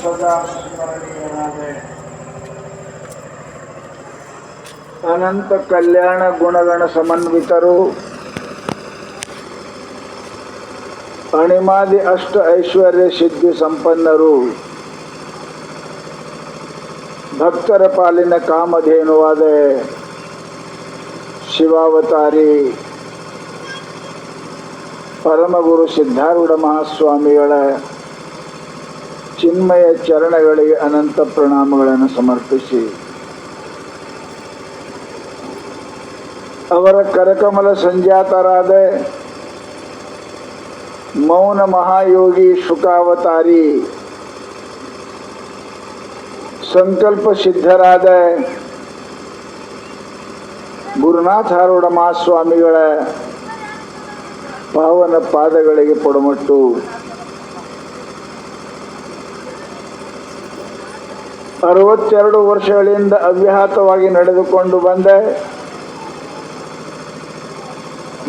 ಸದಾ ಸ್ಮರಣೀಯನಾದೆ. ಅನಂತ ಕಲ್ಯಾಣ ಗುಣಗಣ ಸಮನ್ವಿತರು, ಅಣಿಮಾದಿ ಅಷ್ಟ ಐಶ್ವರ್ಯ ಸಿದ್ಧಿ ಸಂಪನ್ನರು, ಭಕ್ತರ ಪಾಲಿನ ಕಾಮಧೇನುವಾದ ಶಿವಾವತಾರಿ ಪರಮಗುರು ಸಿದ್ಧಾರೂಢ ಮಹಾಸ್ವಾಮಿಗಳ ಚಿನ್ಮಯ ಚರಣಗಳಿಗೆ ಅನಂತ ಪ್ರಣಾಮಗಳನ್ನು ಸಮರ್ಪಿಸಿ, ಅವರ ಕರಕಮಲ ಸಂಜಾತರಾದ ಮೌನ ಮಹಾಯೋಗಿ ಶುಕಾವತಾರಿ ಸಂಕಲ್ಪ ಸಿದ್ಧರಾದ ಗುರುನಾಥಾರೂಢ ಮಹಾಸ್ವಾಮಿಗಳ ಪಾವನ ಪಾದಗಳಿಗೆ ಪೊಡಮಟ್ಟು 62 ವರ್ಷಗಳಿಂದ ಅವ್ಯಾಹತವಾಗಿ ನಡೆದುಕೊಂಡು ಬಂದ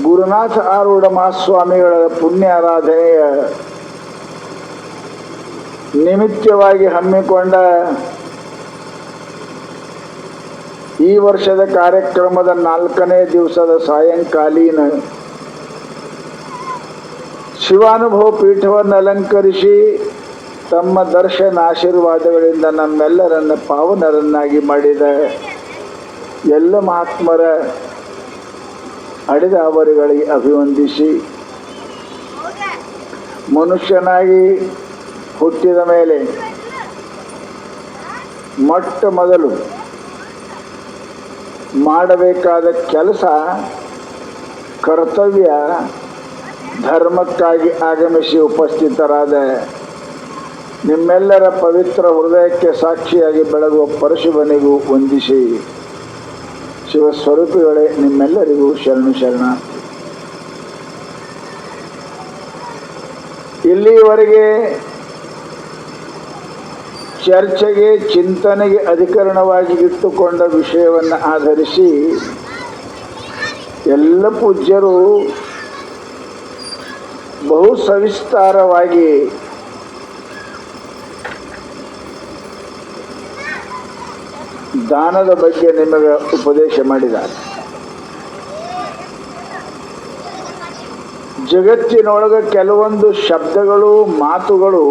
ಗುರುನಾಥ ಆರೂಢ ಮಹಾಸ್ವಾಮಿಗಳ ಪುಣ್ಯ ಆರಾಧನೆಯ ನಿಮಿತ್ತವಾಗಿ ಹಮ್ಮಿಕೊಂಡ ಈ ವರ್ಷದ ಕಾರ್ಯಕ್ರಮದ 4ನೇ ದಿವಸದ ಸಾಯಂಕಾಲೀನ ಶಿವಾನುಭವ ಪೀಠವನ್ನು ಅಲಂಕರಿಸಿ ತಮ್ಮ ದರ್ಶನ ಆಶೀರ್ವಾದಗಳಿಂದ ನಮ್ಮೆಲ್ಲರನ್ನ ಪಾವನರನ್ನಾಗಿ ಮಾಡಿದ ಎಲ್ಲ ಮಹಾತ್ಮರ ಅಡಿದ ಅವರುಗಳಿಗೆ ಅಭಿವಂದಿಸಿ, ಮನುಷ್ಯನಾಗಿ ಹುಟ್ಟಿದ ಮೇಲೆ ಮೊಟ್ಟ ಮೊದಲು ಮಾಡಬೇಕಾದ ಕೆಲಸ ಕರ್ತವ್ಯ ಧರ್ಮಕ್ಕಾಗಿ ಆಗಮಿಸಿ ಉಪಸ್ಥಿತರಾದ ನಿಮ್ಮೆಲ್ಲರ ಪವಿತ್ರ ಹೃದಯಕ್ಕೆ ಸಾಕ್ಷಿಯಾಗಿ ಬೆಳಗುವ ಪರಶಿವನಿಗೂ ವಂದಿಸಿ, ಶಿವಸ್ವರೂಪಿಗಳೇ ನಿಮ್ಮೆಲ್ಲರಿಗೂ ಶರಣು ಶರಣಾರ್ಥಿ. ಇಲ್ಲಿಯವರೆಗೆ ಚರ್ಚೆಗೆ ಚಿಂತನೆಗೆ ಅಧಿಕರಣವಾಗಿ ಇಟ್ಟುಕೊಂಡ ವಿಷಯವನ್ನು ಆಧರಿಸಿ ಎಲ್ಲ ಪೂಜ್ಯರು ಬಹು ಸವಿಸ್ತಾರವಾಗಿ ದಾನದ ಬಗ್ಗೆ ನಿಮಗೆ ಉಪದೇಶ ಮಾಡಿದ್ದಾರೆ. ಜಗತ್ತಿನೊಳಗೆ ಕೆಲವೊಂದು ಶಬ್ದಗಳು ಮಾತುಗಳು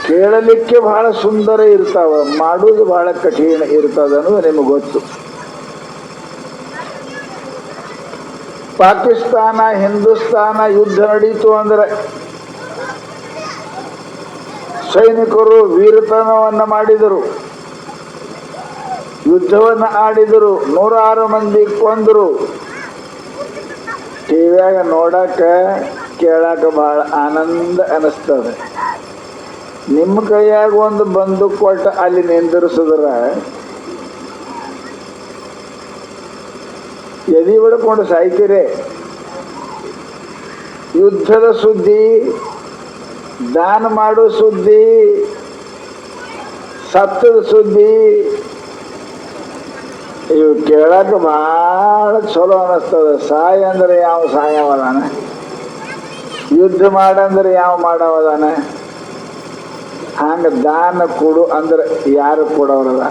ಕೇಳಲಿಕ್ಕೆ ಬಹಳ ಸುಂದರ ಇರ್ತಾವ, ಮಾಡುವುದು ಬಹಳ ಕಠಿಣ ಇರ್ತದೆ ಅನ್ನೋದು ನಿಮಗೆ ಗೊತ್ತು. ಪಾಕಿಸ್ತಾನ ಹಿಂದೂಸ್ತಾನ ಯುದ್ಧ ನಡೀತು ಅಂದ್ರೆ ಸೈನಿಕರು ವೀರತನವನ್ನು ಮಾಡಿದರು, ಯುದ್ಧವನ್ನು ಆಡಿದರು, 106 ಮಂದಿ ಕೊಂದರು. ಟಿವಿಯಾಗ ನೋಡಕ ಕೇಳಾಕ ಬಹಳ ಆನಂದ ಅನಿಸ್ತದೆ. ನಿಮ್ಮ ಕೈಯಾಗ ಒಂದು ಬಂದೂಕು ಕೊಟ್ಟು ಅಲ್ಲಿ ನಿಂದಿರಿಸಿದ್ರ ಎದಿ ಬಿಡ್ಕೊಂಡು ಸಾಯ್ತೀರಿ. ಯುದ್ಧದ ಸುದ್ದಿ, ದಾನ ಮಾಡೋ ಸುದ್ದಿ, ಸತ್ತದ ಸುದ್ದಿ ಇವು ಕೇಳಕ ಭಾಳ ಚಲೋ ಅನ್ನಿಸ್ತದೆ. ಸಾಯ ಅಂದ್ರೆ ಯಾವ ಸಾಯವದಾನ, ಯುದ್ಧ ಮಾಡಂದ್ರೆ ಯಾವ ಮಾಡವದಾನ, ಹಂಗೆ ದಾನ ಕೊಡು ಅಂದ್ರೆ ಯಾರು ಕೊಡೋರಲ್ಲ.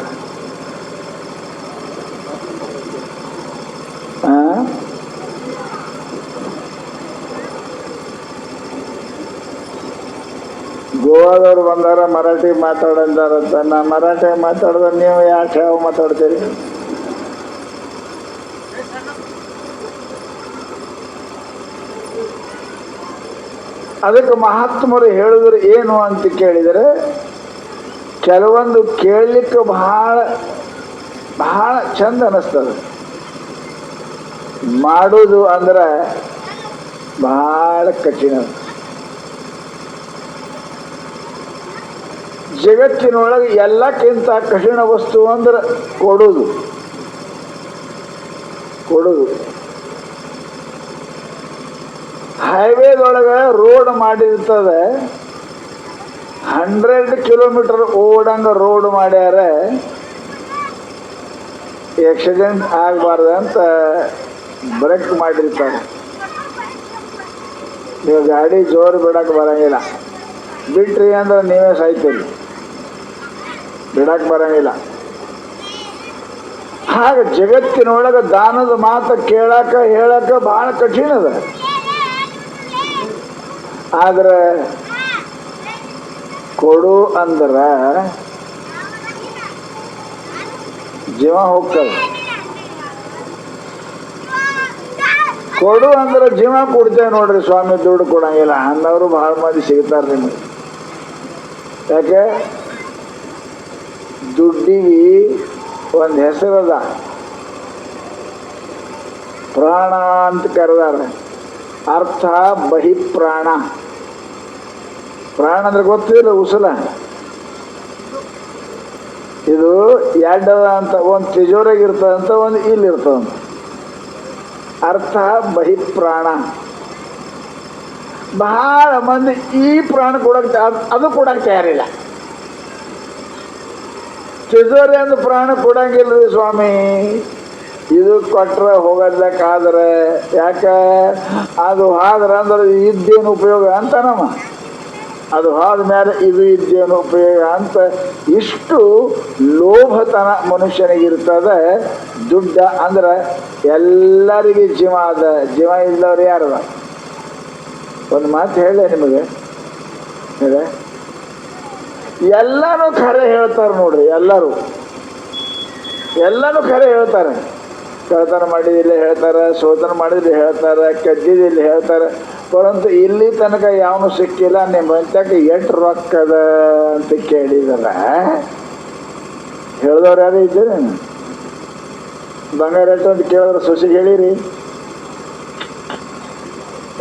ಗೋವಾದವ್ರು ಬಂದಾರ, ಮರಾಠಿ ಮಾತಾಡಂತಾರಂತ. ನಾ ಮರಾಠಿ ಮಾತಾಡಿದ್ರೆ ನೀವು ಯಾಕೆ ಯಾವ ಮಾತಾಡ್ತೀರಿ? ಅದಕ್ಕೆ ಮಹಾತ್ಮರು ಹೇಳಿದ್ರು ಏನು ಅಂತ ಕೇಳಿದರೆ, ಕೆಲವೊಂದು ಕೇಳಲಿಕ್ಕೆ ಬಹಳ ಬಹಳ ಚಂದ ಅನ್ನಿಸ್ತದೆ, ಮಾಡೋದು ಅಂದ್ರೆ ಬಹಳ ಕಠಿಣ. ಜಗತ್ತಿನೊಳಗೆ ಎಲ್ಲಕ್ಕಿಂತ ಕಠಿಣ ವಸ್ತು ಅಂದ್ರೆ ಕೊಡೋದು. ಹೈವೇದೊಳಗೆ ರೋಡ್ ಮಾಡಿರ್ತದೆ, 100 ಕಿಲೋಮೀಟರ್ ಓಡಂಗ ರೋಡ್ ಮಾಡ್ಯಾರ. ಆಕ್ಸಿಡೆಂಟ್ ಆಗಬಾರ್ದಂತ ಬ್ರೇಕ್ ಮಾಡಿರ್ತಾರೆ. ನೀವು ಗಾಡಿ ಜೋರು ಬಿಡಕ್ಕೆ ಬರಂಗಿಲ್ಲ, ಬಿಟ್ರಿ ಅಂದ್ರೆ ನೀವೇ ಸಾಯ್ತೀರಿ, ಬಿಡಕ್ಕೆ ಬರಂಗಿಲ್ಲ. ಹಾಗೆ ಜಗತ್ತಿನೊಳಗೆ ದಾನದ ಮಾತು ಕೇಳಕ್ಕೆ ಹೇಳಕ್ಕೆ ಭಾಳ ಕಠಿಣ ಅದ. ಆದ್ರೆ ಕೊಡು ಅಂದ್ರೆ ಜೀವ ಹೋಗ್ತದೆ. ಕೊಡು ಅಂದ್ರೆ ಜೀವ ಕೊಡ್ತೇವೆ ನೋಡ್ರಿ ಸ್ವಾಮಿ, ದುಡ್ಡು ಕೊಡಂಗಿಲ್ಲ ಅನ್ನೋರು ಭಾಳ ಮಂದಿ ಸಿಗ್ತಾರೆ ನಿಮಗೆ. ಯಾಕೆ? ದುಡ್ಡಿಗೆ ಒಂದು ಹೆಸರದ, ಪ್ರಾಣ ಅಂತ ಕರೆದಾರ. ಅರ್ಥ ಬಹಿಪ್ರಾಣ. ಪ್ರಾಣ ಅಂದ್ರೆ ಗೊತ್ತಿಲ್ಲ, ಉಸಲ. ಇದು ಎರಡದ ಅಂತ, ಒಂದು ತಿಜೋರಾಗಿರ್ತದಂತ, ಒಂದು ಇಲ್ಲಿರ್ತದಂತ. ಅರ್ಥ ಬಹಿಪ್ರಾಣ. ಬಹಳ ಮಂದಿ ಈ ಪ್ರಾಣ ಕೊಡಕ್ಕೆ ಅದು ಕೊಡಕ್ಕೆ ತಯಾರಿಲ್ಲ. ತಿಜೋರಿ ಅಂದ್ರೆ ಪ್ರಾಣ ಕೊಡಂಗಿಲ್ರಿ ಸ್ವಾಮಿ. ಇದು ಕೊಟ್ರೆ ಹೋಗೋದಕ್ಕಾದ್ರೆ ಯಾಕೆ ಅದು ಆದ್ರೆ ಅಂದ್ರೆ ಇದ್ದೇನು ಉಪಯೋಗ ಅಂತ ನಮ್ಮ, ಅದು ಆದ ಮೇಲೆ ಇದು ಇದ್ದೇನು ಉಪಯೋಗ ಅಂತ ಇಷ್ಟು ಲೋಭತನ ಮನುಷ್ಯನಿಗಿರ್ತದೆ. ದುಡ್ಡ ಅಂದ್ರೆ ಎಲ್ಲರಿಗೆ ಜೀವ ಅದ, ಜೀವ ಇಲ್ಲವ್ರು ಯಾರದ? ಒಂದು ಮಾತು ಹೇಳಿ ನಿಮಗೆ, ಹೇಳ ಎಲ್ಲರೂ ಖರೆ ಹೇಳ್ತಾರೆ ನೋಡ್ರಿ. ಎಲ್ಲರೂ ಖರೆ ಹೇಳ್ತಾರೆ. ಕಳ್ತನ ಮಾಡಿದಿಲ್ಲ ಹೇಳ್ತಾರೆ, ಶೋಧನ ಮಾಡಿದ್ರೆ ಹೇಳ್ತಾರೆ, ಕದ್ದಿದಿಲ್ಲ ಹೇಳ್ತಾರೆ. ಪರಂತು ಇಲ್ಲಿ ತನಕ ಯಾವನು ಸಿಕ್ಕಿಲ್ಲ. ನಿಮ್ಮ ಮಂತ್ಯಕ್ಕೆ ಎಷ್ಟು ರೊಕ್ಕದ ಅಂತ ಕೇಳಿದಾರ ಹೇಳಿದವ್ರು ಯಾರು ಇದ್ದೀರಿ? ಬಂಗಾರ ಎಷ್ಟು ಅಂತ ಕೇಳಿದ್ರೆ ಸೊಸಿಗೆ ಹೇಳಿರಿ?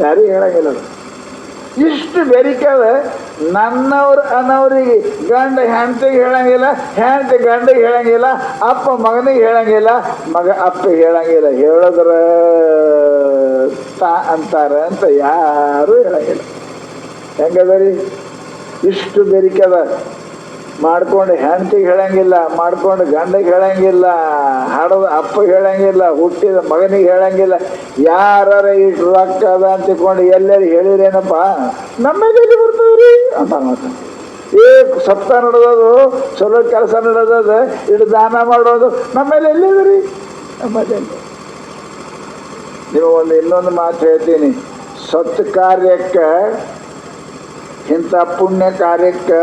ಯಾರಿಗೆ ಹೇಳಂಗಿಲ್ಲ. ಇಷ್ಟು ಬೆರಿಕದ. ನನ್ನವ್ರು ಅನ್ನೋರಿಗೆ ಗಂಡ ಹೆಂಡತಿಗೆ ಹೇಳಂಗಿಲ್ಲ, ಹೆಂಡತಿ ಗಂಡಿಗೆ ಹೇಳಂಗಿಲ್ಲ, ಅಪ್ಪ ಮಗನಿಗೆ ಹೇಳಂಗಿಲ್ಲ, ಮಗ ಅಪ್ಪಿಗೆ ಹೇಳಂಗಿಲ್ಲ. ಹೇಳಿದ್ರೆ ಅಂತಾರೆ ಅಂತ ಯಾರೂ ಹೇಳಂಗಿಲ್ಲ. ಹೆಂಗದ ರೀ? ಇಷ್ಟು ಬೆರಿಕದ. ಮಾಡ್ಕೊಂಡು ಹೆಂಡತಿಗೆ ಹೇಳಂಗಿಲ್ಲ, ಮಾಡ್ಕೊಂಡು ಗಂಡಿಗೆ ಹೇಳಂಗಿಲ್ಲ, ಹಾಡೋದು ಅಪ್ಪಗೆ ಹೇಳಂಗಿಲ್ಲ, ಹುಟ್ಟಿದ ಮಗನಿಗೆ ಹೇಳಂಗಿಲ್ಲ. ಯಾರ ಇಷ್ಟು ರೊಕ್ಕ ಅದ ಅಂತ ತಿಳ್ಕೊಂಡು ಎಲ್ಲರೂ ಹೇಳಿರೇನಪ್ಪ, ನಮ್ಮೇಲೆ ಬರ್ತದ್ರಿ ಅಂತ ಮಾತು. ಸಪ್ತ ನಡೆದೋದು, ಚಲೋ ಕೆಲಸ ನಡೆದದು, ಇಟ್ಟು ದಾನ ಮಾಡೋದು ನಮ್ಮೇಲೆ ಎಲ್ಲಿದ್ರಿ? ನಮ್ಮಲ್ಲಿ. ನೀವು ಇನ್ನೊಂದು ಮಾತು ಹೇಳ್ತೀನಿ. ಸತ್ ಕಾರ್ಯಕ್ಕೆ, ಇಂಥ ಪುಣ್ಯ ಕಾರ್ಯಕ್ಕೆ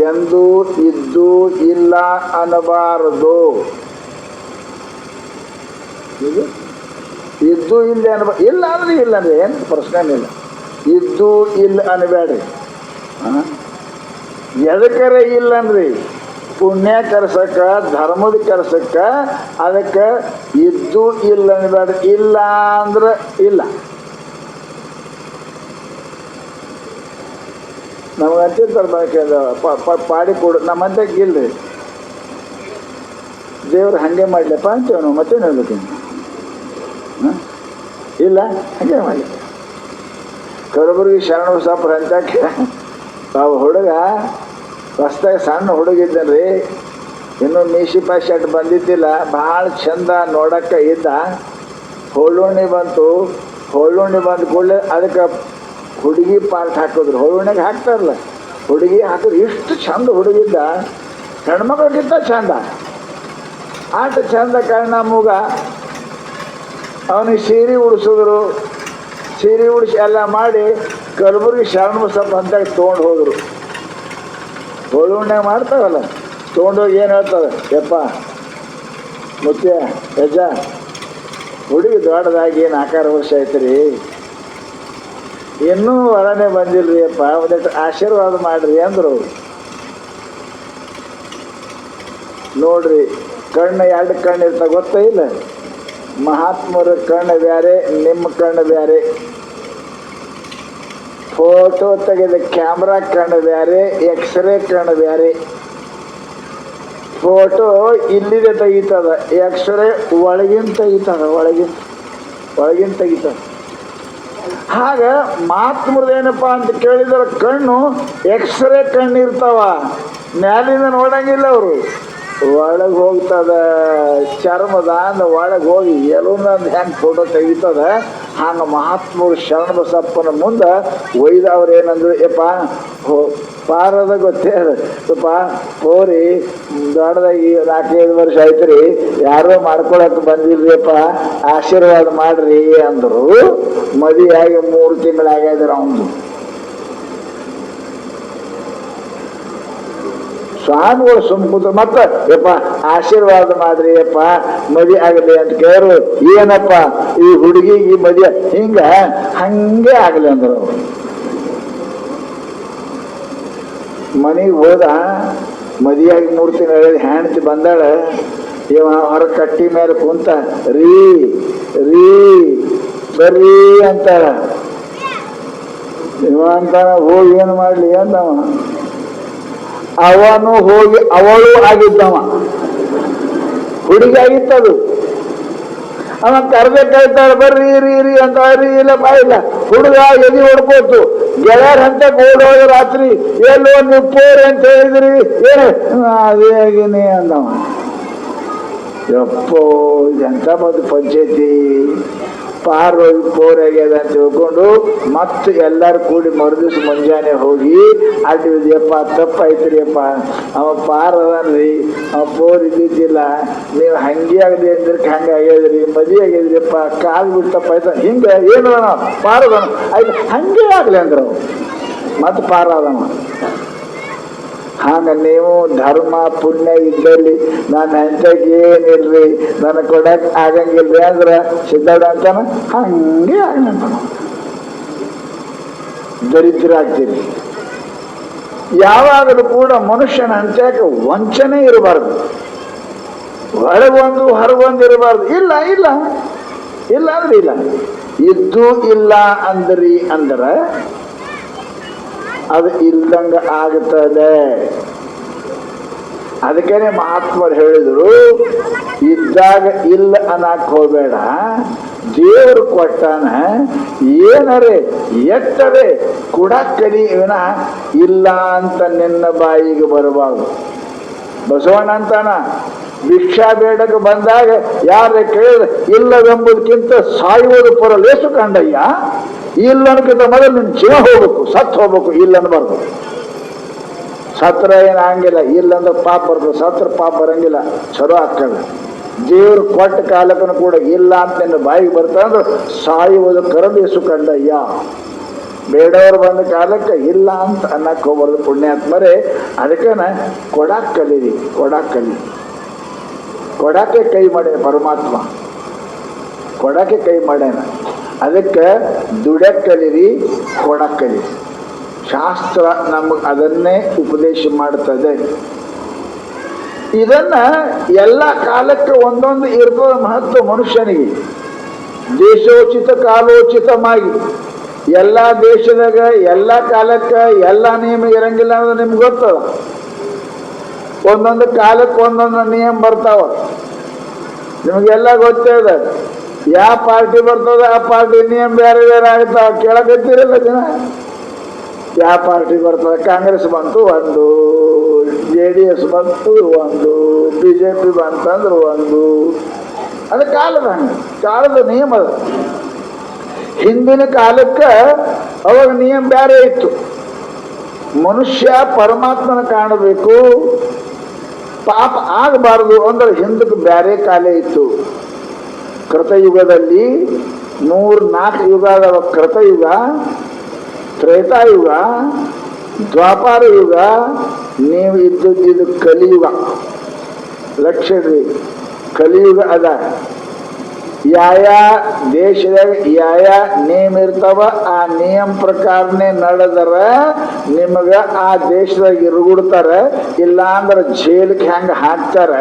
ಎಂದೂ ಇದ್ದು ಇಲ್ಲ ಅನ್ನಬಾರದು. ಇದ್ದು ಇಲ್ಲ ಇಲ್ಲ ಅಂದ್ರೆ ಇಲ್ಲ ಅಂದ್ರೆ ಏನು ಪ್ರಶ್ನೆನಿಲ್ಲ. ಇದ್ದು ಇಲ್ಲ ಅನ್ಬೇಡ್ರಿ. ಎದಕ್ಕರ ಇಲ್ಲನ್ರಿ? ಪುಣ್ಯ ಕೆಲಸಕ್ಕ, ಧರ್ಮದ ಕೆಲಸಕ್ಕ, ಅದಕ್ಕೆ ಇದ್ದು ಇಲ್ಲ ಅನ್ಬೇಡ್ರಿ. ಇಲ್ಲ ಅಂದ್ರೆ ಇಲ್ಲ. ನಮಗೆ ಅಂತಿರ್ತಾರೆ ಪಾಡಿ ಕೊಡು, ನಮ್ಮ ಅಂತಕ್ಕೆ ಇಲ್ರಿ. ದೇವ್ರು ಹಾಗೆ ಮಾಡಲಪ್ಪ ಅಂತೇವೆ ನಾವು, ಮತ್ತೇನು ಹೇಳ್ಬೇಕು? ಇಲ್ಲ, ಹಾಗೆ ಮಾಡಲಿ. ಕಲಬುರಗಿ ಶರಣಬಸಪ್ಪರ ಅಂತಕ್ಕೆ ಹುಡುಗ ಹೊಸ್ದಾಗಿ ಸಣ್ಣ ಹುಡುಗಿದ್ದನ್ರಿ, ಇನ್ನೂ ಮೀಸಿ ಪಾಸಿ ಅಟ್ಟು ಬಂದಿದ್ದಿಲ್ಲ. ಭಾಳ ಚಂದ ನೋಡಕ್ಕೆ ಇದ್ದ. ಹೋಳುಣ್ಣಿ ಬಂತು. ಹೋಳುಣ್ಣಿ ಬಂದ ಕೂಡಲೇ ಅದಕ್ಕೆ ಹುಡುಗಿ ಪಾರ್ಟ್ ಹಾಕಿದ್ರು. ಹೋಳುಣ್ಣೆಗೆ ಹಾಕ್ತಾರಲ್ಲ, ಹುಡುಗಿ ಹಾಕಿದ್ರು. ಇಷ್ಟು ಚಂದ ಹುಡುಗಿದ್ದ, ಹೆಣ್ಮಕ್ಳಿಗಿಂತ ಚಂದ. ಆಟ ಚಂದ ಕಾರಣ ಮೂಗ ಅವನಿಗೆ ಸೀರೆ ಉಡಿಸಿದ್ರು. ಸೀರೆ ಉಡಿಸಿ ಎಲ್ಲ ಮಾಡಿ ಕಲಬುರಗಿ ಶರಣಬಸಪ್ಪ ಅಂತ ತೊಗೊಂಡು ಹೋದರು. ಹೋಳುಣ್ಣೆ ಮಾಡ್ತಾವಲ್ಲ, ತೊಗೊಂಡೋಗಿ ಏನು ಹೇಳ್ತಾರೆ, ಯಪ್ಪ ಮುತ್ಯ ಯಜ್ಜ, ಹುಡುಗಿ ದೊಡ್ಡದಾಗಿ 4 ವರ್ಷ ಆಯ್ತು ರೀ, ಇನ್ನೂ ಒಳನೆ ಬಂದಿಲ್ರಿ ಅಪ್ಪ, ಒಂದಿಟ್ಟು ಆಶೀರ್ವಾದ ಮಾಡ್ರಿ ಅಂದರು. ನೋಡ್ರಿ, ಕಣ್ಣು 2 ಕಣ್ಣು ಇರ್ತಾವೆ, ಗೊತ್ತಾ ಇಲ್ಲ? ಮಹಾತ್ಮರ ಕಣ್ಣು ಬೇರೆ, ನಿಮ್ಮ ಕಣ್ಣು ಬೇರೆ. ಫೋಟೋ ತೆಗೆದ ಕ್ಯಾಮ್ರಾ ಕಣ್ಣು ಬೇರೆ, ಎಕ್ಸ್ರೇ ಕಣ್ಣು ಬೇರೆ. ಫೋಟೋ ಇಲ್ಲಿದೆ ತೆಗಿತದ, ಎಕ್ಸ್ರೇ ಒಳಗಿನ ತೆಗಿತದ, ಒಳಗಿನ ತೆಗಿತದ. ಹಾಗ ಮಹಾತ್ಮರದೇನಪ್ಪ ಅಂತ ಕೇಳಿದ್ರೆ ಕಣ್ಣು ಎಕ್ಸ್ರೇ ಕಣ್ಣು ಇರ್ತಾವ, ಮ್ಯಾಲಿಂದ ನೋಡಂಗಿಲ್ಲ ಅವರು. ಒಳಗೆ ಹೋಗ್ತದ, ಚರ್ಮದ ಅಂದ ಒಳಗೆ ಹೋಗಿ ಎಲ್ಲೊಂದು ಹೆಂಗೆ ಫೋಟೋ ತೆಗಿತದ ಹಂಗ ಮಹಾತ್ಮರು ಶರಣಬಸಪ್ಪನ ಮುಂದೆ ಒಯ್ದವ್ರು ಏನಂದ್ರು, ಯಪ್ಪ ಪಾರದ ಗೊತ್ತೇ ಅದ ಯಪ್ಪ ಹೋರಿ ದೊಡ್ಡದಾಗಿ 4-5 ವರ್ಷ ಆಯ್ತ್ರಿ, ಯಾರೋ ಮಾಡ್ಕೊಳಕ್ ಬಂದಿಲ್ರಿಯಪ್ಪ, ಆಶೀರ್ವಾದ ಮಾಡ್ರಿ ಅಂದ್ರು. ಮದುವೆಯಾಗಿ 3 ತಿಂಗಳಾಗ್ಯಾದ್ರ ಅವನು. ಸ್ವಾಮಿಗಳು ಸುಮ್ಕೂತ ಮತ್ತ ಯಪ್ಪ ಆಶೀರ್ವಾದ ಮಾಡ್ರಿ ಯಪ್ಪ ಮದಿ ಆಗಲಿ ಅಂತ ಕೇಳು. ಏನಪ್ಪ ಈ ಹುಡುಗಿ ಈ ಮದಿ ಹಂಗೆ ಆಗಲಿ ಅಂದ್ರು. ಮನೆಗೆ ಹೋದ, ಮದಿಯಾಗಿ 3 ತಿಂಗಳ ಹೆಂಡತಿ ಬಂದಾಳ. ಇವ ಹೊರ ಕಟ್ಟಿ ಮೇಲೆ ಕುಂತ ರೀ ಬರ್ರಿ ಅಂತಾಳ. ಇವ ಅಂತಾನ ಹೋಗಿ ಏನು ಮಾಡ್ಲಿ ಅಂದವ. ಅವನು ಹೋಗಿ ಅವಳು ಆಗಿದ್ದವ, ಹುಡುಗಿ ಆಗಿತ್ತದು. ಅವ ಕರ್ಬೇಕಾಯ್ತಾಳ, ಬರ್ರಿ ರೀ ಅಂತ. ಇಲ್ಲ ಬಾಯಿಲ್ಲ. ಹುಡುಗ ಎದಿ ಹೊಡ್ಕೋತು. ಗೆಳೆಯರ ಅಂತ ಓಡೋದು ರಾತ್ರಿ, ಎಲ್ಲೋ ನಿಪ್ಪೋರಿ ಅಂತ ಹೇಳಿದ್ರಿ, ಅದೇ ಆಗೀನಿ ಅಂದವ. ಯಪ್ಪೋ ಎಂತ ಬಂದು ಪಂಚಾಯ್ತಿ ಪಾರು ಪೋರಾಗ್ಯದ ಅಂತ ತಿಳ್ಕೊಂಡು ಮತ್ತೆ ಎಲ್ಲರೂ ಕೂಡಿ ಮರುದಿವ್ಸ ಮುಂಜಾನೆ ಹೋಗಿ ಅಡ್ಡಿಯಪ್ಪ ತಪ್ಪಾಯ್ತ್ರಿ ಅಪ್ಪ, ಅವ ಪಾರ್ ಅದನ್ರಿ, ಅವ ಪೋರ್ ಇದ್ದಿದ್ದಿಲ್ಲ, ನೀವು ಹಂಗೆ ಆಗಲಿ ಅಂದ್ರೆ ಹಂಗೆ ಆಗ್ಯದ್ರಿ, ಮದುವೆ ಆಗ್ಯದ್ರಿಪ್ಪ, ಕಾಲು ಬಿಟ್ಟು ತಪ್ಪಾಯ್ತ ಹಿಂಗೆ ಏನು ಪಾರದನ ಆಯ್ತು ಹಂಗೆ ಆಗಲಿ ಅಂದ್ರು. ಮತ್ತೆ ಪಾರಾದವ. ಹಂಗ ನೀವು ಧರ್ಮ ಪುಣ್ಯ ಇದ್ದಲ್ಲಿ ನಾನು ಏನಿಲ್ರಿ ನನಗೆ ಕೊಡಕ್ ಆಗಂಗಿಲ್ರಿ ಅಂದ್ರ ಸಿದ್ಧಾರ್ಥ ಅಂತಾನ ಹಂಗೆ ಆಗಂತಾನ. ದರಿದ್ರ ಆಗ್ತೀರಿ. ಯಾವಾಗಲೂ ಕೂಡ ಮನುಷ್ಯನ ಅಂತ್ಯಕ್ಕೆ ವಂಚನೆ ಇರಬಾರ್ದು. ಒಳಗೊಂದು ಹೊರಗೊಂದು ಇರಬಾರ್ದು. ಇಲ್ಲ ಅಂದ್ರೆ ಇಲ್ಲ, ಇದ್ದು ಇಲ್ಲ ಅಂದ್ರಿ ಅಂದ್ರೆ ಅದು ಇಲ್ದಂಗ ಆಗುತ್ತದೆ. ಅದಕ್ಕೇನೆ ಮಹಾತ್ಮರು ಹೇಳಿದ್ರು, ಇದ್ದಾಗ ಇಲ್ಲ ಅನ್ನಕ್ ಹೋಗಬೇಡ, ದೇವರು ಕೊಟ್ಟಾನ ಏನರೇ ಎಟ್ಟರೆ ಕುಡಕ್ಕಲಿ ಇವನ ಇಲ್ಲ ಅಂತ ನಿನ್ನ ಬಾಯಿಗೆ ಬರಬಾರ್ದು. ಬಸವಣ್ಣ ಅಂತಾನ, ಭಿಕ್ಷಾ ಬೇಡಕ್ಕೆ ಬಂದಾಗ ಯಾರೇ ಕೇಳಿದ್ರೆ ಇಲ್ಲವೆಂಬುದಕ್ಕಿಂತ ಸಾಯುವುದು ಪುರ ಲೇಸು ಕಂಡಯ್ಯ. ಇಲ್ಲ ಅನ್ಕಿಂತ ಮೊದಲು ನಿನ್ನ ಜೀವ ಹೋಗ್ಬೇಕು, ಸತ್ತು ಹೋಗ್ಬೇಕು, ಇಲ್ಲ ಅನ್ಬಾರ್ದು. ಸತ್ರ ಏನಾಗಂಗಿಲ್ಲ, ಇಲ್ಲಂದ್ರೆ ಪಾಪ ಬರ್ತದೆ, ಸತ್ರ ಪಾಪ ಬರಂಗಿಲ್ಲ, ಚಲೋ ಆಗ್ತದೆ. ದೇವ್ರು ಕೊಟ್ಟ ಕಾಲಕ್ಕೂ ಕೂಡ ಇಲ್ಲ ಅಂತ ನಿನ್ನ ಬಾಯಿಗೆ ಬರ್ತಾನಂದ್ರೆ ಸಾಯುವುದು ಕರಬೇಸು ಕಂಡಯ್ಯ. ಬೇಡವರು ಬಂದ ಕಾಲಕ್ಕೆ ಇಲ್ಲ ಅಂತ ಅನ್ನಕ್ಕೆ ಹೋಗ್ಬಾರ್ದು ಪುಣ್ಯಾತ್ಮರೇ. ಅದಕ್ಕನ ಕೊಡಾಕ್ ಕಲೀರಿ, ಕೊಡಾಕೆ ಕೈ ಮಾಡ್ಯಾನ ಪರಮಾತ್ಮ, ಕೊಡಾಕೆ ಕೈ ಮಾಡ್ಯಾನ. ಅದಕ್ಕೆ ದುಡ್ಯಕ್ ಕಲೀರಿ, ಕೊಡಕ್ ಕಲೀರಿ. ಶಾಸ್ತ್ರ ನಮಗೆ ಅದನ್ನೇ ಉಪದೇಶ ಮಾಡ್ತದೆ. ಇದನ್ನ ಎಲ್ಲ ಕಾಲಕ್ಕೆ ಒಂದೊಂದು ಇರ್ತದ ಮಹತ್ವ ಮನುಷ್ಯನಿಗೆ. ದೇಶೋಚಿತ ಕಾಲೋಚಿತವಾಗಿ ಎಲ್ಲ ದೇಶದಾಗ ಎಲ್ಲ ಕಾಲಕ್ಕೆ ಎಲ್ಲ ನಿಯಮ ಇರಂಗಿಲ್ಲ ಅನ್ನೋದು ನಿಮ್ಗೆ ಗೊತ್ತದ. ಒಂದೊಂದು ಕಾಲಕ್ಕೆ ಒಂದೊಂದು ನಿಯಮ ಬರ್ತಾವ, ನಿಮಗೆಲ್ಲ ಗೊತ್ತೇ ಇದೆ. ಯಾವ ಪಾರ್ಟಿ ಬರ್ತದ ಆ ಪಾರ್ಟಿ ನಿಯಮ ಬೇರೆ ಬೇರೆ ಆಗ್ತಾವ. ಕೇಳಕತ್ತೀರಲ್ಲ ಜನ, ಯಾವ ಪಾರ್ಟಿ ಬರ್ತದೆ, ಕಾಂಗ್ರೆಸ್ ಬಂತು ಒಂದು, JDS ಬಂತು ಒಂದು, BJP ಬಂತಂದ್ರೆ ಒಂದು. ಅದು ಕಾಲದ ನಿಯಮ. ಅದು ಹಿಂದಿನ ಕಾಲಕ್ಕೆ ಅವಾಗ ನಿಯಮ ಬೇರೆ ಇತ್ತು. ಮನುಷ್ಯ ಪರಮಾತ್ಮನ ಕಾಣಬೇಕು, ಪಾಪ ಆಗಬಾರದು ಅಂದ್ರೆ ಹಿಂದಕ್ಕೆ ಬೇರೆ ಕಾಲ ಇತ್ತು. ಕೃತಯುಗದಲ್ಲಿ 104 ಯುಗ ಅದಾವ. ಕೃತಯುಗ, ತ್ರೇತಾಯುಗ, ದ್ವಾಪಾರ ಯುಗ, ನೀವು ಇದ್ದದ್ದು ಕಲಿಯುಗ. ಲಕ್ಷದ್ರಿ ಕಲಿಯುಗ ಅದ. ಯಾವ ದೇಶದಾಗ ಯಾವ ನಿಯಮ ಇರ್ತಾವ ಆ ನಿಯಮ ಪ್ರಕಾರನೇ ನಡೆದರ ನಿಮಗ ಆ ದೇಶದಾಗ ಇರುಗುಡ್ತಾರ, ಇಲ್ಲ ಅಂದ್ರೆ ಜೈಲಿಗೆ ಹೆಂಗೆ ಹಾಕ್ತಾರ.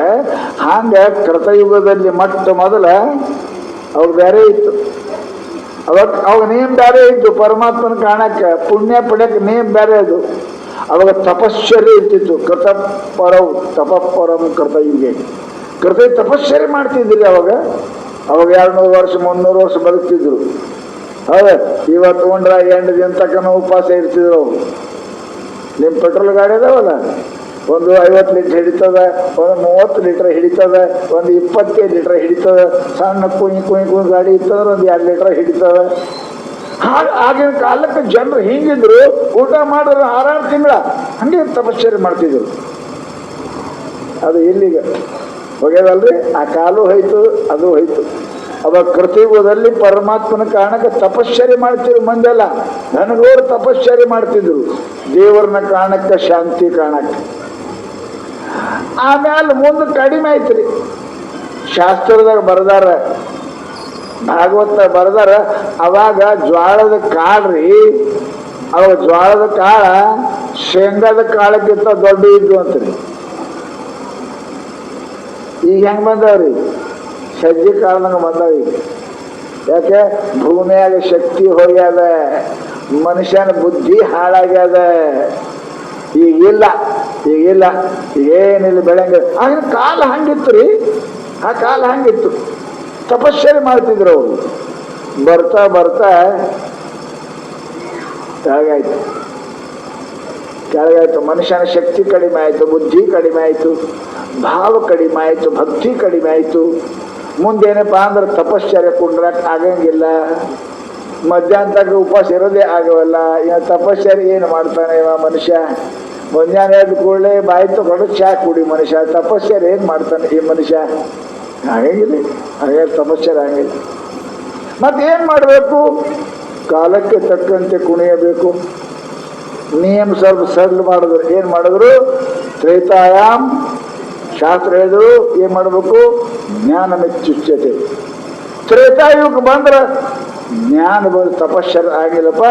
ಹಂಗೆ ಕೃತಯುಗದಲ್ಲಿ ಮೊದಲ ಅವ್ರು ಬೇರೆ ಇತ್ತು. ಅವಾಗ ನಿಯಮ ಬೇರೆ ಇತ್ತು. ಪರಮಾತ್ಮನ ಕಾಣಕ್ಕೆ ಪುಣ್ಯ ಪಡ್ಯಕ್ಕೆ ನಿಯಮ ಬೇರೆ ಅದು. ಅವಾಗ ತಪಶ್ಚರ್ಯ ಇರ್ತಿತ್ತು. ತಪಪರಂ ಕೃತಯುಗೆ ತಪಶ್ಚರ್ಯ ಮಾಡ್ತಿದ್ರಿ. ಅವಾಗ 200 ವರ್ಷ 300 ವರ್ಷ ಬದುಕ್ತಿದ್ರು. ಹೌದ, ಇವತ್ತು ಉಂಡ್ರ 8 ದಿನ ತನಕ ಉಪವಾಸ ಇರ್ತಿದ್ರು. ಅವ್ರು ನಿಮ್ಮ ಪೆಟ್ರೋಲ್ ಗಾಡಿ ಅದಾವಲ್ಲ, ಒಂದು 50 ಲೀಟ್ರ್ ಹಿಡಿತದ, ಒಂದು 30 ಲೀಟ್ರ್ ಹಿಡಿತದ, ಒಂದು 25 ಲೀಟ್ರ್ ಹಿಡಿತದ. ಸಣ್ಣ ಕುಯ್ ಕುಯ್ ಕುಯ್ ಗಾಡಿ ಇತ್ತಂದ್ರೆ ಒಂದು 2 ಲೀಟ್ರ್ ಹಿಡಿತದ. ಆಗಿನ ಕಾಲಕ್ಕೆ ಜನರು ಹಿಂಗಿದ್ರು, ಊಟ ಮಾಡಿದ್ರೆ 6 ತಿಂಗಳ ಹಂಗೆ ತಪಶ್ಚರ್ಯ ಮಾಡ್ತಿದ್ರು. ಅದು ಇಲ್ಲಿಗ ಹೋಗ್ಯದಲ್ರಿ. ಆ ಕಾಲು ಹೋಯ್ತು, ಅದು ಹೋಯ್ತು. ಅವಾಗ ಕೃತಿಯುಗದಲ್ಲಿ ಪರಮಾತ್ಮನ ಕಾರಣಕ್ಕೆ ತಪಶ್ಚರ್ಯ ಮಾಡ್ತಿದ್ರು ಮಂದೆಲ್ಲ. ನನಗೋರು ತಪಶ್ಚರ್ಯ ಮಾಡ್ತಿದ್ರು ದೇವರನ್ನ ಕಾರಣಕ್ಕೆ, ಶಾಂತಿ ಕಾರಣಕ್ಕೆ. ಆಮೇಲೆ ಮುಂದೆ ಕಡಿಮೆ ಆಯ್ತ್ರಿ. ಶಾಸ್ತ್ರದಾಗ ಬರ್ದಾರ, ಭಾಗವತ ಬರ್ದಾರ, ಅವಾಗ ಜ್ವಾಳದ ಕಾಳ್ರಿ, ಅವಾಗ ಜ್ವಾಳದ ಕಾಳ ಶೇಂಗಾದ ಕಾಳಕ್ಕಿಂತ ದೊಡ್ಡ ಇದ್ದು ಅಂತ್ರಿ. ಈಗ ಹೆಂಗ್ ಬಂದವ್ರಿ? ಸಜ್ಜಿ ಕಾಳದಂಗ ಬಂದಾವ ಈಗ. ಯಾಕೆ? ಭೂಮಿಯಾಗ ಶಕ್ತಿ ಹೋಗ್ಯದ, ಮನುಷ್ಯನ ಬುದ್ಧಿ ಹಾಳಾಗ್ಯದ. ಈಗಿಲ್ಲ, ಈಗಿಲ್ಲ, ಏನಿಲ್ಲ ಬೆಳಂಗ. ಆಗಿನ ಕಾಲ ಹಂಗಿತ್ತು ರೀ. ಆ ಕಾಲ ಹಂಗಿತ್ತು. ತಪಶ್ಚರ್ಯ ಮಾಡ್ತಿದ್ರು ಅವರು. ಬರ್ತಾ ಬರ್ತಾ ಕೆಳಗಾಯ್ತು, ಕೆಳಗಾಯ್ತು. ಮನುಷ್ಯನ ಶಕ್ತಿ ಕಡಿಮೆ ಆಯ್ತು, ಬುದ್ಧಿ ಕಡಿಮೆ ಆಯ್ತು, ಭಾವ ಕಡಿಮೆ ಆಯ್ತು, ಭಕ್ತಿ ಕಡಿಮೆ ಆಯ್ತು. ಮುಂದೇನಪ್ಪ ಅಂದ್ರೆ ತಪಶ್ಚರ್ಯ ಕುಂಡ್ರಕ್ ಆಗಂಗಿಲ್ಲ. ಮಧ್ಯಾಹ್ನದಾಗ ಉಪವಾಸ ಇರೋದೇ ಆಗವಲ್ಲ. ಇನ್ನು ತಪಶ್ಚರ್ಯ ಏನು ಮಾಡ್ತಾನೆ ಇವ ಮನುಷ್ಯ? ಮುಂಜಾನೆ ಎದ್ದು ಕೂಡಲೇ ಬಾಯಿ ತಗೊಂಡು ಚಾ ಕುಡಿ ಮನುಷ್ಯ. ತಪಶ್ಚರ್ಯ ಏನು ಮಾಡ್ತಾನೆ ಈ ಮನುಷ್ಯ? ಆಗಂಗಿಲ್ಲ. ಹಾಗಾಗಿ ತಪಶ್ಚರ್ಯ ಆಗಂಗಿಲ್ಲ. ಮತ್ತೇನು ಮಾಡಬೇಕು? ಕಾಲಕ್ಕೆ ತಕ್ಕಂತೆ ಕುಣಿಯಬೇಕು. ನಿಯಮ ಸ್ವಲ್ಪ ಸರಳ ಮಾಡಿದ್ರು. ಏನು ಮಾಡಿದ್ರು? ತ್ರೇತಾಯಾಮ್ ಶಾಸ್ತ್ರ ಹೇಳಿದ್ರು ಏನ್ ಮಾಡಬೇಕು? ಜ್ಞಾನ ಮೆಚ್ಚುಚ್ಯತೆ. ತ್ರೇತಾಯುಗ ಬಂದ್ರೆ ಜ್ಞಾನ ಬಂದು ತಪಶ್ಚರ್ಯ ಆಗಿಲ್ಲಪ್ಪ.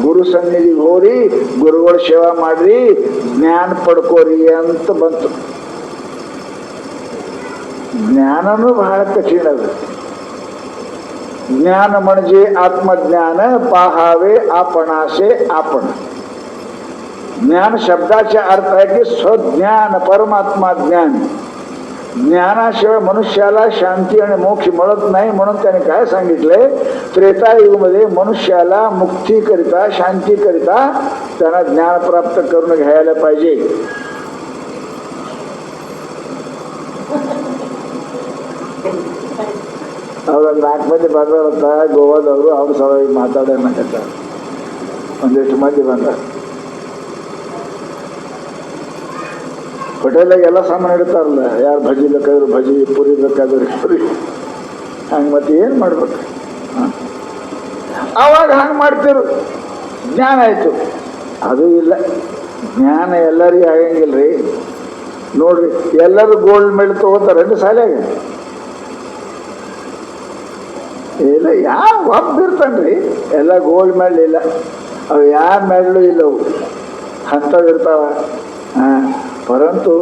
ಗುರು ಸನ್ನಿಧಿಗೆ ಹೋರಿ, ಗುರುಗಳ ಸೇವಾ ಮಾಡ್ರಿ, ಜ್ಞಾನ ಪಡ್ಕೋರಿ ಅಂತ ಬಂತು. ಜ್ಞಾನನೂ ಬಹಳ ಕಠಿಣ ಅದು. ಜ್ಞಾನ ಮಣಜೆ ಆತ್ಮಜ್ಞಾನ, पाहावे आपणासे आपण. ज्ञान शब्दाचा अर्थ आहे की स्वज्ञान, परमात्मा ज्ञान. ज्ञानाशिवाय मनुष्याला शांती आणि मोक्ष मिळत नाही. म्हणून त्याने काय सांगितले? त्रेतायुगमध्ये मनुष्याला मुक्तीकरिता, शांतीकरिता त्यांना ज्ञान प्राप्त करून घ्यायला पाहिजे. ಅವ್ರ 4 ಮಂದಿ ಬಂದವರಂತ ಗೋವಾದವರು. ಅವ್ರ ಸಲುವಾಗಿ ಮಾತಾಡೋಣಕತ್ತ ಒಂದಿಷ್ಟು ಮಂದಿ ಬಂದ. ಹೋಟೆಲ್ದಾಗ ಎಲ್ಲ ಸಾಮಾನು ಇಡ್ತಾರಲ್ಲ, ಯಾರು ಭಜಿ ಬೇಕಾದ್ರು ಭಜಿ, ಪುರಿ ಬೇಕಾದ್ರೆ ಪುರಿ. ಹಂಗೆ ಮತ್ತೆ ಏನು ಮಾಡ್ಬೇಕು? ಅವಾಗ ಹಂಗೆ ಮಾಡ್ತಿರು. ಜ್ಞಾನ ಆಯಿತು. ಅದು ಇಲ್ಲ. ಜ್ಞಾನ ಎಲ್ಲರಿಗೂ ಆಗಂಗಿಲ್ಲ ರೀ. ನೋಡ್ರಿ, ಎಲ್ಲರೂ ಗೋಲ್ಡ್ ಮೆಡಲ್ ತೊಗೋತಾರೇನು ಶಾಲೆಯಾಗ? ಇಲ್ಲ, ಯಾವ ಒಬ್ಬಿರ್ತಾನ್ರಿ. ಎಲ್ಲ ಗೋಲ್ಡ್ ಮೆಡಲ್ ಇಲ್ಲ. ಅವು ಯಾವ ಮೆಡಲು ಇಲ್ಲವು, ಅಂಥವು ಇರ್ತಾವ. ಪರಂತು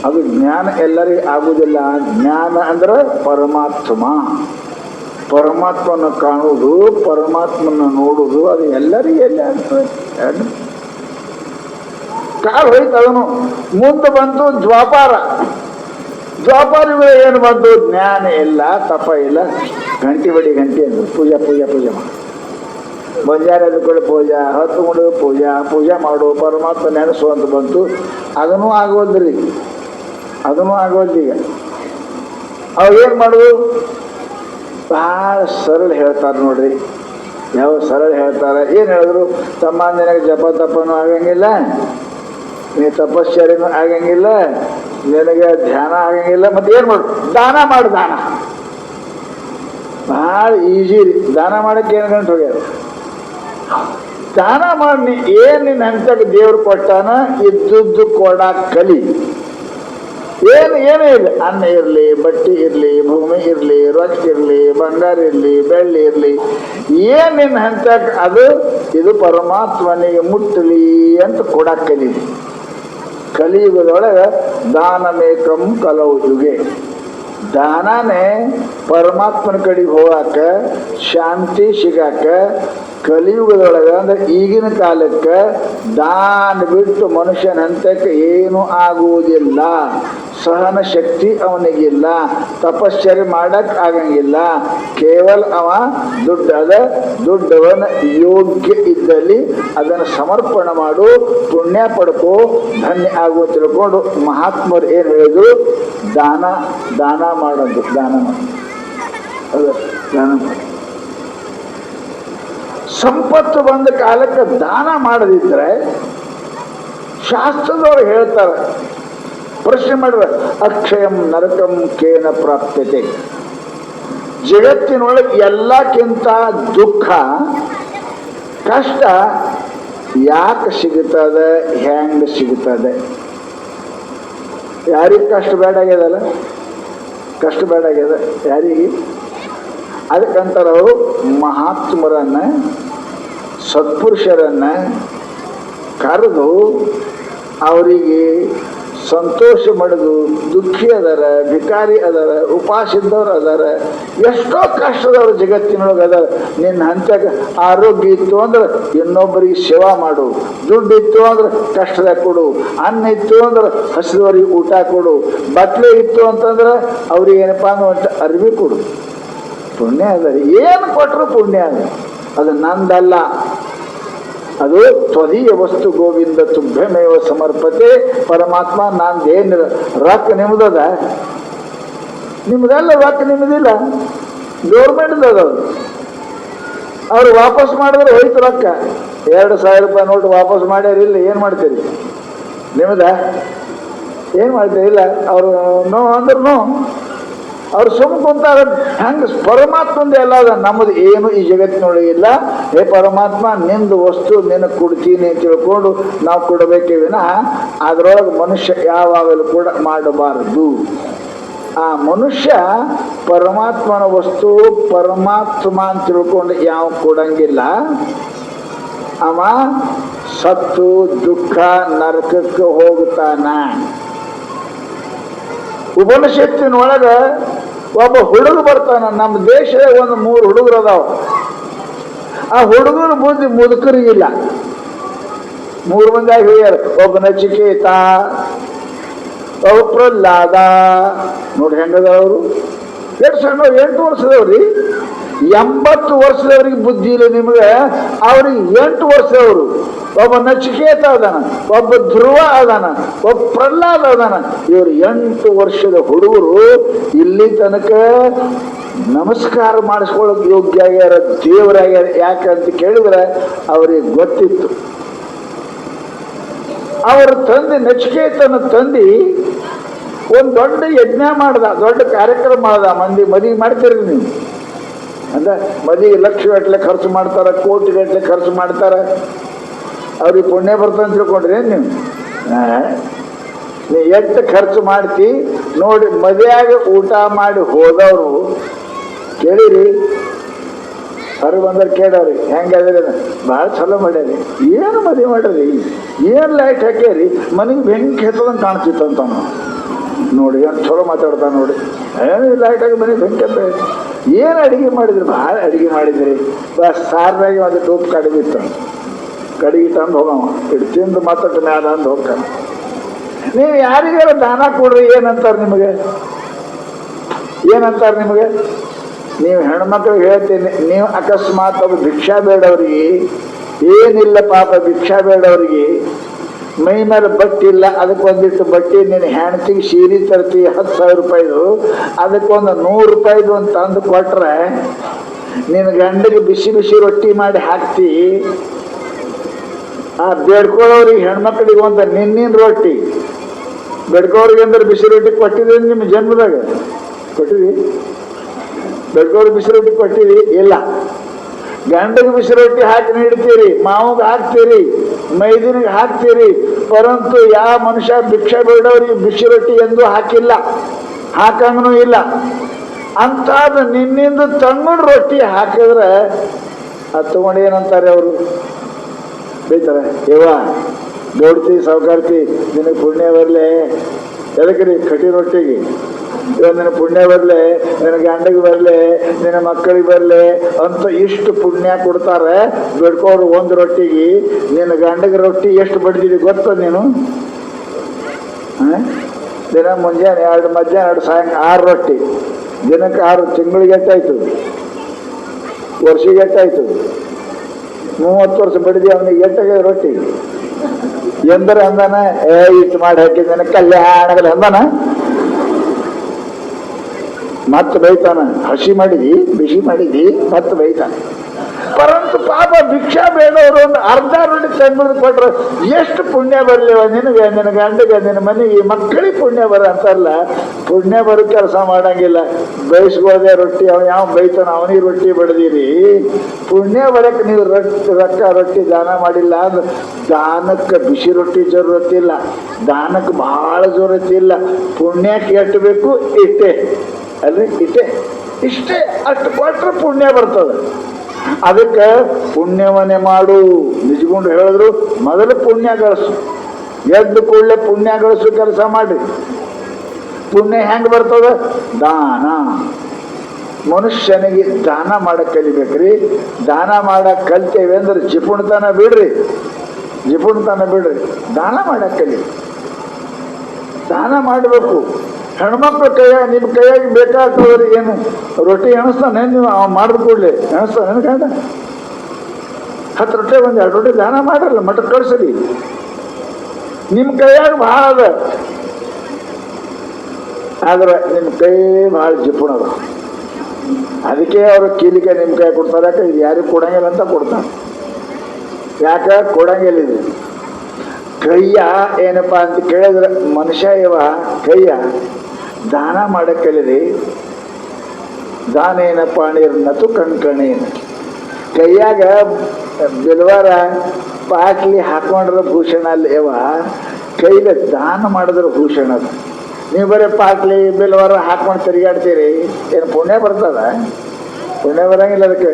ಅದು ಜ್ಞಾನ ಎಲ್ಲರಿಗೂ ಆಗುವುದಿಲ್ಲ. ಜ್ಞಾನ ಅಂದ್ರೆ ಪರಮಾತ್ಮ, ಪರಮಾತ್ಮನ ಕಾಣುವುದು, ಪರಮಾತ್ಮನ ನೋಡುವುದು, ಅದು ಎಲ್ಲರಿಗೂ ಎಲ್ಲಿ ಆಗ್ತದೆ? ಕಾಲ ಹೋಯ್ತು. ಅದನ್ನು ಮುಂದೆ ಬಂತು ದ್ವಾಪಾರ. ದ್ವಾಪಾರಗಳು ಏನು ಬಂತು? ಜ್ಞಾನ ಇಲ್ಲ, ತಪ ಇಲ್ಲ, ಗಂಟೆ ಬಡಿ ಗಂಟೆ ಅಂದರು. ಪೂಜಾ ಪೂಜಾ ಪೂಜೆ ಮಾಡು, ಮುಂಜಾನೆ ಎದ್ಕೊಂಡು ಪೂಜಾ, ಹೊತ್ತು ಮುಡು ಪೂಜಾ, ಪೂಜೆ ಮಾಡು, ಪರಮಾತ್ಮ ನೆನೆಸು ಅಂತ ಬಂತು. ಅದನ್ನೂ ಆಗೋದ್ರಿ, ಅದನ್ನೂ ಆಗೋದ್ರಿ. ಈಗ ಅವು ಏನು ಮಾಡೋದು? ಭಾಳ ಸರಳ ಹೇಳ್ತಾರೆ ನೋಡ್ರಿ. ಯಾವ ಸರಳ ಹೇಳ್ತಾರೆ? ಏನು ಹೇಳಿದ್ರು? ತಮ್ಮ ನಿನಗೆ ಜಪ ತಪನೂ ಆಗಂಗಿಲ್ಲ, ನೀ ತಪಶ್ಚರ್ಯನೂ ಆಗಂಗಿಲ್ಲ, ನಿನಗೆ ಧ್ಯಾನ ಆಗಂಗಿಲ್ಲ. ಮತ್ತೆ ಏನು ಮಾಡು? ದಾನ ಮಾಡು. ದಾನ ಭಾಳ ಈಜಿ ರೀ. ದಾನ ಮಾಡಕ್ಕೆ ಏನು ಗಂಟು ಹೋಗ್ಯಾರ? ದಾನ ಮಾಡಿ ಏನು ನಿನ್ನ ಹಂತಕ್ಕೆ ದೇವ್ರು ಕೊಟ್ಟಾನ, ಇದ್ದದ್ದು ಕೊಡಾಕ ಕಲಿ. ಏನು ಏನೂ ಇಲ್ಲ. ಅನ್ನ ಇರಲಿ, ಬಟ್ಟೆ ಇರಲಿ, ಭೂಮಿ ಇರಲಿ, ರೊಕ್ಕ ಇರಲಿ, ಬಂಗಾರ ಇರಲಿ, ಬೆಳ್ಳಿ ಇರಲಿ, ಏನು ನಿನ್ನ ಹಂತಕ್ಕೆ ಅದು ಇದು ಪರಮಾತ್ಮನಿಗೆ ಮುಟ್ಟಲಿ ಅಂತ ಕೊಡಾಕ ಕಲಿ. ಕಲಿಯುಗದೊಳಗೆ ದಾನಮೇಕಂ ಕಲವು ಯುಗೆ. ದಾನನೇ ಪರಮಾತ್ಮನ ಕಡೆಗೆ ಹೋಗಾಕ, ಶಾಂತಿ ಸಿಗಾಕ. ಕಲಿಯುಗದೊಳಗೆ ಅಂದ್ರೆ ಈಗಿನ ಕಾಲಕ್ಕೆ ದಾನ ಬಿಟ್ಟು ಮನುಷ್ಯನ ಹಂತಕ್ಕೆ ಏನೂ ಆಗುವುದಿಲ್ಲ. ಸಹನ ಶಕ್ತಿ ಅವನಿಗಿಲ್ಲ, ತಪಶ್ಚರ್ಯ ಮಾಡಕ್ ಆಗಂಗಿಲ್ಲ. ಕೇವಲ ಅವ ದುಡ್ಡವನ ಯೋಗ್ಯ ಇದ್ದಲ್ಲಿ ಅದನ್ನು ಸಮರ್ಪಣೆ ಮಾಡು, ಪುಣ್ಯ ಪಡ್ಕೋ, ಧನ್ಯ ಆಗೋ ತಿಳ್ಕೊಂಡು ಮಹಾತ್ಮರು ಏನು ಹೇಳಿದ್ರು, ದಾನ ಮಾಡೋದು, ದಾನ ಮಾಡಿ. ಸಂಪತ್ತು ಬಂದ ಕಾಲಕ್ಕೆ ದಾನ ಮಾಡದಿದ್ರೆ ಶಾಸ್ತ್ರದವರು ಹೇಳ್ತಾರೆ, ಪ್ರಶ್ನೆ ಮಾಡಿದ್ರೆ ಅಕ್ಷಯಂ ನರಕಂ ಕೇನ ಪ್ರಾಪ್ಯತೆ. ಜಗತ್ತಿನೊಳಗೆ ಎಲ್ಲಕ್ಕಿಂತ ದುಃಖ ಕಷ್ಟ ಯಾಕೆ ಸಿಗುತ್ತದೆ, ಹೆಂಗೆ ಸಿಗುತ್ತದೆ? ಯಾರಿಗೆ ಕಷ್ಟ ಬೇಡ ಆಗ್ಯದಲ್ಲ, ಕಷ್ಟ ಬೇಡ ಆಗ್ಯದ ಯಾರಿಗೆ? ಅದಕ್ಕಂತಾರೆ ಅವರು ಮಹಾತ್ಮರನ್ನ, ಸತ್ಪುರುಷರನ್ನ ಕರೆದು ಅವರಿಗೆ ಸಂತೋಷ ಮಾಡಿದು. ದುಃಖಿ ಅದಾರ, ಭಿಕಾರಿ ಅದಾರ, ಉಪವಾಸ ಇದ್ದವ್ರು ಅದಾರ, ಎಷ್ಟೋ ಕಷ್ಟದವ್ರು ಜಗತ್ತಿನೊಳಗೆ ಅದಾರ. ನಿನ್ನ ಹಂತಕ್ಕೆ ಆರೋಗ್ಯ ಇತ್ತು ಅಂದ್ರೆ ಇನ್ನೊಬ್ಬರಿಗೆ ಸೇವಾ ಮಾಡು, ದುಡ್ಡು ಇತ್ತು ಅಂದ್ರೆ ಕಷ್ಟದಾಗ ಕೊಡು, ಅನ್ನ ಇತ್ತು ಅಂದ್ರೆ ಹಸಿದವರಿಗೆ ಊಟ ಕೊಡು, ಬಟ್ಲೆ ಇತ್ತು ಅಂತಂದ್ರೆ ಅವ್ರಿಗೆ ಏನಪ್ಪ ಅಂದ್ರೆ ಅರಿವಿ ಕೊಡು. ಪುಣ್ಯ ಅದ, ಏನು ಕೊಟ್ಟರು ಪುಣ್ಯ ಅದ. ಅದು ನಂದಲ್ಲ, ಅದು ತ್ವದೀಯ ವಸ್ತು ಗೋವಿಂದ ತುಭ್ಯಮೇವ ಸಮರ್ಪತೆ. ಪರಮಾತ್ಮ ನಂದೇನಿಲ್ಲ, ರೊಕ್ಕ ನಿಮ್ದದ, ನಿಮ್ದಲ್ಲ, ರೊಕ್ಕ ನಿಮ್ದಿಲ್ಲ, ಗೌರ್ಮೆಂಟ್ದದ. ಅವ್ರು ವಾಪಸ್ ಮಾಡಿದ್ರೆ ಹೋಯ್ತು ರೊಕ್ಕ. 2,000 ರೂಪಾಯಿ ನೋಟು ವಾಪಸ್ ಮಾಡ್ಯಾರಿಲ್ಲ, ಏನು ಮಾಡ್ತೀರಿ? ನಿಮ್ದ ಏನು ಮಾಡ್ತೀರಿ? ಇಲ್ಲ, ಅವರು ನೋ ಅಂದ್ರೆ ನೋ, ಅವ್ರು ಸುಮ್ಮ ಕುಂತಾರ. ಹಂಗೆ ಪರಮಾತ್ಮಂದ ಎಲ್ಲ ಅದ, ನಮ್ಮದು ಏನು ಈ ಜಗತ್ತಿನೊಳಗೆ ಇಲ್ಲ. ಹೇ ಪರಮಾತ್ಮ, ನಿಂದು ವಸ್ತು ನಿನಗೆ ಕೊಡ್ತೀನಿ ಅಂತ ತಿಳ್ಕೊಂಡು ನಾವು ಕೊಡಬೇಕೇ ವಿನಃ ಅದರೊಳಗೆ ಮನುಷ್ಯ ಯಾವಾಗಲೂ ಕೂಡ ಮಾಡಬಾರದು. ಆ ಮನುಷ್ಯ ಪರಮಾತ್ಮನ ವಸ್ತು ಪರಮಾತ್ಮ ಅಂತ ತಿಳ್ಕೊಂಡು ಯಾವ ಕೊಡಂಗಿಲ್ಲ. ಅವ ಸತ್ತು ದುಃಖ ನರಕಕ್ಕೆ ಹೋಗುತ್ತಾನ. ಉಪನಿಷತ್ತಿನೊಳಗ ಒಬ್ಬ ಹುಡುಗ ಬರ್ತಾನ. ನಮ್ಮ ದೇಶದಾಗ ಒಂದು 3 ಹುಡುಗರು ಅದಾವ. ಆ ಹುಡುಗರ ಬುದ್ಧಿ ಮುದುಕರಿಗಿಲ್ಲ. 3 ಮಂದಿ ಹೇಳ್ಯಾರ. ಒಬ್ಬ ನಚಿಕೇತ, ಒಬ್ಬ ಪ್ರಹ್ಲಾದ. ನೋಡಿ ಹೆಂಗದ ಅವರು, ಎಷ್ಟು ಸಣ್ಣವ್ರು, 8 ವರ್ಷದವ್ರಿ. 80 ವರ್ಷದವ್ರಿಗೆ ಬುದ್ಧಿ ಇಲ್ಲ ನಿಮಗೆ, ಅವ್ರಿಗೆ 8 ವರ್ಷದವರು. ಒಬ್ಬ ನಚಿಕೇತ ಅದಾನ, ಒಬ್ಬ ಧ್ರುವ ಅದಾನ, ಒಬ್ಬ ಪ್ರಹ್ಲಾದ ಅದಾನ. ಇವರು 8 ವರ್ಷದ ಹುಡುಗರು ಇಲ್ಲಿ ತನಕ ನಮಸ್ಕಾರ ಮಾಡಿಸ್ಕೊಳ್ಳೋಕೆ ಯೋಗ್ಯ ಆಗ್ಯಾರ, ದೇವರಾಗ್ಯಾರ. ಯಾಕಂತ ಕೇಳಿದ್ರೆ ಅವ್ರಿಗೆ ಗೊತ್ತಿತ್ತು. ಅವ್ರ ತಂದೆ, ನಚಿಕೇತನ ತಂದೆ ಒಂದು ದೊಡ್ಡ ಯಜ್ಞ ಮಾಡ್ದ, ದೊಡ್ಡ ಕಾರ್ಯಕ್ರಮ ಮಾಡ್ದ. ಮದುವೆ ಮಾಡ್ತೀರಿ ನೀವು ಅಂದ್ರೆ ಮದುವೆ ಲಕ್ಷಗಟ್ಟಲೆ ಖರ್ಚು ಮಾಡ್ತಾರ, ಕೋಟಿಗಟ್ಟಲೆ ಖರ್ಚು ಮಾಡ್ತಾರ. ಅವ್ರಿಗೆ ಪುಣ್ಯ ಬರ್ತಂತ ತಿಳ್ಕೊಂಡ್ರಿ ನೀವು ಎಷ್ಟು ಖರ್ಚು ಮಾಡ್ತಿ ನೋಡಿ. ಮದುವೆಯಾಗ ಊಟ ಮಾಡಿ ಹೋದವರು ಕೇಳಿರಿ, ಅವ್ರು ಬಂದ್ರೆ ಕೇಳವ್ರಿ ಹೆಂಗಾದ್ರಿ, ಭಾಳ ಚಲೋ ಮಾಡ್ಯಾರಿ. ಏನು ಮದುವೆ ಮಾಡ್ರಿ, ಏನು ಲೈಟ್ ಹಾಕ್ಯಾರಿ, ಮನೆಗೆ ಬೆಂಕಿ ಹೆತ್ತದಂಗೆ ಕಾಣ್ತಿತ್ತಂತ ನೋಡಿ. ಏನು ಚಲೋ ಮಾತಾಡ್ತಾನೆ ನೋಡಿ. ಏನು ಲೈಟ್ ಹಾಕಿ ಮನೆಗೆ ಬೆಂಕಿ ಅಂತ. ಏನು ಅಡುಗೆ ಮಾಡಿದ್ರಿ? ಭಾಳ ಅಡುಗೆ ಮಾಡಿದ್ರಿ. ಬಸ್ ಸಾರ್ನಾಗಿ ಒಂದು ಟೂಪ್ ಕಡಿಮೆ ಇತ್ತು, ಕಡಿಗೆ ತಂದು ಹೋಗವ, ಇಟ್ಟು ತಿಂದು ಮಾತಾಡ ಮ್ಯಾಲ ಅಂದು ಹೋಗ್ತಾನೆ. ನೀವು ಯಾರಿಗಾರ ದಾನ ಕೊಡ್ರಿ, ಏನಂತಾರೆ ನಿಮಗೆ? ಏನಂತಾರೆ ನಿಮಗೆ? ನೀವು ಹೆಣ್ಮಕ್ಳಿಗೆ ಹೇಳ್ತೀನಿ, ನೀವು ಅಕಸ್ಮಾತ್ ಅದು ಭಿಕ್ಷಾ ಬೇಡವ್ರಿಗೆ, ಏನಿಲ್ಲ ಪಾಪ ಭಿಕ್ಷಾ ಬೇಡವ್ರಿಗೆ, ಮೈ ಮೇಲೆ ಬಟ್ಟೆ ಇಲ್ಲ, ಅದಕ್ಕೊಂದಿಟ್ಟು ಬಟ್ಟೆ ನಿನ್ನ ಹೆಣ್ತಿಗೆ ಸೀರೆ ತರ್ತಿ 10,000 ರೂಪಾಯಿದು, ಅದಕ್ಕೊಂದು 100 ರೂಪಾಯಿದು ಒಂದು ತಂದು ಕೊಟ್ರೆ ನಿನ್ನ ಗಂಡಿಗೆ ಬಿಸಿ ಬಿಸಿ ರೊಟ್ಟಿ ಮಾಡಿ ಹಾಕ್ತಿ. ಆ ಬೇಡ್ಕೊಳ್ಳೋರಿಗೆ ಹೆಣ್ಮಕ್ಳಿಗೆ ಒಂದು ನಿನ್ನಿನ ರೊಟ್ಟಿ, ಬೇಡ್ಕೋರಿಗೆ ಅಂದ್ರೆ ಬಿಸಿ ರೊಟ್ಟಿ ಕೊಟ್ಟಿದ್ದೀವಿ ನಿಮ್ಮ ಜನ್ಮದಾಗ? ಕೊಟ್ಟಿವಿ? ಬೇಡ್ಕೋರಿಗೆ ಬಿಸಿ ರೊಟ್ಟಿ ಕೊಟ್ಟಿವಿ? ಇಲ್ಲ. ಗಂಡಗೆ ಬಿಸಿ ರೊಟ್ಟಿ ಹಾಕಿ ನೀಡ್ತೀರಿ, ಮಾವಿಗೆ ಹಾಕ್ತೀರಿ, ಮೈದಿನಿಗೆ ಹಾಕ್ತೀರಿ. ಪರಂತು ಯಾವ ಮನುಷ್ಯ ಭಿಕ್ಷೆ ಬೇಡವ್ರಿಗೆ ಬಿಸಿ ರೊಟ್ಟಿ ಎಂದೂ ಹಾಕಿಲ್ಲ, ಹಾಕಂಗೂ ಇಲ್ಲ. ಅಂತಾದ ನಿನ್ನಿಂದ ತಂಗುಡ್ ರೊಟ್ಟಿ ಹಾಕಿದ್ರೆ ಅದು ತಗೊಂಡು ಏನಂತಾರೆ ಅವರು? ಬೈತಾರೆ. ಯವ್ವ ಗೌಡ್ತಿ ಸಾವುಕಾರ್ತಿ, ನಿನಗೆ ಪುಣ್ಯ ಬರಲೆ, ಎದಕ್ಕೆ ರೀ ಕಟಿ ರೊಟ್ಟಿಗೆ? ಇವಾಗ ನಿನ್ನ ಪುಣ್ಯ ಬರಲೆ, ನಿನ್ನ ಗಂಡಗೆ ಬರಲೆ, ನಿನ್ನ ಮಕ್ಕಳಿಗೆ ಬರಲೆ ಅಂತ ಇಷ್ಟು ಪುಣ್ಯ ಕೊಡ್ತಾರೆ. ಬೇಡ್ಕೋರು ಒಂದು ರೊಟ್ಟಿಗೆ. ನಿನ್ನ ಗಂಡಗೆ ರೊಟ್ಟಿ ಎಷ್ಟು ಬಡ್ದಿದೆ ಗೊತ್ತ ನೀನು? ದಿನ ಮುಂಜಾನೆ 2, ಮಧ್ಯಾಹ್ನ 2, ಸಾಯಂಕಾಲ 6 ರೊಟ್ಟಿ. ದಿನಕ್ಕೆ 6, ತಿಂಗಳಿಗೆ ಎಷ್ಟಾಯ್ತು? ವರ್ಷಿಗೆ ಎಷ್ಟಾಯ್ತು? 30 ವರ್ಷ ಬಡಿದಿ ಅವನಿಗೆ ಎಷ್ಟಾಗಿದೆ ರೊಟ್ಟಿ? ಎಂದರೆ ಅಂದಾನ ಇಷ್ಟು ಮಾಡಿ ಹಾಕಿದ್ದೇನೆ ಕಲ್ಯಾಣದಲ್ಲಿ ಅಂದಾನ. ಮತ್ತೆ ಬೈತಾನ, ಹಸಿ ಮಾಡಿದಿ ಬಿಸಿ ಮಾಡಿದಿ ಮತ್ತೆ ಬೈತಾನ. ಪರಂತು ಪಾಪ ಭಿಕ್ಷಾ ಬೇಡವರು ಒಂದು ಅರ್ಧ ರೊಟ್ಟಿ ತಂದು ಕೊಟ್ರೆ ಎಷ್ಟು ಪುಣ್ಯ ಬರಲಿವ ನಿನಗೆ, ನಿನ್ನ ಗಂಡಿಗೆ, ನಿನ್ನ ಮನೆಗೆ, ಮಕ್ಕಳಿಗೆ ಪುಣ್ಯ ಬರ ಅಂತಾರಲ್ಲ. ಪುಣ್ಯ ಬರೋ ಕೆಲಸ ಮಾಡಂಗಿಲ್ಲ. ಬಯಸ್ಕೋದೆ ರೊಟ್ಟಿ ಅವ ಯಾವ ಬೈತಾನ ಅವನಿಗೆ ರೊಟ್ಟಿ ಬಡ್ದಿರಿ. ಪುಣ್ಯ ಬರಕ್ಕೆ ನೀವು ರೊಟ್ಟಿ ದಾನ ಮಾಡಿಲ್ಲ ಅಂದ್ರೆ ದಾನಕ್ಕೆ ಬಿಸಿ ರೊಟ್ಟಿ ಜರೂರತ್ತಿಲ್ಲ, ದಾನಕ್ಕೆ ಬಹಳ ಜರೂರತ್ತಿಲ್ಲ. ಪುಣ್ಯಕ್ಕೆ ಎಷ್ಟು ಬೇಕು ಇಷ್ಟೇ ಅಲ್ರಿ, ಇಷ್ಟೇ ಅಷ್ಟು ಕೊಟ್ಟರೆ ಪುಣ್ಯ ಬರ್ತದೆ. ಅದಕ್ಕೆ ಪುಣ್ಯವನ್ನೇ ಮಾಡು. ನಿಜಗುಂಡು ಹೇಳಿದ್ರು ಮೊದಲು ಪುಣ್ಯ ಗಳಿಸು, ಎದ್ದು ಕೂಡಲೇ ಪುಣ್ಯ ಗಳಿಸು ಕೆಲಸ ಮಾಡಿ. ಪುಣ್ಯ ಹೆಂಗೆ ಬರ್ತದ? ದಾನ. ಮನುಷ್ಯನಿಗೆ ದಾನ ಮಾಡಕ್ಕೆ ಕಲಿಬೇಕ್ರಿ. ದಾನ ಮಾಡಕ್ಕೆ ಕಲ್ತೇವೆ ಅಂದ್ರೆ ಜಿಪುಣತನ ಬಿಡ್ರಿ, ದಾನ ಮಾಡಕ್ಕೆ ಕಲಿ. ದಾನ ಮಾಡಬೇಕು. ಹೆಣ್ಮಕ್ಳು ಕೈಯಾಗ ನಿಮ್ಮ ಕೈಯಾಗಿ ಬೇಕಾಗ್ತದ್ರಿ. ಏನು ರೊಟ್ಟಿ ಎಣಿಸ್ತಾನೆ ನೀವು ಮಾಡಿದ ಕೂಡಲೇ ಎಣಿಸ್ತಾನೆ ಗಂಡ 10 ರೊಟ್ಟಿ 1, 2 ರೊಟ್ಟಿ ದಾನ ಮಾಡಿರಲ್ಲ, ಮಠಕ್ಕೆ ಕಳಿಸ್ರಿ. ನಿಮ್ಮ ಕೈಯಾಗ ಭಾಳ ಅದ, ಆದ್ರೆ ನಿಮ್ಮ ಕೈ ಭಾಳ ಜಿಪುಣದ. ಅದಕ್ಕೆ ಅವರು ಕೀಲಿಕೆ ನಿಮ್ಮ ಕೈ ಕೊಡ್ತಾರೆ. ಯಾಕೆ ಇದು ಯಾರಿಗೂ ಕೊಡಂಗಿಲ್ಲ ಅಂತ ಕೊಡ್ತಾರೆ. ಯಾಕೆ ಕೊಡಂಗಿಲ್ಲ? ಇದು ಕೈಯ ಏನಪ್ಪ ಅಂತ ಕೇಳಿದ್ರೆ ಮನುಷ್ಯ ಕೈಯ ದಾನ ಮಾಡಕ್ಕಲಿರಿ. ದಾನ ಏನಪ್ಪ ನತು ಕಣ್ಕಣೇನ. ಕೈಯಾಗ ಬಿಲ್ವಾರ ಪಾಟ್ಲಿ ಹಾಕೊಂಡ್ರ ಭೂಷಣ ಅಲ್ಲ ಕೈಗೆ ದಾನ ಮಾಡಿದ್ರೆ ಭೂಷಣ ಅದು. ನೀವು ಬರೀ ಪಾಟ್ಲಿ ಬಿಲ್ವಾರ ಹಾಕೊಂಡು ತಿರುಗಾಡ್ತೀರಿ, ಏನು ಪುಣ್ಯ ಬರ್ತದ? ಪುಣ್ಯ ಬರಂಗಿಲ್ಲ. ಅದಕ್ಕೆ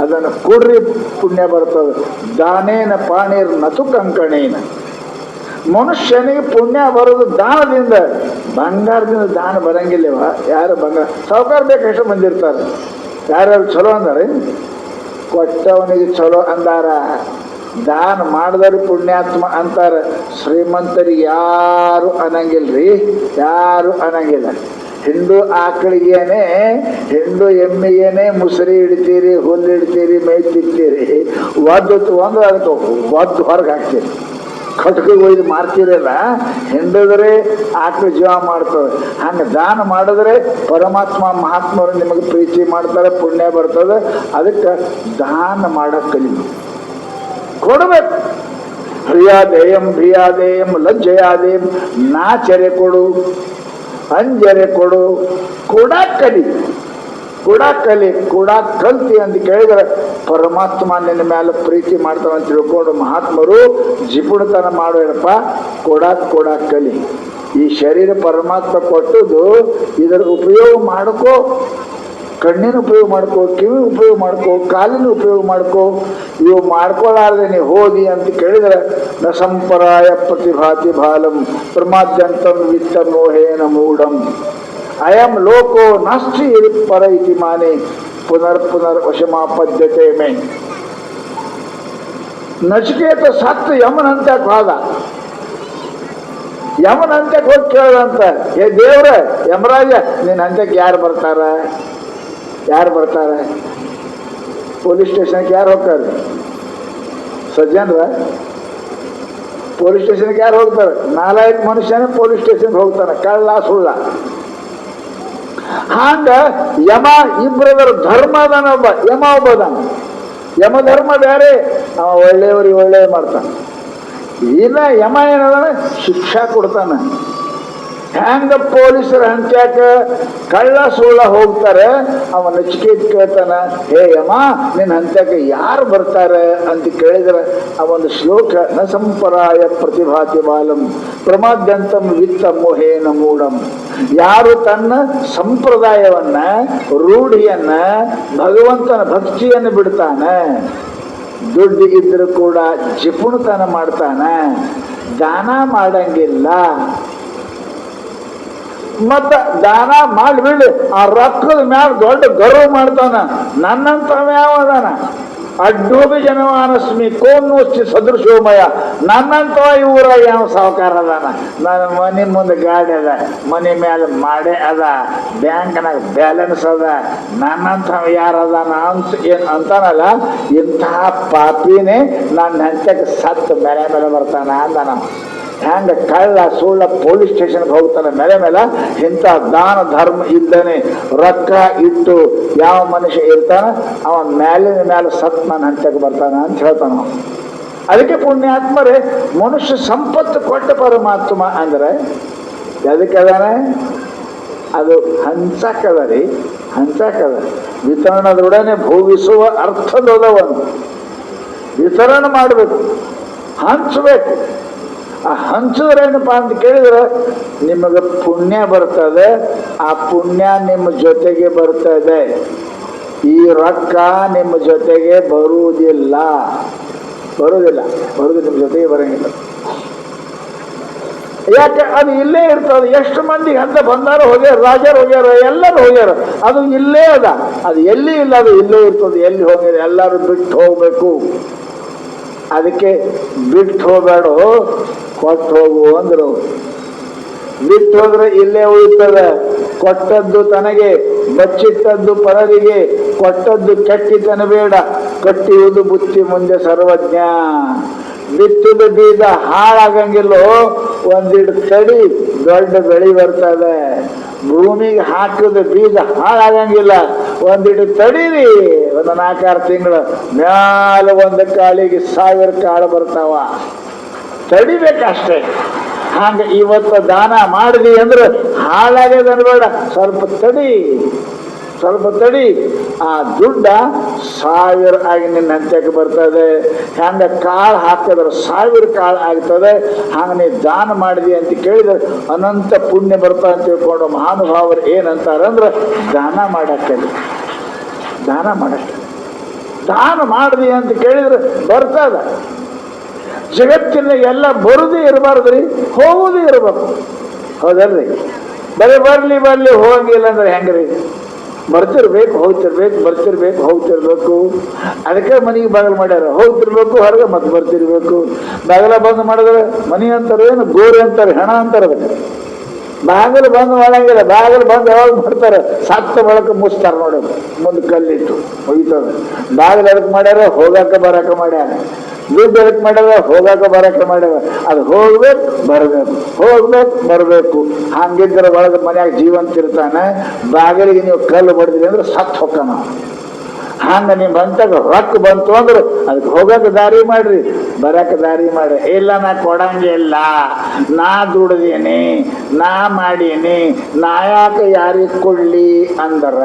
ಅದನ್ನು ಕೂಡ್ರಿ ಪುಣ್ಯ ಬರ್ತದೆ. ದಾನೇನ ಪಾಣೀರ್ ನತು ಕಂಕಣೇನ. ಮನುಷ್ಯನಿಗೆ ಪುಣ್ಯ ಬರೋದು ದಾನದಿಂದ, ಬಂಗಾರದಿಂದ ದಾನ ಬರಂಗಿಲ್ಲವ. ಯಾರು ಬಂಗಾರ ಸಾವುಕಾರ ಬೇಕಷ್ಟು ಬಂದಿರ್ತಾರೆ. ಯಾರ್ಯಾರು ಚಲೋ ಅಂದಾರೆ? ಕೊಟ್ಟವನಿಗೆ ಚಲೋ ಅಂದಾರ. ದಾನ ಮಾಡಿದವ್ರು ಪುಣ್ಯಾತ್ಮ ಅಂತಾರೆ. ಶ್ರೀಮಂತರಿಗೆ ಯಾರು ಅನ್ನಂಗಿಲ್ರಿ, ಯಾರು ಅನ್ನಂಗಿಲ್ಲ. ಹಿಂಡು ಆಕಳಿಗೇನೆ, ಹಿಂಡು ಎಮ್ಮಿಗೇನೆ ಮುಸುರಿ ಇಡ್ತೀರಿ, ಹುಲ್ಲು ಇಡ್ತೀರಿ, ಮೈ ತಿಕ್ತೀರಿ. ಒಂದು ಅದಕ್ಕೆ ಹೊರಗೆ ಹಾಕ್ತೀರಿ. ಕಟ್ಕಿಗೆ ಒಯ್ದು ಮಾರ್ತಿರಲ್ಲ, ಹಿಂಡಿದ್ರೆ ಆಕಳು ಜೀವ ಮಾಡ್ತದೆ. ಹಂಗೆ ದಾನ ಮಾಡಿದ್ರೆ ಪರಮಾತ್ಮ ಮಹಾತ್ಮರು ನಿಮಗೆ ಪ್ರೀತಿ ಮಾಡ್ತಾರೆ, ಪುಣ್ಯ ಬರ್ತದೆ. ಅದಕ್ಕೆ ದಾನ ಮಾಡಕ್ಕೆ ಕಲಿ, ಕೊಡಬೇಕು. ಪ್ರಿಯಾದೇಯಂ ಲಜ್ಜಯಾದೇಯಂ. ನಾಚರೆ ಕೊಡು, ಅಂಜರೆ ಕೊಡು, ಕೊಡಾಕ್ ಕಲಿ. ಕೊಡಾಕ್ ಕಲ್ತಿ ಅಂತ ಕೇಳಿದ್ರೆ ಪರಮಾತ್ಮ ನಿನ್ನ ಮೇಲೆ ಪ್ರೀತಿ ಮಾಡ್ತಾನೆ ಅಂತ ತಿಳ್ಕೊಂಡು ಮಹಾತ್ಮರು ಜಿಪುಣತನ ಮಾಡೋಣಪ್ಪ. ಕೊಡಾಕ್ ಕಲಿ. ಈ ಶರೀರ ಪರಮಾತ್ಮ ಕೊಟ್ಟದು, ಇದರ ಉಪಯೋಗ ಮಾಡ್ಕೋ. ಕಣ್ಣಿನ ಉಪಯೋಗ ಮಾಡ್ಕೋ, ಕಿವಿ ಉಪಯೋಗ ಮಾಡ್ಕೋ, ಕಾಲಿನ ಉಪಯೋಗ ಮಾಡ್ಕೋ. ಇವು ಮಾಡ್ಕೊಳ್ಳಾರ್ದೆ ನೀವು ಹೋದಿ ಅಂತ ಕೇಳಿದ್ರೆ ನ ಸಂಪರಾಯ ಪ್ರತಿಭಾತಿ ಬಾಲಂ ಪ್ರಮಾದ್ಯಂತಂ ವಿತ್ತ ಮೋಹೇನ ಮೂಢಂ ಅಯಂ ಲೋಕೋ ನಾಸ್ತಿ ಪರ ಇತಿ ಮಾನೆ ಪುನರ್ ವಶಮಾಪದ್ಯತೆ ಮೇ. ನಚಿಕೇತ ಸತ್ತು ಯಮನಂತ್ಯಕ್ಕೆ ಹೋದ. ಯಮನಂತ್ಯಕ್ಕೆ ಹೋಗಿ ಕೇಳದಂತ, ಏ ದೇವ್ರ ಯಮರಾಜ ನಿನ್ನ ಅಂತ್ಯಕ್ಕೆ ಯಾರು ಬರ್ತಾರೆ? ಪೊಲೀಸ್ ಸ್ಟೇಷನ್ಗೆ ಯಾರು ಹೋಗ್ತಾರೆ? ಸಜ್ಜನ್ರ ಪೊಲೀಸ್ ಸ್ಟೇಷನ್ಗೆ ಯಾರು ಹೋಗ್ತಾರೆ? 4 ಮನುಷ್ಯನೇ ಪೊಲೀಸ್ ಸ್ಟೇಷನ್ಗೆ ಹೋಗ್ತಾನೆ, ಕಳ್ಳ ಸುಳ್ಳ. ಹಾಂಗ ಯಮ ಇಬ್ಬರದರ ಧರ್ಮ ಅದಾನ. ಯಮ ಒಬ್ಬದಾನ. ಯಮ ಧರ್ಮ ಬೇರೆ, ಅವ ಒಳ್ಳೆಯವ್ರಿಗೆ ಒಳ್ಳೆಯ ಮಾಡ್ತಾನೆ. ಇಲ್ಲ ಯಮ ಏನದಾನ, ಶಿಕ್ಷಾ ಕೊಡ್ತಾನೆ. ಹೆಂಗ ಪೊಲೀಸರ ಹಂಚ್ಯಾಕ ಕಳ್ಳ ಸುಳ್ಳ ಹೋಗ್ತಾರೆ, ಅವ ನಚಿಕೇತ ಕೇಳ್ತಾನ, ಹೇ ಯಮ ನಿನ್ನ ಹಂಚ್ಯಾಕ ಯಾರು ಬರ್ತಾರೆ ಅಂತ ಕೇಳಿದ್ರೆ ಅವೊಂದು ಶ್ಲೋಕ, ನ ಸಂಪರಾಯ ಪ್ರತಿಭಾತಿ ಬಾಲಂ ಪ್ರಮಾದ್ಯಂತಂ ವಿತ್ತ ಮೋಹೇನ ಮೂಢಂ. ಯಾರು ತನ್ನ ಸಂಪ್ರದಾಯವನ್ನ, ರೂಢಿಯನ್ನ, ಭಗವಂತನ ಭಕ್ತಿಯನ್ನು ಬಿಡ್ತಾನೆ, ದುಡ್ಡು ಇದ್ರೂ ಕೂಡ ಜಿಪುಣತನ ಮಾಡ್ತಾನೆ, ದಾನ ಮಾಡಂಗಿಲ್ಲ. ಮತ್ತ ದಾನ ಮಾಡಿಬಿಡಿ, ಆ ರೊಕ್ಕದ ಮ್ಯಾಲ ದೊಡ್ಡ ಗರ್ವ ಮಾಡ್ತಾನ. ನನ್ನಂತ ಯಾವ ಅದಾನ? ಅಡ್ಡೋಬಿ ಜನಮಾನಸ್ಮಿ ಕೋನ್ನೋಸ್ತಿ ಸದೃಶೋಮಯ. ನನ್ನಂತ ಇವರ ಯಾವ ಸಾಹುಕಾರ ಅದಾನ, ನನ್ನ ಮನೆ ಮುಂದೆ ಗಾಡಿ ಅದ, ಮನೆ ಮೇಲೆ ಮಾಡೇ ಅದ, ಬ್ಯಾಂಕ್ನಾಗ ಬ್ಯಾಲೆನ್ಸ್ ಅದ, ನನ್ನಂತ ಯಾರದಾನ ಅಂತ ಏನು ಅಂತಾನಲ್ಲ, ಇಂತಹ ಪಾಪಿನೇ ನನ್ನ ಹಂತಕ್ಕೆ ಸತ್ತು ಮೇಲೆ ಮೇಲೆ ಬರ್ತಾನ ಅಂದಾನ. ಹೆಂಗ ಕಳ್ಳ ಸುಳ್ಳ ಪೊಲೀಸ್ ಸ್ಟೇಷನ್ಗೆ ಹೋಗ್ತಾನೆ ಮೇಲೆ ಮೇಲೆ, ಇಂಥ ದಾನ ಧರ್ಮ ಇದ್ದಾನೆ ರೊಕ್ಕ ಇಟ್ಟು ಯಾವ ಮನುಷ್ಯ ಇರ್ತಾನ ಅವ ಮೇಲಿನ ಮೇಲೆ ಸತ್ ನನ್ನ ಹಂತಕ್ಕೆ ಬರ್ತಾನ ಅಂತ ಹೇಳ್ತಾನ. ಅದಕ್ಕೆ ಪುಣ್ಯಾತ್ಮರೇ, ಮನುಷ್ಯ ಸಂಪತ್ತು ಕೊಟ್ಟ ಪರಮಾತ್ಮ ಅಂದ್ರೆ ಎದಕ್ಕೆ ಅದಾನೆ? ಅದು ಹಂಚಕ್ಕದ ರೀ, ಹಂಚಕ್ಕದ. ವಿತರಣದೊಡನೆ ಭೋಗಿಸುವ ಅರ್ಥದೊಳವನು ವಿತರಣೆ ಮಾಡಬೇಕು, ಹಂಚಬೇಕು. ಆ ಹಂಚಿದ್ರೇನಪ್ಪ ಅಂತ ಕೇಳಿದ್ರೆ ನಿಮಗೆ ಪುಣ್ಯ ಬರ್ತದೆ, ಆ ಪುಣ್ಯ ನಿಮ್ಮ ಜೊತೆಗೆ ಬರ್ತದೆ. ಈ ರೊಕ್ಕ ನಿಮ್ಮ ಜೊತೆಗೆ ಬರುವುದಿಲ್ಲ, ಬರುವುದಿಲ್ಲ, ನಿಮ್ಮ ಜೊತೆಗೆ ಬರಂಗಿಲ್ಲ. ಯಾಕೆ? ಅದು ಇಲ್ಲೇ ಇರ್ತದೆ. ಎಷ್ಟು ಮಂದಿ ಅಂತ ಬಂದಾರ, ಹೋಗ್ಯಾರ, ರಾಜರು ಹೋಗ್ಯಾರ, ಎಲ್ಲರೂ ಹೋಗ್ಯಾರ, ಅದು ಇಲ್ಲೇ ಅದ. ಅದು ಎಲ್ಲಿ ಇಲ್ಲ, ಅದು ಇಲ್ಲೇ ಇರ್ತದೆ. ಎಲ್ಲಿ ಹೋಗ್ಯಾರ ಎಲ್ಲರೂ ಬಿಟ್ಟು ಹೋಗ್ಬೇಕು. ಅದಕ್ಕೆ ಬಿಟ್ಟು ಹೋಗಬೇಡ, ಕೊಟ್ಟು ಹೋಗು ಅಂದ್ರು. ಬಿಟ್ಟು ಹೋದ್ರೆ ಇಲ್ಲೇ ಉಳಿತದೆ. ಕೊಟ್ಟದ್ದು ತನಗೆ, ಬಚ್ಚಿಟ್ಟದ್ದು ಪರರಿಗೆ, ಕೊಟ್ಟದ್ದು ಕೆಟ್ಟಿತನಬೇಡ, ಕಟ್ಟಿಯುವುದು ಬುತ್ತಿ ಮುಂದೆ ಸರ್ವಜ್ಞ. ಬಿತ್ತದ ಬೀಜ ಹಾಳಾಗಂಗಿಲ್ಲೋ, ಒಂದಿಟ್ಟು ತಡಿ ದೊಡ್ಡ ಬೆಳಿ ಬರ್ತದೆ. ಭೂಮಿಗೆ ಹಾಕಿದ ಬೀಜ ಹಾಳಾಗಂಗಿಲ್ಲ, ಒಂದಿಟ್ಟು ತಡೀರಿ, ಒಂದು 4-6 ತಿಂಗಳು ಮ್ಯಾಲ ಒಂದು ಕಾಳಿಗೆ 1000 ಕಾಳು ಬರ್ತಾವ. ತಡಿಬೇಕಷ್ಟೇ. ಹಂಗೆ ಇವತ್ತು ದಾನ ಮಾಡಿದಿ ಅಂದ್ರೆ ಹಾಳಾಗ್ಯದ ಅನ್ಬೇಡ, ಸ್ವಲ್ಪ ತಡಿ. ಆ ದುಡ್ಡ 1000 ಆಗಿ ನಿನ್ನ ಹಂತಕ್ಕೆ ಬರ್ತದೆ. ಹಂಗೆ ಕಾಳು ಹಾಕಿದ್ರೆ 1000 ಕಾಳು ಆಗ್ತದೆ. ಹಂಗೆ ನೀ ದಾನ ಮಾಡಿದಿ ಅಂತ ಕೇಳಿದ್ರೆ ಅನಂತ ಪುಣ್ಯ ಬರ್ತಾ ಅಂತ ತಿಳ್ಕೊಂಡು ಮಹಾನುಭಾವರು ಏನಂತಾರಂದ್ರೆ, ದಾನ ಮಾಡಕ್ಕೆ ದಾನ ಮಾಡಿದಿ ಅಂತ ಕೇಳಿದ್ರೆ ಬರ್ತದ. ಜಗತ್ತಿನ ಎಲ್ಲ ಬರುದೇ ಇರಬಾರ್ದ್ರಿ, ಹೋಗುದೇ ಇರ್ಬೇಕು. ಹೌದಲ್ರಿ? ಬರ್ಲಿ ಹೋಗಂಗಿಲ್ಲ ಅಂದ್ರೆ ಹೆಂಗ್ರಿ? ಬರ್ತಿರ್ಬೇಕು, ಹೋಗ್ತಿರ್ಬೇಕು. ಅದಕ್ಕೆ ಮನೆಗೆ ಬಾಗಿಲು ಮಾಡ್ಯಾರ, ಹೋಗ್ತಿರ್ಬೇಕು, ಹೊರಗೆ ಮತ್ತೆ ಬರ್ತಿರ್ಬೇಕು. ಬಾಗಿಲ ಬಂದ್ ಮಾಡಿದ್ರೆ ಮನಿ ಅಂತಾರೆ, ಏನು ಗೋರಿ ಅಂತಾರೆ, ಹೆಣ ಅಂತಾರೆ. ಅದಕ್ಕೆ ಬಾಗಿಲು ಬಂದ್ ಮಾಡಂಗಿಲ್ಲ. ಬಾಗಿಲು ಬಂದು ಯಾವಾಗ ಮಾಡ್ತಾರೆ? ಸತ್ತ ಬಳಕ ಮುಚ್ತಾರೆ ನೋಡಿ, ಮುಂದೆ ಕಲ್ಲಿಟ್ಟು ಒಯ್ತದ. ಬಾಗಿಲು ಎದಕ್ಕೆ ಮಾಡ್ಯಾರ? ಹೋಗಾಕ ಬರಾಕ ಮಾಡ್ಯಾರ. ದುಡ್ಡು ಎದಕ್ಕೆ ಮಾಡ್ಯಾರ? ಹೋಗಾಕ ಬರಾಕ ಮಾಡ್ಯಾರ. ಅದು ಹೋಗ್ಬೇಕು ಬರಬೇಕು. ಹಂಗಿದ್ರೆ ಒಳಗೆ ಮನ್ಯಾಗ ಜೀವಂತ ಇರ್ತಾನೆ. ಬಾಗಿಲಿಗೆ ನೀವು ಕಲ್ಲು ಬಡಿದ್ರಿ ಅಂದ್ರೆ ಸತ್ತು ಹೊಕ್ಕನ. ಹಂಗ ನಿಮ್ಮ ಬಂತಾಗ ರೊಕ್ಕ ಬಂತು ಅಂದ್ರೆ ಅದಕ್ಕೆ ಹೋಗಕ್ಕೆ ದಾರಿ ಮಾಡ್ರಿ, ಬರಕ್ಕೆ ದಾರಿ ಮಾಡ್ರಿ. ಇಲ್ಲ ನಾ ಕೊಡಂಗಿಲ್ಲ, ನಾ ದುಡ್ದೀನಿ, ನಾ ಮಾಡೀನಿ, ನಾ ಯಾಕೆ ಯಾರಿಗೆ ಕೊಡ್ಲಿ ಅಂದ್ರ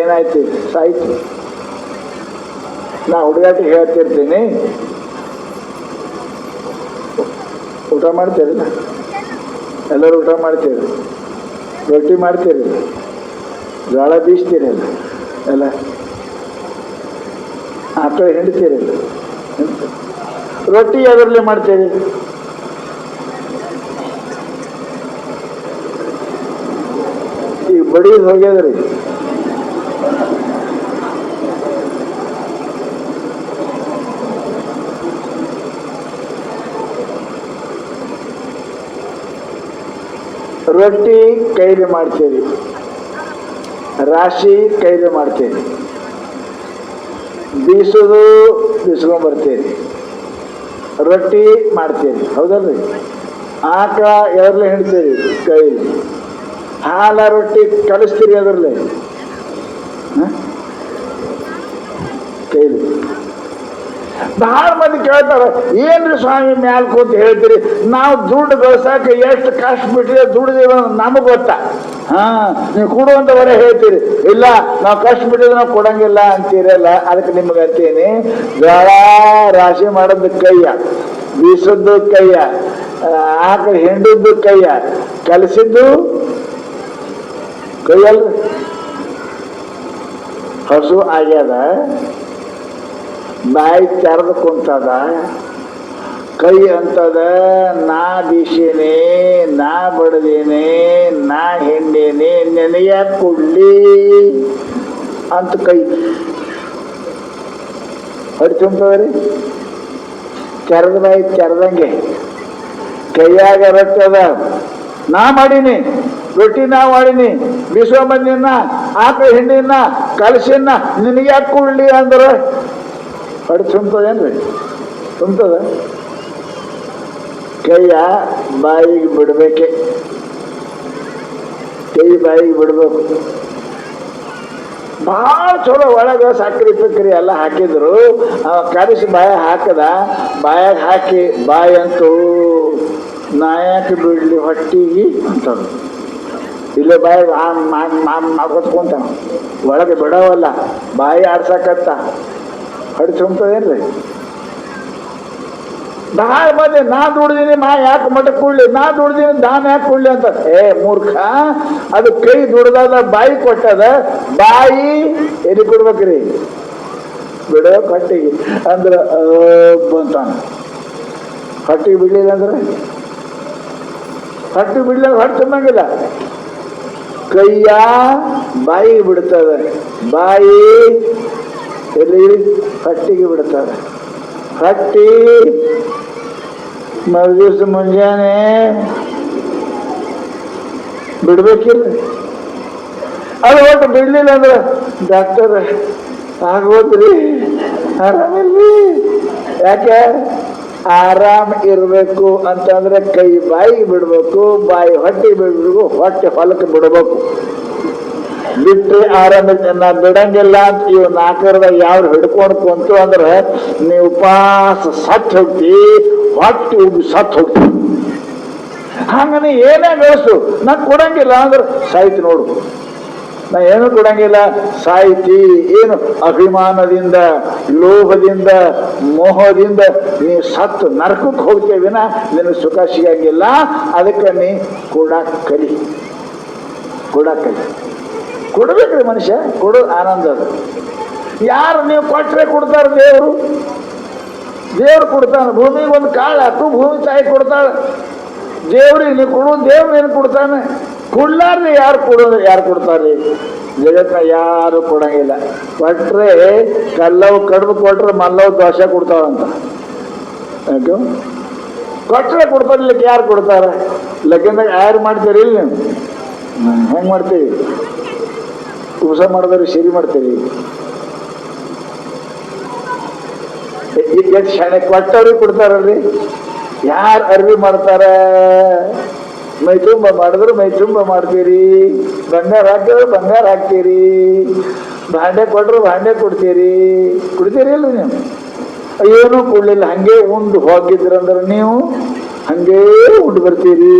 ಏನಾಯ್ತು? ಸಾಯ್ತು. ನಾ ಹುಡುಗಾಟಿಗೆ ಹೇಳ್ತಿರ್ತೀನಿ, ಊಟ ಮಾಡ್ತೀರಿಲ್ಲ? ಎಲ್ಲರೂ ಊಟ ಮಾಡ್ತೀರಿ, ರೊಟ್ಟಿ ಮಾಡ್ತೀರಿ, ಜೋಳ ಬೀಸ್ತೀರಲ್ಲ, ಎಲ್ಲ ಆಕಳ ಹಿಂಡ್ತೀರಿ, ರೊಟ್ಟಿ ಯಾವ್ದ್ರಲ್ಲೇ ಮಾಡ್ತೀರಿ? ಈಗ ಬಡಿದು ಹೋಗ್ಯದ್ರಿ. ರೊಟ್ಟಿ ಕೈಲಿ ಮಾಡ್ತೀರಿ, ರಾಶಿ ಕೈಲಿ ಮಾಡ್ತೀರಿ, ಬೀಸ್ಕೊಂಡ್ಬರ್ತೀರಿ, ರೊಟ್ಟಿ ಮಾಡ್ತೀರಿ. ಹೌದಲ್ರಿ? ಆಕಳ ಎದ್ರಲ್ಲೇ ಹಿಡ್ತೀರಿ? ಕೈಲಿ. ಹಾಲ ರೊಟ್ಟಿ ಕಲಿಸ್ತೀರಿ ಅದ್ರಲ್ಲೇ? ಕೈಲಿ. ಬಹಳ ಮಂದಿ ಕೇಳ್ತಾರ, ಏನ್ರಿ ಸ್ವಾಮಿ ಮ್ಯಾಲ ಕೂತ್ ಹೇಳ್ತೀರಿ, ನಾವು ದುಡ್ಡು ಗಳಿಸಾಕ ಎಷ್ಟು ಕಷ್ಟ ಬಿಟ್ಟಿದೆ, ದುಡ್ಡಿದೇವ ನಮಗೆ ಗೊತ್ತಾ? ನೀವು ಕೊಡುವಂತವರೇ ಹೇಳ್ತೀರಿ. ಇಲ್ಲ, ನಾವು ಕಷ್ಟ ಬಿಟ್ಟಿದ್ರೆ ನಾವು ಕೊಡಂಗಿಲ್ಲ ಅಂತೀರಲ್ಲ. ಅದಕ್ಕೆ ನಿಮ್ಗೆ ಅಂತೀನಿ, ಜೋಳ ರಾಶಿ ಮಾಡೋದು ಕೈಯ, ಬೀಸದ್ದು ಕೈಯ, ಆಕಳ ಹಿಂಡಿದ್ದು ಕೈಯ, ಕಲಸಿದ್ದು ಕೈಯಲ್ರಿ. ಹಸು ಆಗ್ಯದ, ಬಾಯಿ ತೆರೆದು ಕುಂತದ, ಕೈ ಅಂತದ, ನಾ ಬೀಸೀನಿ, ನಾ ಬಡ್ದೀನಿ, ನಾ ಹಿಂಡೀನಿ, ನೆನೆಯ ಕೊಡ್ಲಿ ಅಂತ ಕೈ. ಹೊಟ್ಟೆ ತುಂಬ್ತದ್ರಿ. ಕೆರೆದ ಬಾಯಿ ಕೆರೆದಂಗೆ. ಕೈಯಾಗ ರೊಟ್ಟಿ ಅದ, ನಾ ಮಾಡೀನಿ ರೊಟ್ಟಿ, ನಾ ಮಾಡೀನಿ, ಬಿಸೋ ಮಂದಿನ ಆಕಳ ಹಿಂಡಿನ ಕಲಸಿನ ನಿನಗೆ ಯಾಕೆ ಕೊಡ್ಲಿ ಅಂದ್ರೆ ಹೊಟ್ಟೆ ತುಂಬ್ತದೇನ್ರಿ? ತುಂಬ್ತದ. ಕೈಯ ಬಾಯಿಗೆ ಬಿಡ್ಬೇಕೆ, ಕೈ ಬಾಯಿಗೆ ಬಿಡ್ಬೇಕು. ಭಾಳ ಚಲೋ ಒಳಗೆ ಸಕ್ಕರೆ ಪಿಕ್ರಿ ಎಲ್ಲ ಹಾಕಿದ್ರು. ಕಲಿಸಿ ಬಾಯ ಹಾಕದ, ಬಾಯಾಗ ಹಾಕಿ ಬಾಯಿ ಅಂತೂ ನಾಯಕ ಬಿಡ್ಲಿ ಹೊಟ್ಟಿಗೆ ಅಂತ ಇಲ್ಲೇ ಬಾಯಿ ಮಾಡ್ಕೊತ್ಕೊಂತ ಒಳಗೆ ಬಿಡವಲ್ಲ, ಬಾಯಿ ಆಡ್ಸಕತ್ತ. ಹೊಡಿ ತುಂಬ್ತದೇನ್ರಿ? ಭಾಳ ಮಂದಿ ನಾ ದುಡ್ದೀನಿ ಮಾ ಯಾಕೆ ಮಠಕ್ಕೆ ಕೊಡ್ಲಿ, ನಾ ದುಡ್ದೀನಿ ದಾನ ಯಾಕೆ ಕೊಡ್ಲಿ ಅಂತ. ಮೂರ್ಖ, ಅದು ಕೈ ದುಡ್ದದ, ಬಾಯಿ ಕೊಟ್ಟದ, ಬಾಯಿ ಎಲ್ಲಿ ಕೊಡ್ಬೇಕ್ರಿ? ಬಿಡೋ ಹೊಟ್ಟಿಗೆ ಅಂದ್ರೆ ಅಂತಾನ. ಹೊಟ್ಟಿಗೆ ಬಿಡ್ಲಿಲ್ಲ ಅಂದ್ರೆ ಹೊಟ್ಟೆ ಬಿಡ್ಲಿಲ್ಲ, ಹೊಟ್ಟೆ ತುಂಬಂಗಿಲ್ಲ. ಕೈಯ ಬಾಯಿಗೆ ಬಿಡ್ತದೆ, ಬಾಯಿ ಎಲ್ಲಿ? ಹೊಟ್ಟಿಗೆ ಬಿಡ್ತದೆ. ಹೊಟ್ಟಿ ಮರುದಿವ್ಸ ಮುಂಜಾನೆ ಬಿಡ್ಬೇಕಿಲ್ಲ. ಅದು ಒಟ್ಟು ಬಿಡ್ಲಿಲ್ಲ ಅಂದ್ರೆ ಡಾಕ್ಟರ್ ಆಗೋದ್ರಿ, ಆರಾಮಿಲ್ರಿ. ಯಾಕೆ? ಆರಾಮ್ ಇರಬೇಕು ಅಂತಂದ್ರೆ ಕೈ ಬಾಯಿಗೆ ಬಿಡ್ಬೇಕು, ಬಾಯಿ ಹೊಟ್ಟೆಗೆ ಬಿಡ್ಬೇಕು, ಹೊಟ್ಟೆ ಹೊಲಕ್ಕೆ ಬಿಡ್ಬೇಕು. ಬಿಟ್ಟು ಆರಾಮ ನಾ ಬಿಡಂಗಿಲ್ಲ ಅಂತ ಇವ್ ನಾಲ್ಕರದಾಗ ಯಾವ ಹಿಡ್ಕೊಂಡು ಕುಂತು ಅಂದ್ರೆ ನೀವು ಉಪವಾಸ ಸತ್ತು ಹೋಗ್ತಿ, ಹೊಟ್ಟೆ ಉಬ್ಬಿ ಸತ್ತು ಹೋಗ್ತಿ. ಹಂಗನೆ ಏನೇ ಗಳಿಸು ನಾ ಕೊಡಂಗಿಲ್ಲ ಅಂದ್ರೆ ಸಾಯ್ತಿ ನೋಡು. ನಾ ಏನು ಕೊಡಂಗಿಲ್ಲ, ಸಾಯ್ತಿ. ಏನು? ಅಭಿಮಾನದಿಂದ, ಲೋಭದಿಂದ, ಮೋಹದಿಂದ ನೀ ಸತ್ತು ನರಕಕ್ಕೆ ಹೋಗ್ತೇವಿನ ನಿನಗೆ ಸುಖ ಸಿಗಂಗಿಲ್ಲ. ಅದಕ್ಕೆ ನೀ ಕೊಡಾಕ್ ಕಲಿ, ಕೊಡಾಕ್ ಕಲಿ. ಕೊಡ್ಬೇಕ್ರಿ ಮನುಷ್ಯ, ಕೊಡೋ ಆನಂದ ಅದು. ಯಾರು ನೀವು ಕೊಟ್ಟರೆ ಕೊಡ್ತಾರೆ? ದೇವರು, ದೇವ್ರು ಕೊಡ್ತಾನೆ. ಭೂಮಿಗೆ ಒಂದು ಕಾಳು ಹಾಕು, ಭೂಮಿ ತಾಯಿ ಕೊಡ್ತಾಳೆ. ದೇವ್ರಿಗೆ ನೀವು ಕೊಡೋದು, ದೇವ್ರು ಏನು ಕೊಡ್ತಾನೆ? ಕೊಡ್ಲಾರ್ರಿ ಯಾರು ಕೊಡೋದು? ಯಾರು ಕೊಡ್ತಾರೆ? ಜಗತ್ತ ಯಾರು ಕೊಡಂಗಿಲ್ಲ. ಕೊಟ್ರೆ ಕಲ್ಲವು ಕಡುಬು ಕೊಟ್ರೆ ಮಲ್ಲವು ದೋಸೆ ಕೊಡ್ತಾವಂತ. ಯಾಕೆ? ಕೊಟ್ಟರೆ ಕೊಡ್ತಾರಿಲ್ಲಕ್ಕೆ ಯಾರು ಕೊಡ್ತಾರೆ? ಲಗ್ನದಾಗ ಯಾರು ಮಾಡ್ತೀರಿ? ಇಲ್ಲಿ ನೀವು ಹೆಂಗೆ ಮಾಡ್ತೀವಿ? ಉಪಸ ಮಾಡಿದ್ರೆ ಸಿರಿ ಮಾಡ್ತೀರಿ. ಎಷ್ಟು ಶಾಣೆ ಕೊಟ್ಟವ್ರಿಗೆ ಕೊಡ್ತಾರಲ್ರಿ. ಯಾರು ಅರ್ವಿ ಮಾಡ್ತಾರ? ಮೈ ತುಂಬ ಮಾಡಿದ್ರು ಮೈ ತುಂಬ ಮಾಡ್ತೀರಿ, ಬಂಗಾರ ಹಾಕಿದ್ರು ಬಂಗಾರ ಹಾಕ್ತೀರಿ, ಭಾಂಡೆ ಕೊಟ್ರು ಭಾಂಡೆ ಕೊಡ್ತೀರಿ. ಕೊಡ್ತೀರಿ ಇಲ್ಲ ನೀವು? ಏನೂ ಕೊಡ್ಲಿಲ್ಲ, ಹಂಗೆ ಉಂಡು ಹೋಗಿದ್ರಂದ್ರೆ ನೀವು ಹಂಗೇ ಉಂಡು ಬರ್ತೀರಿ.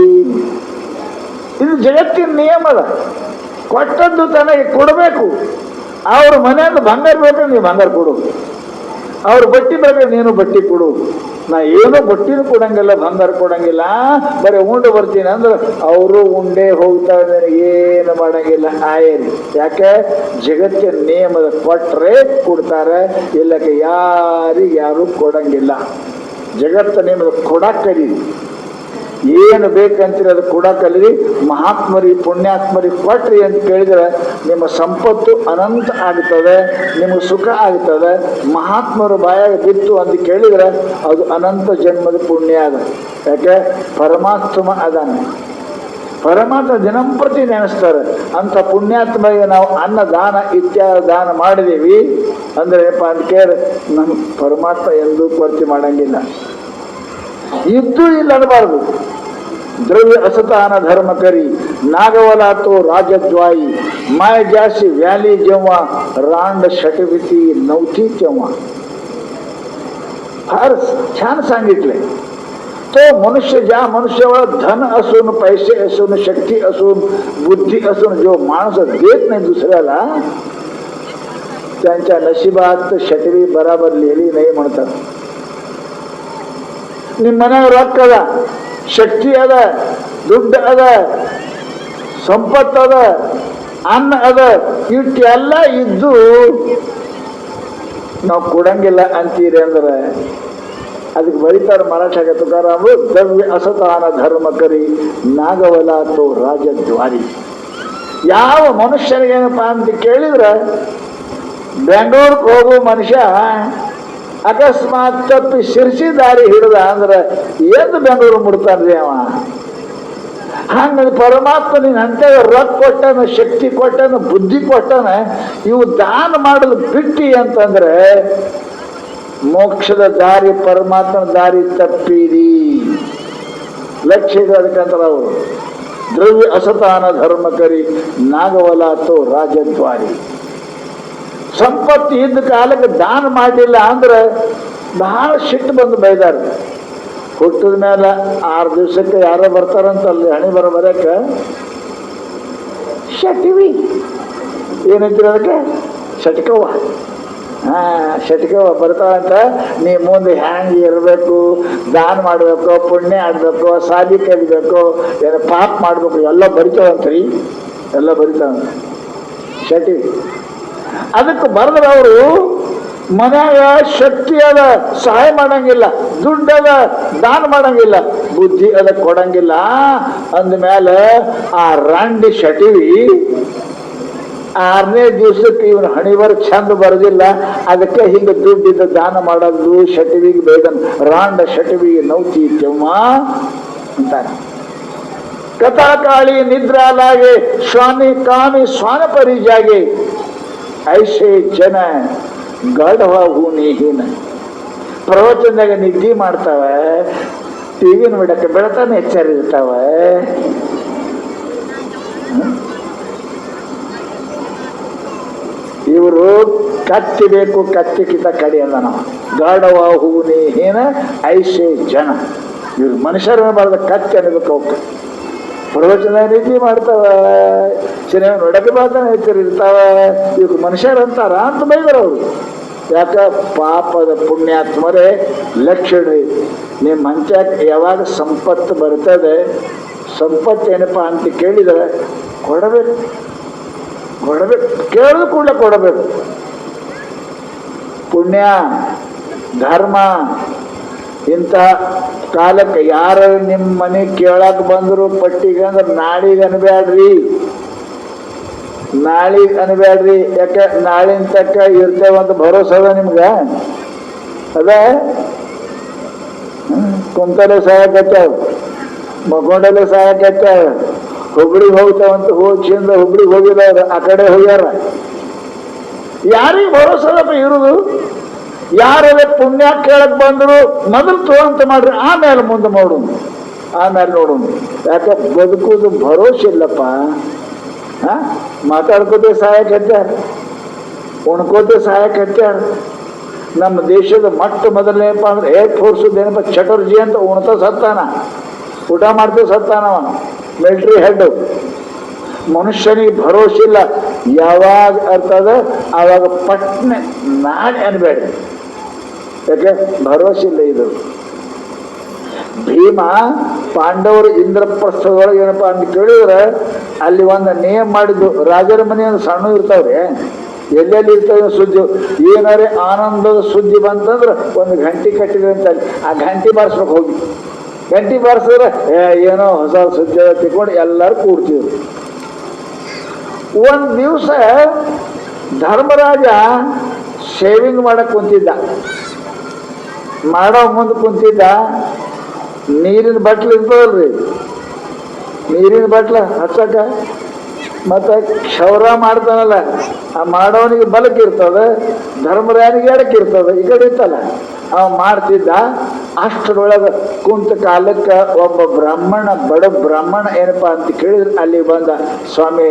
ಇದು ಜಗತ್ತಿನ ನಿಯಮ ಅದ. ಕೊಟ್ಟದ್ದು ತನಗೆ ಕೊಡಬೇಕು. ಅವ್ರ ಮನೆಯಿಂದ ಬಂಗಾರ ಬೇಕಾದ್ರೆ ನೀವು ಬಂಗಾರ ಕೊಡು, ಅವ್ರ ಬಟ್ಟಿ ಬೇಕಾದ್ರೆ ನೀನು ಬಟ್ಟಿ ಕೊಡು. ನಾ ಏನೋ ಬಟ್ಟಿನೂ ಕೊಡಂಗಿಲ್ಲ, ಬಂಗಾರ ಕೊಡಂಗಿಲ್ಲ, ಬರೀ ಉಂಡು ಬರ್ತೀನಿ ಅಂದ್ರೆ ಅವರು ಉಂಡೆ ಹೋಗ್ತಾರೆ, ನನಗೇನು ಮಾಡಂಗಿಲ್ಲ. ಆಯರಿ. ಯಾಕೆ? ಜಗತ್ತಿನ ನಿಯಮದ ಕೊಟ್ಟರೆ ಕೊಡ್ತಾರೆ, ಇಲ್ಲಕ್ಕೆ ಯಾರು ಕೊಡಂಗಿಲ್ಲ. ಜಗತ್ತ ನಿಯಮದ ಕೊಡಕ್ಕಲಿ, ಏನು ಬೇಕಂತೀರಿ ಅದು ಕೊಡಕ್ಕಲ್ಲಿ. ಮಹಾತ್ಮರಿ ಪುಣ್ಯಾತ್ಮರಿಗೆ ಕೊಟ್ರಿ ಅಂತ ಕೇಳಿದ್ರೆ ನಿಮ್ಮ ಸಂಪತ್ತು ಅನಂತ ಆಗ್ತದೆ, ನಿಮಗೆ ಸುಖ ಆಗ್ತದೆ. ಮಹಾತ್ಮರು ಬಾಯಾಗ ಬಿತ್ತು ಅಂತ ಕೇಳಿದ್ರೆ ಅದು ಅನಂತ ಜನ್ಮದ ಪುಣ್ಯ ಅದ. ಯಾಕೆ? ಪರಮಾತ್ಮ ಅದಾನೆ, ಪರಮಾತ್ಮ ದಿನಂಪ್ರತಿ ನೆನೆಸ್ತಾರೆ. ಅಂತ ಪುಣ್ಯಾತ್ಮಗೆ ನಾವು ಅನ್ನ ದಾನ ಇತ್ಯಾದಿ ದಾನ ಮಾಡಿದೀವಿ ಅಂದ್ರೆ ಅಂತ ಕೇಳಿ ನಮ್ಮ ಪರಮಾತ್ಮ ಎಂದೂ ಕೊರತೆ ಮಾಡಂಗಿಲ್ಲ. ಇದ್ದು ಇಲ್ಲ ಅನ್ನಬಾರದು. द्रव्य असतान धर्म करी नागवला तो राजद्वाई माय जाशी व्याली जेव्हा रांड शटविती नव्हती तेव्हा. फार छान सांगितले. तो मनुष्य ज्या मनुष्यावर धन असून पैसे असून शक्ती असून बुद्धी असून जो माणूस देत नाही दुसऱ्याला त्यांच्या नशिबात शटवी बराबर लिहिली नाही म्हणतात. ನಿಮ್ಮ ಮನೆಯಾಗ ರೊಕ್ಕ ಅದ, ಶಕ್ತಿ ಅದ, ದುಡ್ಡು ಅದ, ಸಂಪತ್ತು ಅದ, ಅನ್ನ ಅದ, ಇಷ್ಟೆಲ್ಲ ಇದ್ದು ನಾವು ಕೊಡಂಗಿಲ್ಲ ಅಂತೀರಿ ಅಂದ್ರೆ ಅದಕ್ಕೆ ಬರೀತಾರೆ ಮರಾಠಾಗ ತುಕಾರಾಮರು, ದ್ರವ್ಯ ಅಸತಾನ ಧರ್ಮ ಕರಿ ನಾಗವಲ ತೋ ರಾಜದ್ವಾರಿ. ಯಾವ ಮನುಷ್ಯನಿಗೇನಪ್ಪ ಅಂತ ಕೇಳಿದ್ರೆ ಬೆಂಗಳೂರಿಗೆ ಹೋಗೋ ಮನುಷ್ಯ ಅಕಸ್ಮಾತ್ ತಪ್ಪಿ ಶಿರ್ಸಿ ದಾರಿ ಹಿಡ್ದ ಅಂದ್ರೆ ಎದ್ದು ಬೆಂಗಳೂರು ಮುಡ್ತಾನ್ರಿ ಅವ. ಹಂಗ ಪರಮಾತ್ಮ ನೀನ್ ಅಂತ ರೊಕ್ಕ ಕೊಟ್ಟನ, ಶಕ್ತಿ ಕೊಟ್ಟನ, ಬುದ್ಧಿ ಕೊಟ್ಟನ, ಇವು ದಾನ ಮಾಡಲು ಬಿಟ್ಟಿ ಅಂತಂದ್ರೆ ಮೋಕ್ಷದ ದಾರಿ, ಪರಮಾತ್ಮನ ದಾರಿ ತಪ್ಪಿರಿ. ಲಕ್ಷ್ಯ ಅದಕ್ಕಂತಾರ ಅವರು, ದ್ರವ್ಯ ಅಸತಾನ ಧರ್ಮ ಕರಿ ನಾಗವಲಾತು ರಾಜದ್ವಾರಿ. ಸಂಪತ್ತು ಇದ್ದ ಕಾಲಕ್ಕೆ ದಾನ ಮಾಡಲಿಲ್ಲ ಅಂದ್ರೆ ಬಹಳ ಸಿಟ್ಟು ಬಂದು ಬೈದಾರ. ಹುಟ್ಟಿದ ಮೇಲೆ 6 ದಿವಸಕ್ಕೆ ಯಾರೋ ಬರ್ತಾರಂತಲ್ಲಿ ಹಣಿ ಬರಕ ಶಟಿವಿ ಏನಂತೀರ ಅದಕ್ಕೆ, ಶಟಕವ್ವ. ಶಟಕವ್ವ ಬರ್ತಾವಂತ. ನೀ ಮುಂದೆ ಹ್ಯಾಂಗ್ ಇರಬೇಕು, ದಾನ ಮಾಡಬೇಕು, ಪುಣ್ಯ ಆಡಬೇಕು, ಸಾಲಿ ಕಲಿಬೇಕು, ಏನೋ ಪಾಪ ಮಾಡಬೇಕು, ಎಲ್ಲ ಬರಿತಾವಂತ್ರಿ, ಎಲ್ಲ ಬರಿತಾವಂತ ಶಟಿವಿ. ಅದಕ್ಕೆ ಬರೆದ್ರೆ ಅವರು ಮನ್ಯಾಗ ಶಕ್ತಿ ಅದ, ಸಹಾಯ ಮಾಡಂಗಿಲ್ಲ, ದುಡ್ಡದ ದಾನ ಮಾಡಂಗಿಲ್ಲ, ಬುದ್ಧಿ ಅದ ಕೊಡಂಗಿಲ್ಲ. ಅಂದಮೇಲೆ ಆ ರಂಡಿ ಶಟಿವಿ 6ನೇ ದಿವಸಕ್ಕೆ ಇವನು ಹಣಿಬರ್ ಚಂದ ಬರೋದಿಲ್ಲ. ಅದಕ್ಕೆ ಹಿಂಗೆ ದುಡ್ಡಿದ್ದ ದಾನ ಮಾಡೋದು ಶಟಿವಿಗೆ ಬೇದನ್ ರಾಂಡ ಶಟಿವಿಗೆ ನೌತಿ ಕೆಮ್ಮ ಅಂತಾರೆ. ಕಥಾಕಾಳಿ ನಿದ್ರಾಲಾಗೆ ಸ್ವಾಮಿ ಕಾಮಿ ಸ್ವಾನ ಪರಿಜಾಗೆ ಐಸೆ ಜನ ಗಾಢವ ಹೂನಿಹೀನ. ಪ್ರವಚನದಾಗ ನಿದ್ದೆ ಮಾಡ್ತಾವ, ಟಿವಿ ನೋಡಕ್ಕೆ ಬೆಳತಾನೆ ಎಚ್ಚರಿರ್ತಾವ. ಇವರು ಕತ್ತಿ ಬೇಕು, ಕತ್ತಿ ಕಿತ ಕಡಿ ಅಂದ ನಾವು. ಗಾಢವ ಹೂನಿಹೀನ ಐಸೆ ಜನ. ಇವ್ರು ಮನುಷ್ಯರನ್ನ ಬಾರ್ದ ಕತ್ತಿ ಅನ್ಬೇಕು. ಅವಕ್ಕೆ ಪ್ರವಚನ ನಿದ್ದೆ ಮಾಡ್ತಾವ, ಸಿನಿಮಾ ನೋಡಕ್ಕೆ ಬಾತಾನೆ ಎಚ್ಚರಿರ್ತಾವ. ಇವ್ರು ಮನುಷ್ಯರಂತಾರ ಅಂತ ಬೈದಾರ ಅವರು. ಯಾಕ ಪಾಪದ ಪುಣ್ಯಾತ್ಮರೇ ಲಕ್ಷಣ್ರಿ. ನಿಮ್ಮ ಮಂಚಕ್ಕೆ ಯಾವಾಗ ಸಂಪತ್ತು ಬರ್ತದೆ, ಸಂಪತ್ತು ಏನಪ್ಪ ಅಂತ ಕೇಳಿದರೆ ಕೊಡಬೇಕು, ಕೊಡಬೇಕು, ಕೇಳಿದ ಕೂಡಲೇ ಕೊಡಬೇಕು. ಪುಣ್ಯ ಧರ್ಮ ಇಂಥ ಕಾಲಕ್ಕೆ ಯಾರು ನಿಮ್ಮ ಮನೆ ಕೇಳಕ್ಕೆ ಬಂದರು ಪಟ್ಟಿಗೆ ಅಂದ್ರೆ ನಾಳಿಗೆ ಅನ್ಬ್ಯಾಡ್ರಿ, ನಾಳಿಗೆ ಅನ್ಬ್ಯಾಡ್ರಿ. ಯಾಕೆ ನಾಳಿನ ತಕ್ಕ ಇರ್ತೇವಂತ ಭರೋಸೆ ಅದ ನಿಮ್ಗೆ? ಅದ ಕುಂತಲೆ ಸಹಾಯಕತ್ತಾವ, ಮಗೊಂಡಲೆ ಸಹಾಯಕತ್ತಾವ, ಹುಬ್ಳಿಗೆ ಹೋಗ್ತಾವಂತ ಹೋಗಿಂದ ಹುಬ್ಳಿಗೆ ಹೋಗಿಲ್ಲ, ಆ ಕಡೆ ಹೋಗ್ಯಾರ. ಯಾರಿಗೆ ಭರೋಸೆ ಅದಪ್ಪ ಇರುವುದು? ಯಾರೇ ಪುಣ್ಯ ಕೇಳಕ್ ಬಂದ್ರು ಮೊದಲು ತೋಂತ ಮಾಡ್ರಿ, ಆಮೇಲೆ ಮುಂದೆ ಮಾಡೋಣ, ಆಮೇಲೆ ನೋಡೋಣ. ಯಾಕೆ ಬದುಕುವುದು ಭರೋಸೆ ಇಲ್ಲಪ್ಪ. ಮಾತಾಡ್ಕೋತೆ ಸಹಾಯಕ ಹತ್ಯಾರ, ಉಣ್ಕೋತೆ ಸಹಾಯಕ ಹತ್ಯಾರ. ನಮ್ಮ ದೇಶದ ಮೊದಲನೇಪ್ಪ ಅಂದ್ರೆ ಏರ್ ಫೋರ್ಸದ ಏನಪ್ಪ ಚಟರ್ಜಿ ಅಂತ ಉಣ್ತಾ ಸತ್ತಾನ, ಊಟ ಮಾಡ್ತಾ ಸತ್ತಾನವ, ಮಿಲಿಟರಿ ಹೆಡ್. ಮನುಷ್ಯನಿಗೆ ಭರೋಸೆ ಇಲ್ಲ. ಯಾವಾಗ ಅರ್ಥದ ಆವಾಗ ಪಟ್ನೆ ನಾಳೆ ಅನ್ಬೇಡ. ಯಾಕೆ ಭರೋಸೆ ಇಲ್ಲ. ಇದು ಭೀಮ ಪಾಂಡವರು ಇಂದ್ರಪ್ರಸ್ಥದೊಳಗೆ ಏನಪ್ಪ ಅಂತ ಕೇಳಿದ್ರೆ ಅಲ್ಲಿ ಒಂದು ನೇಮ ಮಾಡಿದ್ದು. ರಾಜರ ಮನೆ ಒಂದು ಸಣ್ಣ ಇರ್ತಾವ್ರಿ, ಎಲ್ಲೆಲ್ಲಿ ಇರ್ತವೆ ಸುದ್ದಿ. ಏನಾರೇ ಆನಂದದ ಸುದ್ದಿ ಬಂತಂದ್ರೆ ಒಂದು ಗಂಟೆ ಕಟ್ಟಿದ್ರೆ ಅಂತ ಆ ಗಂಟೆ ಬಾರಿಸ್ಬೇಕು. ಹೋಗಿ ಗಂಟೆ ಬಾರಿಸಿದ್ರೆ ಏನೋ ಹೊಸ ಸುದ್ದಿ ತಿಳ್ಕೊಂಡು ಎಲ್ಲರೂ ಕೂಡ್ತಿದ್ರು. ಒಂದು ದಿವಸ ಧರ್ಮರಾಜ ಶೇವಿಂಗ್ ಮಾಡಕ್ ಕುಂತಿದ್ದ, ಮಾಡೋ ಮುಂದೆ ಕುಂತಿದ್ದ. ನೀರಿನ ಬಟ್ಲು ಇರ್ತದಲ್ರಿ, ನೀರಿನ ಬಟ್ಲ ಹಚ್ಚಕ ಮತ್ತು ಕ್ಷೌರ ಮಾಡ್ತಾನಲ್ಲ, ಆ ಮಾಡೋನಿಗೆ ಬಲಕ್ಕೆ ಇರ್ತದೆ, ಧರ್ಮರಾಯನಿಗೆ ಎಡಕ್ಕೆ ಇರ್ತದೆ, ಈ ಕಡೆ ಇರ್ತಲ್ಲ. ಅವ ಮಾಡ್ತಿದ್ದ. ಅಷ್ಟರೊಳಗೆ ಕುಂತ ಕಾಲಕ್ಕೆ ಒಬ್ಬ ಬ್ರಾಹ್ಮಣ, ಬಡ ಬ್ರಾಹ್ಮಣ ಏನಪ್ಪ ಅಂತ ಕೇಳಿದ್ರೆ ಅಲ್ಲಿ ಬಂದ. ಸ್ವಾಮಿ,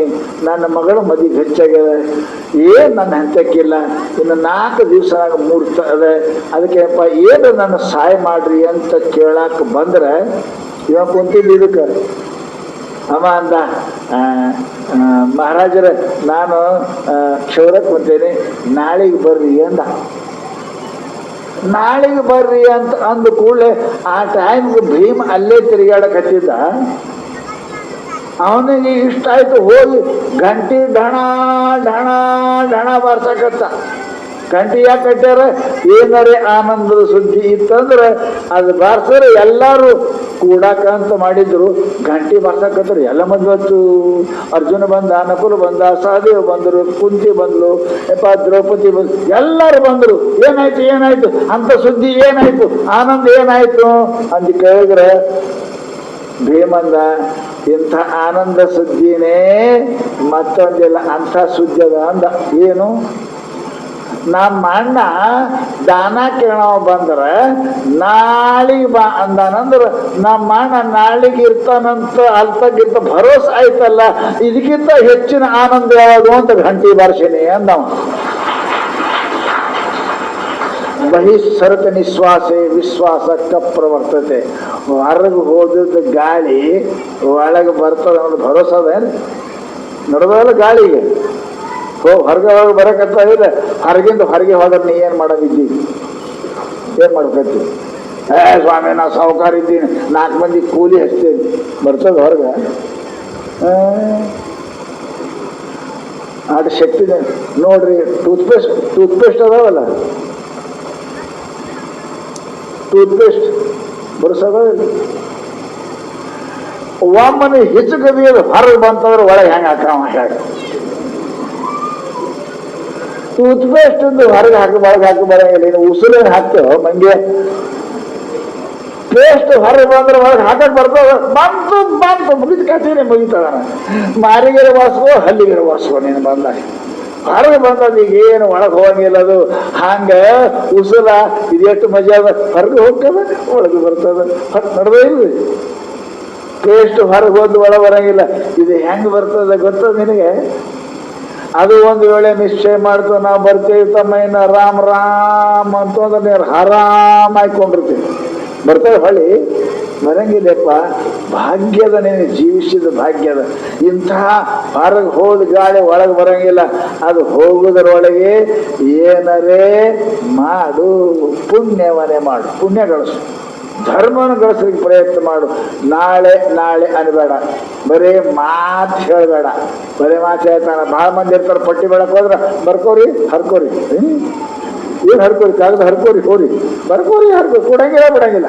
ನನ್ನ ಮಗಳು ಮದುವೆ ಹೆಚ್ಚಾಗ್ಯದ, ಏನು ನನ್ನ ಹಂತಕ್ಕಿಲ್ಲ, ಇನ್ನು 4 ದಿವಸನಾಗ ಮೂಡ್ತದೆ, ಅದಕ್ಕೇನಪ್ಪ ಏನು ನನ್ನ ಸಹಾಯ ಮಾಡ್ರಿ ಅಂತ ಕೇಳಕ್ಕೆ ಬಂದ್ರೆ ಇವ ಕುಂತಿದ್ದು ಇದಕ್ಕೆ. ಅವ ಅಂದ, ಮಹಾರಾಜರ ನಾನು ಕ್ಷೌರಕ್ಕೆ ಕುಂತೇನೆ, ನಾಳೆಗೆ ಬರ್ರಿ ಅಂದ. ನಾಳೆಗೆ ಬರ್ರಿ ಅಂತ ಅಂದ ಕೂಡಲೇ ಆ ಟೈಮ್ಗೆ ಭೀಮ್ ಅಲ್ಲೇ ತಿರುಗಾಡಕ್ಕೆ ಹತ್ತಿದ್ದ. ಅವನಿಗೆ ಇಷ್ಟ ಆಯ್ತು, ಹೋಗಿ ಗಂಟಿ ಢಣ ಢಣ ಢಣ ಬಾರ್ಸಕತ್ತ. ಗಂಟಿ ಯಾಕೆ ಕಟ್ಟ್ಯಾರ? ಏನಾರೇ ಆನಂದದ ಸುದ್ದಿ ಇತ್ತಂದ್ರೆ ಅದು ಬಾರ್ಸರೆ ಎಲ್ಲರೂ ಕೂಡಾಕಂತ ಮಾಡಿದ್ರು. ಗಂಟಿ ಬಾರ್ಸಕತ್ತಾರೆ ಎಲ್ಲ ಮದ್ವತ್ತು. ಅರ್ಜುನ ಬಂದ, ನಕುಲು ಬಂದ, ಸಹದೇವ್ ಬಂದರು, ಕುಂತಿ ಬಂದ್ಲು, ದ್ರೌಪದಿ ಬಂದು, ಎಲ್ಲರೂ ಬಂದರು. ಏನಾಯ್ತು ಏನಾಯ್ತು ಅಂತ ಸುದ್ದಿ ಏನಾಯ್ತು, ಆನಂದ ಏನಾಯ್ತು ಅಂತ ಕೇಳಿದ್ರೆ ಭೀಮಂದ, ಇಂಥ ಆನಂದ ಸುದ್ದಿನೇ ಮತ್ತೊಂದಿಲ್ಲ, ಅಂಥ ಸುದ್ದಿ ಅದ ಅಂದ. ಏನು? ನಮ್ಮ ಅಣ್ಣ ದಾನ ಕೇಳೋ ಬಂದ್ರೆ ನಾಳಿಗೆ ಬಾ ಅಂದಾನಂದ್ರೆ ನಮ್ಮ ಅಣ್ಣ ನಾಳಿಗೆ ಇರ್ತಾನಂತ ಅಲ್ತಾಗಿರ್ತ ಭರೋಸೆ ಆಯ್ತಲ್ಲ, ಇದಕ್ಕಿಂತ ಹೆಚ್ಚಿನ ಆನಂದ ಯಾವುದು ಅಂತ ಗಂಟಿ ಬಾರ್ಸಿನಿ ಅಂದವ. ಬಹಿಸ್ಸರತ ನಿಶ್ವಾಸೆ ವಿಶ್ವಾಸ ಪ್ರವರ್ತತೆ. ಹೊರಗೆ ಹೋದದ್ದು ಗಾಳಿ ಒಳಗೆ ಬರ್ತದ ಅನ್ನೋದು ಭರೋಸೆ ಅದೇನು? ನಡೆದಲ್ಲ ಗಾಳಿಗೆ ಹೊರಗೆ ಹೊರಗೆ ಬರಕತ್ತ ಇಲ್ಲ. ಹೊರಗಿಂದ ಹೊರಗೆ ಹೋದ್ರೆ ನೀ ಏನು ಮಾಡೋದಿದ್ದಿ? ಏನು ಮಾಡ್ಕತ್ತಿ? ಸ್ವಾಮಿ ನಾ ಸಾಹುಕಾರ ಇದ್ದೀನಿ, 4 ಮಂದಿ ಕೂಲಿ ಹಚ್ತೀನಿ, ಬರ್ತದ ಹೊರಗೆ? ಅದು ಶಕ್ತಿ ನೋಡ್ರಿ. Toothpaste ಅದಾವಲ್ಲ, toothpaste ಬರ್ಸೋದಿಲ್ಲ. ಒಮ್ಮನೆ ಹಿಚಕದಿ ಅದು ಹೊರಗೆ ಬಂತಂದ್ರೆ ಒಳಗೆ ಹೆಂಗೆ ಹಾಕವ ಹೇಳಿ. ಟೂತ್ಪೇಸ್ಟ್ ಹೊರಗೆ ಹಾಕಿ ಒಳಗೆ ಹಾಕಿ ಬರಂಗಿಲ್ಲ. ಇನ್ನು ಉಸುಲೇನು ಹಾಕ್ತೇವೆ ಮಂಗೆ? ಪೇಸ್ಟ್ ಹೊರಗೆ ಬಂದ್ರೆ ಒಳಗೆ ಹಾಕಕ್ ಬರ್ತದ. ಬಂತು ಮುಗಿದ ಕಥೆನೇ ಮುಗಿತದ. ಮಾರಿಗೆರೆ ವಾಸ್ಕೋ ಹಲ್ಲಿಗೆರೆ ವಾಸ್ಕೋ ನೀನು ಬಂದಾಗ ಹೊರಗೆ ಬಂದದ. ಈಗ ಏನು ಒಳಗೆ ಹೋಗಂಗಿಲ್ಲ ಅದು. ಹಂಗ ಉಸುಲ ಇದೆಷ್ಟು ಮಜಾ ಅದ. ಹೊರಗೆ ಹೋಗ್ತದ, ಒಳಗೆ ಬರ್ತದ. ನಡೆದೇ ಇಲ್ಲ. ಪೇಸ್ಟ್ ಹೊರಗೆ ಹೋದ್ ಒಳಗೆ ಬರಂಗಿಲ್ಲ. ಇದು ಹೆಂಗೆ ಬರ್ತದ ಗೊತ್ತದ ನಿನಗೆ? ಅದು ಒಂದು ವೇಳೆ ನಿಶ್ಚಯ ಮಾಡ್ತು ನಾವು ಬರ್ತೇವೆ ತಮ್ಮ, ಇನ್ನು ರಾಮ್ ರಾಮ್ ಅಂತಂದ್ರೆ ನೀರು ಆರಾಮ್ ಹಾಕೊಂಡಿರ್ತೀವಿ. ಬರ್ತೇವೆ ಹೊಳ್ಳಿ ಬರಂಗಿಲ್ಲಪ್ಪ. ಭಾಗ್ಯದ ನೀನು ಜೀವಿಸಿದ ಭಾಗ್ಯದ. ಇಂತಹ ಹೊರಗೆ ಹೋದ ಗಾಳಿ ಒಳಗೆ ಬರಂಗಿಲ್ಲ. ಅದು ಹೋಗುವುದರೊಳಗೆ ಏನರೇ ಮಾಡು, ಪುಣ್ಯವನ್ನೇ ಮಾಡು, ಪುಣ್ಯ ಗಳಿಸು, ಧರ್ಮನ ಗಳಿಸ್ಲಿಕ್ಕೆ ಪ್ರಯತ್ನ ಮಾಡು. ನಾಳೆ ನಾಳೆ ಅನ್ಬೇಡ, ಬರೀ ಮಾತು ಹೇಳಬೇಡ. ಬರೀ ಮಾತು ಹೇಳ್ತಾನೆ. ಭಾಳ ಮಂದಿ ಇರ್ತಾರೆ, ಪಟ್ಟಿ ಬೆಳಕ್ ಹೋದ್ರೆ ಬರ್ಕೋರಿ ಹರ್ಕೋರಿ. ಏನು ಹರ್ಕೋರಿ? ಕಾಗದ ಹರ್ಕೋರಿ ಹೋರಿ, ಬರ್ಕೋರಿ ಹರ್ಕೋರಿ. ಕೊಡಂಗಿಲ್ಲ ಬಿಡಂಗಿಲ್ಲ.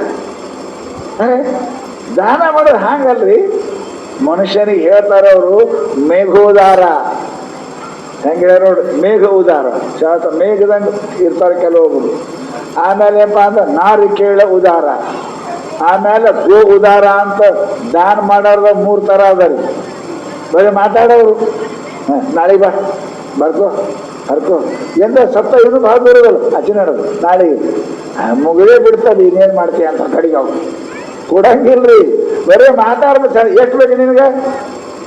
ದಾನ ಮಾಡೋದು ಹಾಂಗಲ್ರಿ. ಮನುಷ್ಯನಿಗೆ ಹೇಳ್ತಾರೆ ಅವರು ಮೇಘೋದಾರ. ಹೆಂಗೆ ನೋಡಿ, ಮೇಘ ಉದಾರ. ಮೇಘದಂಗೆ ಇರ್ತಾರೆ ಕೆಲವೊಬ್ಬರು. ಆಮೇಲೆ ಏನಪ್ಪ ಅಂದ್ರೆ ನಾರಿಕೇಳ ಉದಾರ. ಆಮೇಲೆ ಗೋ ಉದಾರ ಅಂತ ದಾನ ಮಾಡೋರ್ದ 3 ಥರ ಅದಾರಿ. ಬರೀ ಮಾತಾಡೋರು. ನಾಳೆಗೆ ಬಾ, ಬರ್ಕೋ ಹರ್ಕೋ ಎಂದ ಸತ್ತ. ಇದು ಭಾಳ ದೂರದಲ್ಲ ಅಚಿನಾಡೋದು. ನಾಳೆಗೆ ಮುಗಿದೇ ಬಿಡ್ತದೆ. ಇನ್ನೇನು ಮಾಡ್ತೀಯ ಅಂತ ಕಡೆಗೆ ಅವ್ರು ಕೊಡಂಗಿಲ್ರಿ. ಬರೀ ಮಾತಾಡ್ಬೇಕು. ಎಷ್ಟು ಬೇಕು ನಿನಗೆ?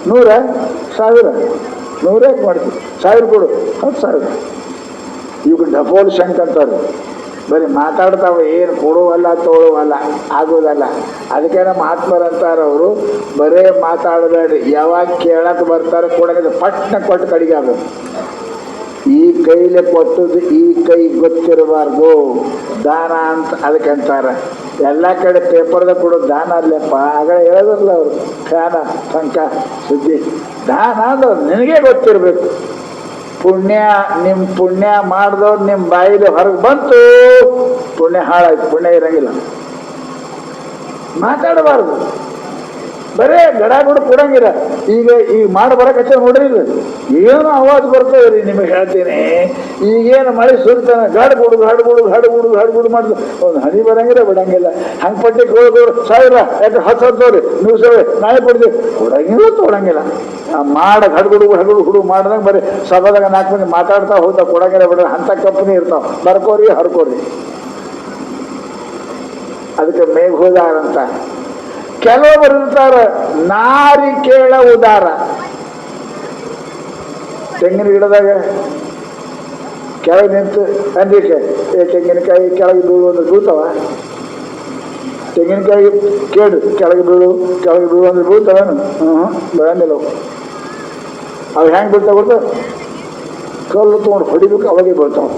100, 1000? 100 ಯಾಕೆ ಮಾಡ್ತೀವಿ? 1000 ಕೊಡು, 10,000. ಇವಾಗ ಡಪೋಲ್ ಶಂಕ್ ಅಂತಾರೆ. ಬರೀ ಮಾತಾಡ್ತಾವ, ಏನು ಕೊಡುವಲ್ಲ ತೋಳುವಲ್ಲ, ಆಗೋದಲ್ಲ. ಅದಕ್ಕೆ ನಮ್ಮ ಆತ್ಮರಂತಾರೆ ಅವರು, ಬರೇ ಮಾತಾಡಬೇಡ್ರಿ. ಯಾವಾಗ ಕೇಳಕ್ಕೆ ಬರ್ತಾರೆ ಕೊಡೋದು ಪಟ್ನ ಕೊಟ್ಟು ಕಡಿಗೆ ಆಗಬೇಕು. ಈ ಕೈಲೆ ಕೊಟ್ಟದ್ದು ಈ ಕೈ ಗೊತ್ತಿರಬಾರ್ದು. ದಾನ ಅಂತ ಅದಕ್ಕೆ ಅಂತಾರೆ. ಎಲ್ಲ ಕಡೆ ಪೇಪರ್ದಾಗ ಕೊಡೋದು ದಾನ ಅಲ್ಲಪ್ಪ. ಆಗ ಹೇಳೋದಿಲ್ಲ ಅವರು, ಫ್ಯಾನ ಸಂಕ ಸುದ್ದಿ. ದಾನ ಅಂದ್ರೆ ನಿನಗೆ ಗೊತ್ತಿರಬೇಕು. ಪುಣ್ಯ, ನಿಮ್ಮ ಪುಣ್ಯ ಮಾಡಿದವ್ರು ನಿಮ್ಮ ಬಾಯಿಲಿ ಹೊರಗೆ ಬಂತು, ಪುಣ್ಯ ಹಾಳಾಯ್ತು. ಪುಣ್ಯ ಇರಂಗಿಲ್ಲ. ಮಾತಾಡಬಾರ್ದು. ಬರೇ ಗಡಾಗುಡು ಕೊಡಂಗಿಲ್ಲ. ಈಗ ಮಾಡಿ ಬರಕಚ್ಚ ನೋಡ್ರಿ, ಏನು ಆವಾಜ್ ಬರ್ತದೆ ರೀ. ನಿಮಗೆ ಹೇಳ್ತೀನಿ, ಈಗೇನು ಮಳೆ ಸುರಿತಾನೆ, ಗಡ್ಗುಡು ಗಡ್ಗುಡು ಗಡ್ಗುಡು ಗಡ್ಗುಡು ಮಾಡಿದ್ರು ಒಂದು ಹನಿ ಬರಂಗಿಲ್ಲ, ಬಿಡಂಗಿಲ್ಲ. ಹಂಗೆ ಪಟ್ಟಿ ಕೊಡೋದವ್ರು 1000 ಯಾಕೆ 10,000 ನೀವು ಸೇವೆ ನಾಳೆ ಕೊಡ್ತೀವಿ, ಕೊಡಂಗಿಲ್ಲ ತೊಡಂಗಿಲ್ಲ. ಮಾಡ ಗಡ್ಗುಡು ಗಡ್ಗುಡು ಹುಡುಗ ಮಾಡ್ದಂಗೆ ಬರೀ ಸಭಾದಾಗ 4 ಮಂದಿ ಮಾತಾಡ್ತಾ ಹೋಗ್ತಾ ಕೊಡಂಗಿಲ್ಲ ಬಿಡ. ಅಂಥ ಕಂಪ್ನಿ ಇರ್ತಾವ, ಬರ್ಕೋರಿ ಹರ್ಕೋರಿ. ಅದಕ್ಕೆ ಮೇಘೋದಾರ ಅಂತ. ಕೆಲವೊಬ್ಬರು ಇರ್ತಾರೆ ನಾರಿಕೇಳ ಉದಾರ. ತೆಂಗಿನ ಗಿಡದಾಗ ಕೆಳಗೆ ನಿಂತು ಅಂದಿಕೆ ತೆಂಗಿನಕಾಯಿ ಕೆಳಗೆ ಬೀಳುವಂದ್ರೆ ಬೀಳ್ತಾವ. ತೆಂಗಿನಕಾಯಿ ಕೇಳು ಕೆಳಗೆ ಬೀಳು ಅಂದ್ರೆ ಬೀಳ್ತಾವೇನು? ಬೆಳಂಗಿಲ್ಲ. ಅವು ಹೆಂಗೆ ಬೀಳ್ತಾವ ಗೊತ್ತ? ಕಲ್ಲು ತೊಗೊಂಡು ಹೊಡಿಬೇಕು, ಅವಾಗೆ ಬೀಳ್ತಾವ.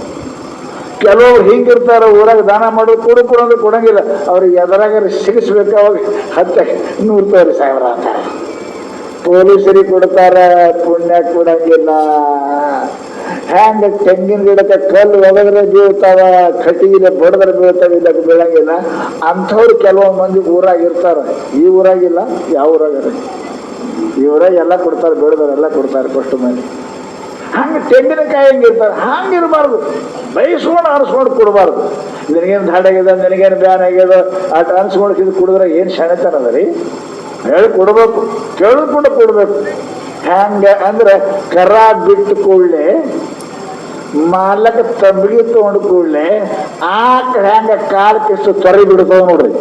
ಕೆಲವರು ಹಿಂಗಿರ್ತಾರೆ, ಊರಾಗ ದಾನ ಮಾಡೋದು ಕೊಡು ಅಂದ್ರೆ ಕೊಡಂಗಿಲ್ಲ. ಅವ್ರಿಗೆ ಎದರಾಗ ಸಿಗಿಸ್ಬೇಕು. ಅವಾಗ 10 100 ರೂಪಾಯಿ ಸಾವಿರ ಅಂತಾರೆ. ಪೊಲೀಸರಿಗೆ ಕೊಡ್ತಾರೆ, ಪುಣ್ಯ ಕೊಡಂಗಿಲ್ಲ. ಹ್ಯಾಂಗ ತೆಂಗಿನ ಗಿಡಕ್ಕೆ ಕಲ್ಲು ಒಗದ್ರೆ ಬೀಳ್ತಾವ, ಕಟ್ಟಿಗೆ ಬಡದ್ರೆ ಬೀಳ್ತಾವ, ಇಲ್ಲ ಬೀಳಂಗಿಲ್ಲ. ಅಂಥವ್ರು ಕೆಲವೊಂದು ಮಂದಿ ಊರಾಗ ಇರ್ತಾರ. ಈ ಊರಾಗಿಲ್ಲ, ಯಾವ ಊರಾಗ ಈ ಊರಾಗ ಎಲ್ಲ ಕೊಡ್ತಾರೆ, ಬೆಳೆದವರೆಲ್ಲ ಕೊಡ್ತಾರೆ ಫಸ್ಟ್ ಮಂದಿ. ಹಂಗೆ ತೆಂಗಿನಕಾಯಿ ಹೆಂಗಿರ್ತಾರೆ ಹಂಗಿರ್ಬಾರ್ದು. ಬಯಸ್ಕೊಂಡು ಅನ್ಸ್ಕೊಂಡು ಕೊಡಬಾರ್ದು. ನಿನಗೇನು ದಾಡಾಗ್ಯದ, ನಿನಗೇನು ಬ್ಯಾನ್ ಆಗ್ಯದ ಆಟ ಅನ್ಸ್ಕೊಂಡು ಇದು ಕುಡಿದ್ರೆ ಏನು ಶಣತನದ ರೀ? ಹೇಳಿ ಕೊಡ್ಬೇಕು, ಕೇಳಿಕೊಂಡು ಕೊಡ್ಬೇಕು. ಹ್ಯಾಂಗ ಅಂದ್ರೆ ಕರ ಬಿಟ್ಟು ಕೂಡಲೇ ಮಾಲಕ ತಂಬಿಗೆ ತಗೊಂಡು ಕೂಡಲೇ ಹ್ಯಾಂಗ ಕಾಲಕ್ಕಿಷ್ಟು ತೊರಿ ಬಿಡ್ತಾವ ನೋಡ್ರಿ.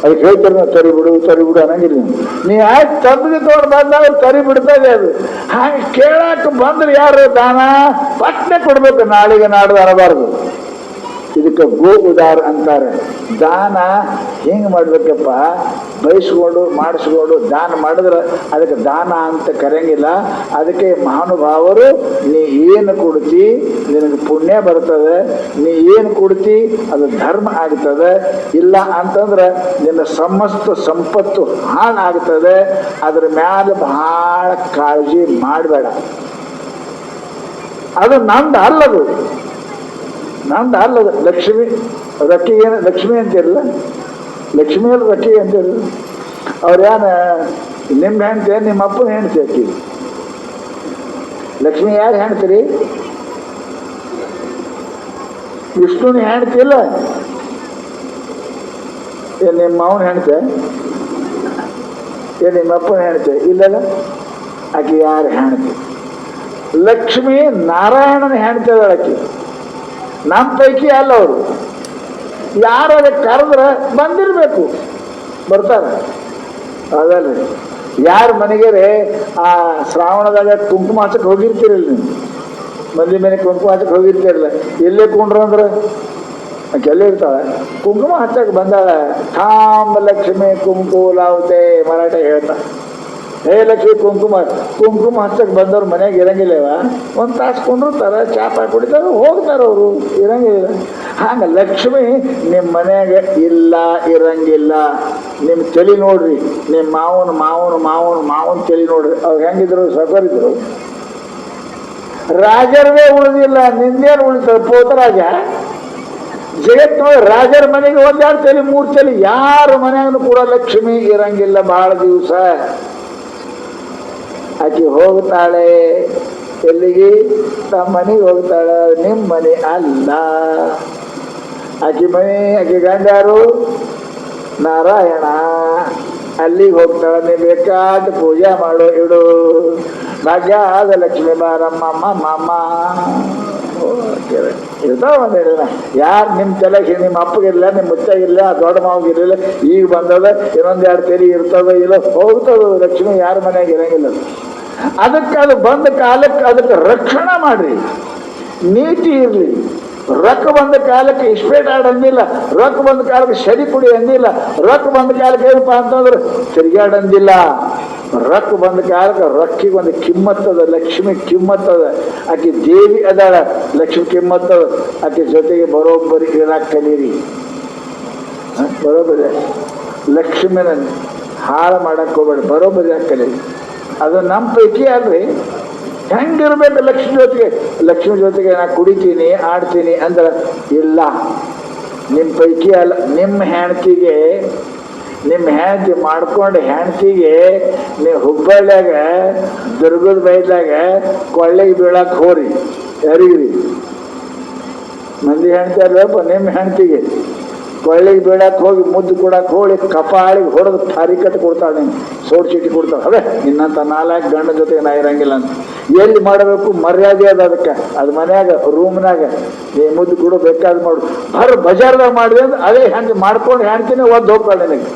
ಅದಕ್ಕೆ ಹೇಳ್ತಾರೆ ನಾವು ತರಿ ಬಿಡು ಅನ್ನಂಗಿಲ್ಲ. ನೀ ಆಯ್ತು ತಂಬಿಗೆ ತಗೊಂಡು ಬಂದಾಗ ತರಿ ಬಿಡ್ತದೆ ಅದು. ಹಾಗೆ ಕೇಳಾಕ ಬಂದ್ರೆ ಯಾರು ದಾನ ಪಟ್ನೆ ಕೊಡ್ಬೇಕು, ನಾಳೆಗೆ ನಾಡ್ದು ಅನ್ನಬಾರ್ದು. ಇದಕ್ಕೆ ಗೋ ಉದಾರ ಅಂತಾರೆ. ದಾನ ಹೆಂಗೆ ಮಾಡ್ಬೇಕಪ್ಪ? ಬಯಸ್ಕೊಂಡು ಮಾಡಿಸ್ಕೊಂಡು ದಾನ ಮಾಡಿದ್ರೆ ಅದಕ್ಕೆ ದಾನ ಅಂತ ಕರೆಯಂಗಿಲ್ಲ. ಅದಕ್ಕೆ ಮಹಾನುಭಾವರು ನೀ ಏನು ಕೊಡ್ತಿ ನಿನಗೆ ಪುಣ್ಯ ಬರ್ತದೆ, ನೀ ಏನು ಕೊಡ್ತಿ ಅದು ಧರ್ಮ ಆಗ್ತದೆ. ಇಲ್ಲ ಅಂತಂದ್ರೆ ನಿನ್ನ ಸಮಸ್ತ ಸಂಪತ್ತು ಹಾಳಾಗ್ತದೆ. ಅದ್ರ ಮ್ಯಾಲೆ ಬಹಳ ಕಾಳಜಿ ಮಾಡಬೇಡ. ಅದು ನಂದು ಅಲ್ಲದು, ನಂದು ಅಲ್ಲದು. ಲಕ್ಷ್ಮಿ ರೊಕ್ಕಿಗೇನು ಲಕ್ಷ್ಮಿ ಅಂತಿರಲ್ಲ, ಲಕ್ಷ್ಮಿ ಅಲ್ಲ ರೊಕ್ಕಿಗೆ ಅಂತಿರಲ್ಲ. ಅವ್ರೇನು ನಿಮ್ಮ ಹೆಂಡ್ತಿ, ನಿಮ್ಮ ಅಪ್ಪನ ಹೆಂಡ್ತಿ ಅಕ್ಕಿ. ಲಕ್ಷ್ಮಿ ಯಾರು ಹೆಣ್ತೀರಿ? ವಿಷ್ಣುನ ಹೆಣ್ತಿ ಇಲ್ಲ, ನಿಮ್ಮ ಮಾವನ ಹೆಣ್ತೆ, ನಿಮ್ಮ ಅಪ್ಪನ ಹೆಣ್ತೆ ಇಲ್ಲಲ್ಲ. ಆಕೆ ಯಾರು ಹೆಣ್ತಿ? ಲಕ್ಷ್ಮಿ ನಾರಾಯಣನ ಹೆಣ್ತಿ ಅದಾಳ ಆಕೆ. ನಮ್ಮ ಪೈಕಿ ಅಲ್ಲ ಅವರು. ಯಾರು ಅದಕ್ಕೆ ಕರೆದ್ರೆ ಬಂದಿರಬೇಕು, ಬರ್ತಾರೆ. ಅದಲ್ರಿ, ಯಾರ ಮನೆಗೆ ಆ ಶ್ರಾವಣದಾಗ ಕುಂಕುಮ ಹಚ್ಚಕ್ಕೆ ಹೋಗಿರ್ತೀರಲ್ಲ ನೀವು, ಮಂದಿ ಮನೆಗೆ ಕುಂಕುಮ ಹಚ್ಚಕ್ಕೆ ಹೋಗಿರ್ತೀರಲ್ಲ, ಎಲ್ಲೇ ಕುಂಡ್ರು ಅಂದ್ರೆ ಕೆಲ್ಲ ಇರ್ತಾಳೆ. ಕುಂಕುಮ ಹಚ್ಚಕ್ಕೆ ಬಂದಾಳ, ಠಾಂಬ ಲಕ್ಷ್ಮಿ ಕುಂಕುಲಾವತೆ ಮರಾಠ ಹೇಳ್ತಾ. ಹೇ ಲಕ್ಷ್ಮಿ ಕುಂಕುಮ ಹಚ್ಚಕ್ಕೆ ಬಂದವ್ರು ಮನೆಯಾಗ ಇರಂಗಿಲ್ಲವ. ಒಂದು ತಾಸು ಕೊಂಡಿರ್ತಾರೆ, ಚಾ ಪಾಯಿ ಕುಡಿತಾರೆ, ಹೋಗ್ತಾರೆ ಅವರು, ಇರಂಗಿಲ್ಲ. ಹಂಗೆ ಲಕ್ಷ್ಮಿ ನಿಮ್ಮ ಮನೆಯಾಗ ಇಲ್ಲ, ಇರಂಗಿಲ್ಲ. ನಿಮ್ಮ ತಲೆ ನೋಡ್ರಿ, ನಿಮ್ಮ ಮಾವನ ತಲೆ ನೋಡ್ರಿ. ಅವ್ರು ಹೆಂಗಿದ್ರು ಸಕರಿದ್ರು. ರಾಜರದೇ ಉಳಿದಿಲ್ಲ, ನಿಂದೇನು ಉಳಿತಾರೆ? ಪೋತರಾಜ ಜಗತ್ತು ರಾಜರ ಮನೆಗೆ ಒಂದೆರಡು ತಲೆ, ಮೂರು ತಲೆ, ಯಾರ ಮನೆಯಾಗೂ ಕೂಡ ಲಕ್ಷ್ಮಿ ಇರಂಗಿಲ್ಲ ಬಹಳ ದಿವಸ. ಆಕೆ ಹೋಗ್ತಾಳೆ ಎಲ್ಲಿಗೆ? ತಮ್ಮ ಮನೆಗೆ ಹೋಗ್ತಾಳೆ, ನಿಮ್ಮ ಮನೆ ಅಲ್ಲ. ಆಕೆ ಮನೆ, ಆಕೆ ಗಂಡಾರು ನಾರಾಯಣ. ಅಲ್ಲಿಗೆ ಹೋಗ್ತಾಳೆ. ನೀವು ಬೇಕಾದ ಪೂಜೆ ಮಾಡೋ ಇಡು. ಭಾಗ್ಯಾದ ಲಕ್ಷ್ಮೀ ಬಾರಮ್ಮ ಮಾಮ ಇರ್ತಾವ. ಒಂದೇನ ಯಾರು ನಿಮ್ಮ ತಲೆಗೆ, ನಿಮ್ಮ ಅಪ್ಪಗಿರಲಿಲ್ಲ, ನಿಮ್ಮ ಮುಚ್ಚಾಗಿರಲಿಲ್ಲ, ದೊಡ್ಡ ಮಾವಿಗಿರಲಿಲ್ಲ, ಈಗ ಬಂದದ ಇನ್ನೊಂದೆರಡು ತೆರಿ ಇರ್ತದ, ಇಲ್ಲ ಹೋಗ್ತದ. ಲಕ್ಷ್ಮಿ ಯಾರ ಮನೆಯಾಗ ಇರಂಗಿಲ್ಲ. ಅದಕ್ಕೆ ಅದು ಬಂದ ಕಾಲಕ್ಕೆ ಅದಕ್ಕೆ ರಕ್ಷಣೆ ಮಾಡ್ರಿ, ನೀತಿ ಇರಲಿ. ರೊಕ್ಕ ಬಂದ ಕಾಲಕ್ಕೆ ಇಸ್ಪೇಟ್ ಆಡಂದಿಲ್ಲ, ರೊಕ್ಕ ಬಂದ ಕಾಲಕ್ಕೆ ಸರಿ ಕುಡಿ ಅಂದಿಲ್ಲ, ರೊಕ್ಕ ಬಂದ ಕಾಲಕ್ಕೆ ಏನಪ್ಪ ಅಂತಂದ್ರೆ ತಿರುಗಾಡಂದಿಲ್ಲ. ರೊಕ್ಕ ಬಂದ ಕಾಲಕ್ಕೆ ರೊಕ್ಕಿಗೆ ಒಂದು ಕಿಮ್ಮತ್ತದ, ಲಕ್ಷ್ಮಿ ಕಿಮ್ಮತ್ತದ. ಆಕೆ ದೇವಿ ಅದಾಳ, ಲಕ್ಷ್ಮಿ ಕಿಮ್ಮತ್ತದ. ಆಕೆ ಜೊತೆಗೆ ಬರೋಬ್ಬರಿ ಇರಾಕ್ ಕಲೀರಿ. ಬರೋಬ್ಬರಿ ಲಕ್ಷ್ಮಿನ ಹಾಳು ಮಾಡಕ್ಕೆ ಹೋಗ್ಬೇಡಿ, ಬರೋಬ್ಬರಿ ಕಲೀರಿ. ಅದು ನಮ್ಮ ಪೈಕಿ ಅಲ್ರಿ. ಹೆಂಗಿರ್ಬೇಕು ಲಕ್ಷ್ಮಿ ಜೊತೆಗೆ? ಲಕ್ಷ್ಮಿ ಜೊತೆಗೆ ನಾ ಕುಡಿತೀನಿ, ಆಡ್ತೀನಿ ಅಂದ್ರೆ ಇಲ್ಲ, ನಿಮ್ಮ ಪೈಕಿ ಅಲ್ಲ. ನಿಮ್ಮ ಹೆಂಡ್ತಿಗೆ, ನಿಮ್ಮ ಹೆಂಡ್ತಿ ಮಾಡ್ಕೊಂಡು ಹೆಂಡ್ತಿಗೆ ನೀವು ಹುಬ್ಬಳ್ಳಿಯಾಗ ದುರ್ಗದ ಬೈದಾಗ ಕೊಳ್ಳೆಗೆ ಬೀಳಕ್ಕೆ ಹೋರಿ, ಯಾರಿಗ್ರಿ? ಮಂದಿ ಹೆಂಡ್ತಿ ಅಲ್ಲಪ್ಪ. ನಿಮ್ಮ ಹೆಂಡ್ತಿಗೆ ಕೊಳ್ಳಿಗೆ ಬೀಳಕ್ಕೆ ಹೋಗಿ ಮುದ್ದು ಕೊಡಕ್ಕೆ ಹೋಗಿ ಕಪಾಳಿಗೆ ಹೊಡೆದು ತಾರಿ ಕಟ್ಟು ಕೊಡ್ತಾಳೆ, ನೀನು ಸೋಡ್ ಚೀಟಿ ಕೊಡ್ತಾಳೆ. ಅವೇ ನಿನ್ನಂತ 4 ಗಂಡ ಜೊತೆಗೆ ನಾ ಇರಂಗಿಲ್ಲ ಅಂತ. ಎಲ್ಲಿ ಮಾಡಬೇಕು? ಮರ್ಯಾದೆ ಅದ ಅದಕ್ಕೆ. ಅದು ಮನ್ಯಾಗ ರೂಮ್ನಾಗ ನೀ ಮುದ್ದು ಕೊಡು, ಬೇಕಾದ ಮಾಡು. ಬಜಾರ್ದಾಗ ಮಾಡಿದೆ ಅಂದ್ರೆ ಅದೇ ಹೆಂಡ್ತಿ ಮಾಡ್ಕೊಂಡು ಹೆಂಡ್ತಿನೇ ಒದ್ದು ಹೋಗ್ತಾಳೆ ನಿನಗೆ.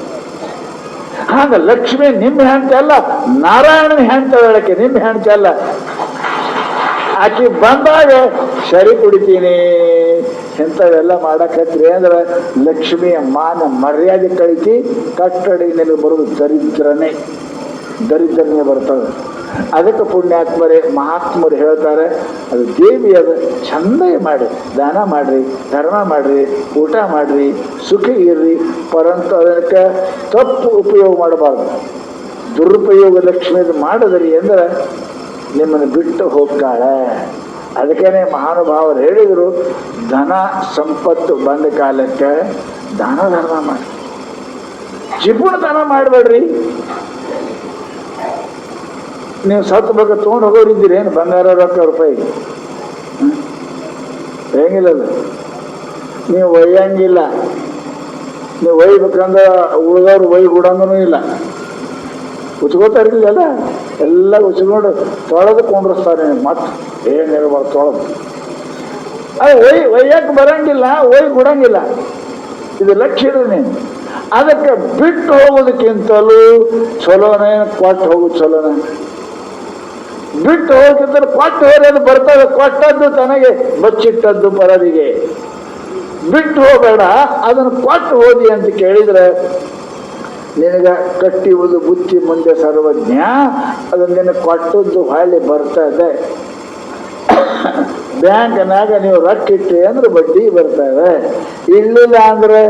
ಹಾಗ ಲಕ್ಷ್ಮಿ ನಿಮ್ಮ ಹೆಂಡ್ತಿ ಅಲ್ಲ, ನಾರಾಯಣನ ಹೆಂಡ್ತಿ ಹೇಳಕ್ಕೆ, ನಿಮ್ಮ ಹೆಂಡ್ತಿ ಅಲ್ಲ. ಆಕೆ ಬಂದಾಗ ಸರಿ ಕುಡಿತೀನಿ ಇಂಥವೆಲ್ಲ ಮಾಡಕತ್ರಿ ಅಂದ್ರೆ ಲಕ್ಷ್ಮಿಯ ಮಾನ ಮರ್ಯಾದೆ ಕಳಿತಿ. ಕಟ್ಟಡಿ ನಿನಗೆ ಬರೋದು ದರಿದ್ರನೇ ಬರ್ತದೆ. ಅದಕ್ಕೆ ಪುಣ್ಯಾತ್ಮರೇ ಮಹಾತ್ಮರು ಹೇಳ್ತಾರೆ, ಅದು ದೇವಿ, ಅದು ಚಂದ ಮಾಡಿ ದಾನ ಮಾಡ್ರಿ, ಧರ್ಮ ಮಾಡ್ರಿ, ಊಟ ಮಾಡ್ರಿ, ಸುಖಿ ಇರ್ರಿ. ಪರಂತು ಅದಕ್ಕೆ ತಪ್ಪು ಉಪಯೋಗ ಮಾಡಬಾರ್ದು. ದುರುಪಯೋಗ ಲಕ್ಷ್ಮಿದು ಮಾಡಿದ್ರಿ ಅಂದ್ರೆ ನಿಮ್ಮನ್ನು ಬಿಟ್ಟು ಹೋಗ್ತಾಳೆ. ಅದಕ್ಕೇನೆ ಮಹಾನುಭಾವರು ಹೇಳಿದರು, ಧನ ಸಂಪತ್ತು ಬಂದ ಕಾಲಕ್ಕೆ ದಾನ ಧರ್ಮ ಮಾಡಿ, ಜಿಪುಣತನ ಮಾಡಬೇಡ್ರಿ. ನೀವು ಸತ್ತು ಬಗ್ಗೆ ತೊಗೊಂಡು ಹೋಗೋರಿದ್ದೀರಿ ಏನು ಬಂಗಾರ ರೊಕ್ಕ ರೂಪಾಯಿ? ಹೆಂಗಿಲ್ಲ ಅದು, ನೀವು ಒಯ್ಯಂಗಿಲ್ಲ. ನೀವು ಒಯ್ಬೇಕಂದ್ರೆ ಉಳಿದವ್ರು ಒಯ್ಗೂಡಂಗೂ ಇಲ್ಲ. ಉಚ್ಕೋತಾರಿಲ್ಲ, ಎಲ್ಲ ಉಚ್ಕೊಂಡು ತೊಳೆದು ಕೊಂಡಿಸ್ತಾರೆ. ಮತ್ತೆ ಏನಿರ್ಬಾರ್ದು ತೊಳೆದು ಅದು ಒಯ್ಯಕ್ಕೆ ಬರಂಗಿಲ್ಲ, ಒಯ್ಗೂಡಂಗಿಲ್ಲ. ಇದು ಲಕ್ಷ್ಯ ಇಡ್ರಿ ನೀನು. ಅದಕ್ಕೆ ಬಿಟ್ಟು ಹೋಗೋದಕ್ಕಿಂತಲೂ ಚಲೋನೇ ಕೊಟ್ಟು ಹೋಗುದು ಚಲೋನೇ. ಬಿಟ್ಟು ಹೋಗೋಕ್ಕಿಂತ ಕೊಟ್ಟು ಹೋಗೋದು ಬರ್ತದೆ. ಕೊಟ್ಟದ್ದು ತನಗೆ, ಬಚ್ಚಿಟ್ಟದ್ದು ಪರದಿಗೆ. ಬಿಟ್ಟು ಹೋಗಬೇಡ, ಅದನ್ನು ಕೊಟ್ಟು ಹೋದಿ ಅಂತ ಕೇಳಿದ್ರೆ ನಿನಗೆ ಕಟ್ಟಿಯುವುದು ಬುತ್ತಿ ಮುಂದೆ ಸರ್ವಜ್ಞ. ಅದನ್ನು ನಿನಗೆ ಕೊಟ್ಟದ್ದು ಹೊಳ್ಳಿ ಬರ್ತದೆ. ಬ್ಯಾಂಕ್ನಾಗ ನೀವು ರೊಕ್ಕ ಇಟ್ರಿ ಅಂದ್ರೆ ಬಡ್ಡಿ ಬರ್ತದೆ. ಇಲ್ಲಿಲ್ಲ ಅಂದ್ರೆ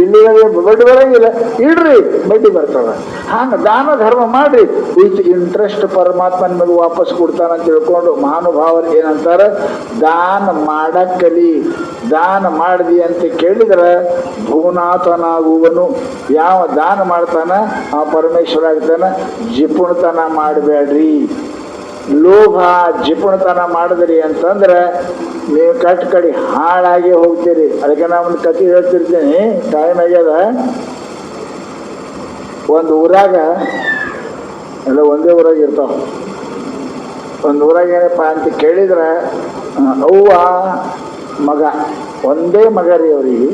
ಇಲ್ಲಿ ಬಡ್ಡಿ ಬರಂಗಿಲ್ಲ. ಇಡ್ರಿ, ಬಡ್ಡಿ ಬರ್ತದೆ. ಹಂಗೆ ದಾನ ಧರ್ಮ ಮಾಡ್ರಿ, ವಿತ್ ಇಂಟ್ರೆಸ್ಟ್ ಪರಮಾತ್ಮ ನಿಮಗೆ ವಾಪಸ್ ಕೊಡ್ತಾನಂತ ತಿಳ್ಕೊಂಡು ಮಹಾನುಭಾವರು ಏನಂತಾರೆ, ದಾನ ಮಾಡಕ್ಕಲಿ. ದಾನ ಮಾಡಿದಿ ಅಂತ ಕೇಳಿದ್ರೆ ಭೂನಾಥನಾಗುವನು. ಯಾವ ದಾನ ಮಾಡ್ತಾನ ಆ ಪರಮೇಶ್ವರ ಆಗ್ತಾನ. ಜಿಪುಣತನ ಮಾಡಬೇಡ್ರಿ. ಲೋಭ ಜಿಪುಣತನ ಮಾಡಿದ್ರಿ ಅಂತಂದ್ರೆ ನೀವು ಕಟ್ ಕಡೆ ಹಾಳಾಗಿ ಹೋಗ್ತೀರಿ. ಅದಕ್ಕೆ ನಾ ಒಂದು ಕಥೆ ಹೇಳ್ತಿರ್ತೀನಿ, ಟೈಮ್ ಆಗ್ಯದ. ಒಂದು ಊರಾಗ ಎಲ್ಲ ಒಂದೇ ಊರಾಗ ಇರ್ತಾವ. ಒಂದು ಊರಾಗ ಏನಪ್ಪ ಅಂತ ಕೇಳಿದ್ರೆ ಅವ್ವ ಮಗ, ಒಂದೇ ಮಗ ರೀ ಅವ್ರಿಗೆ.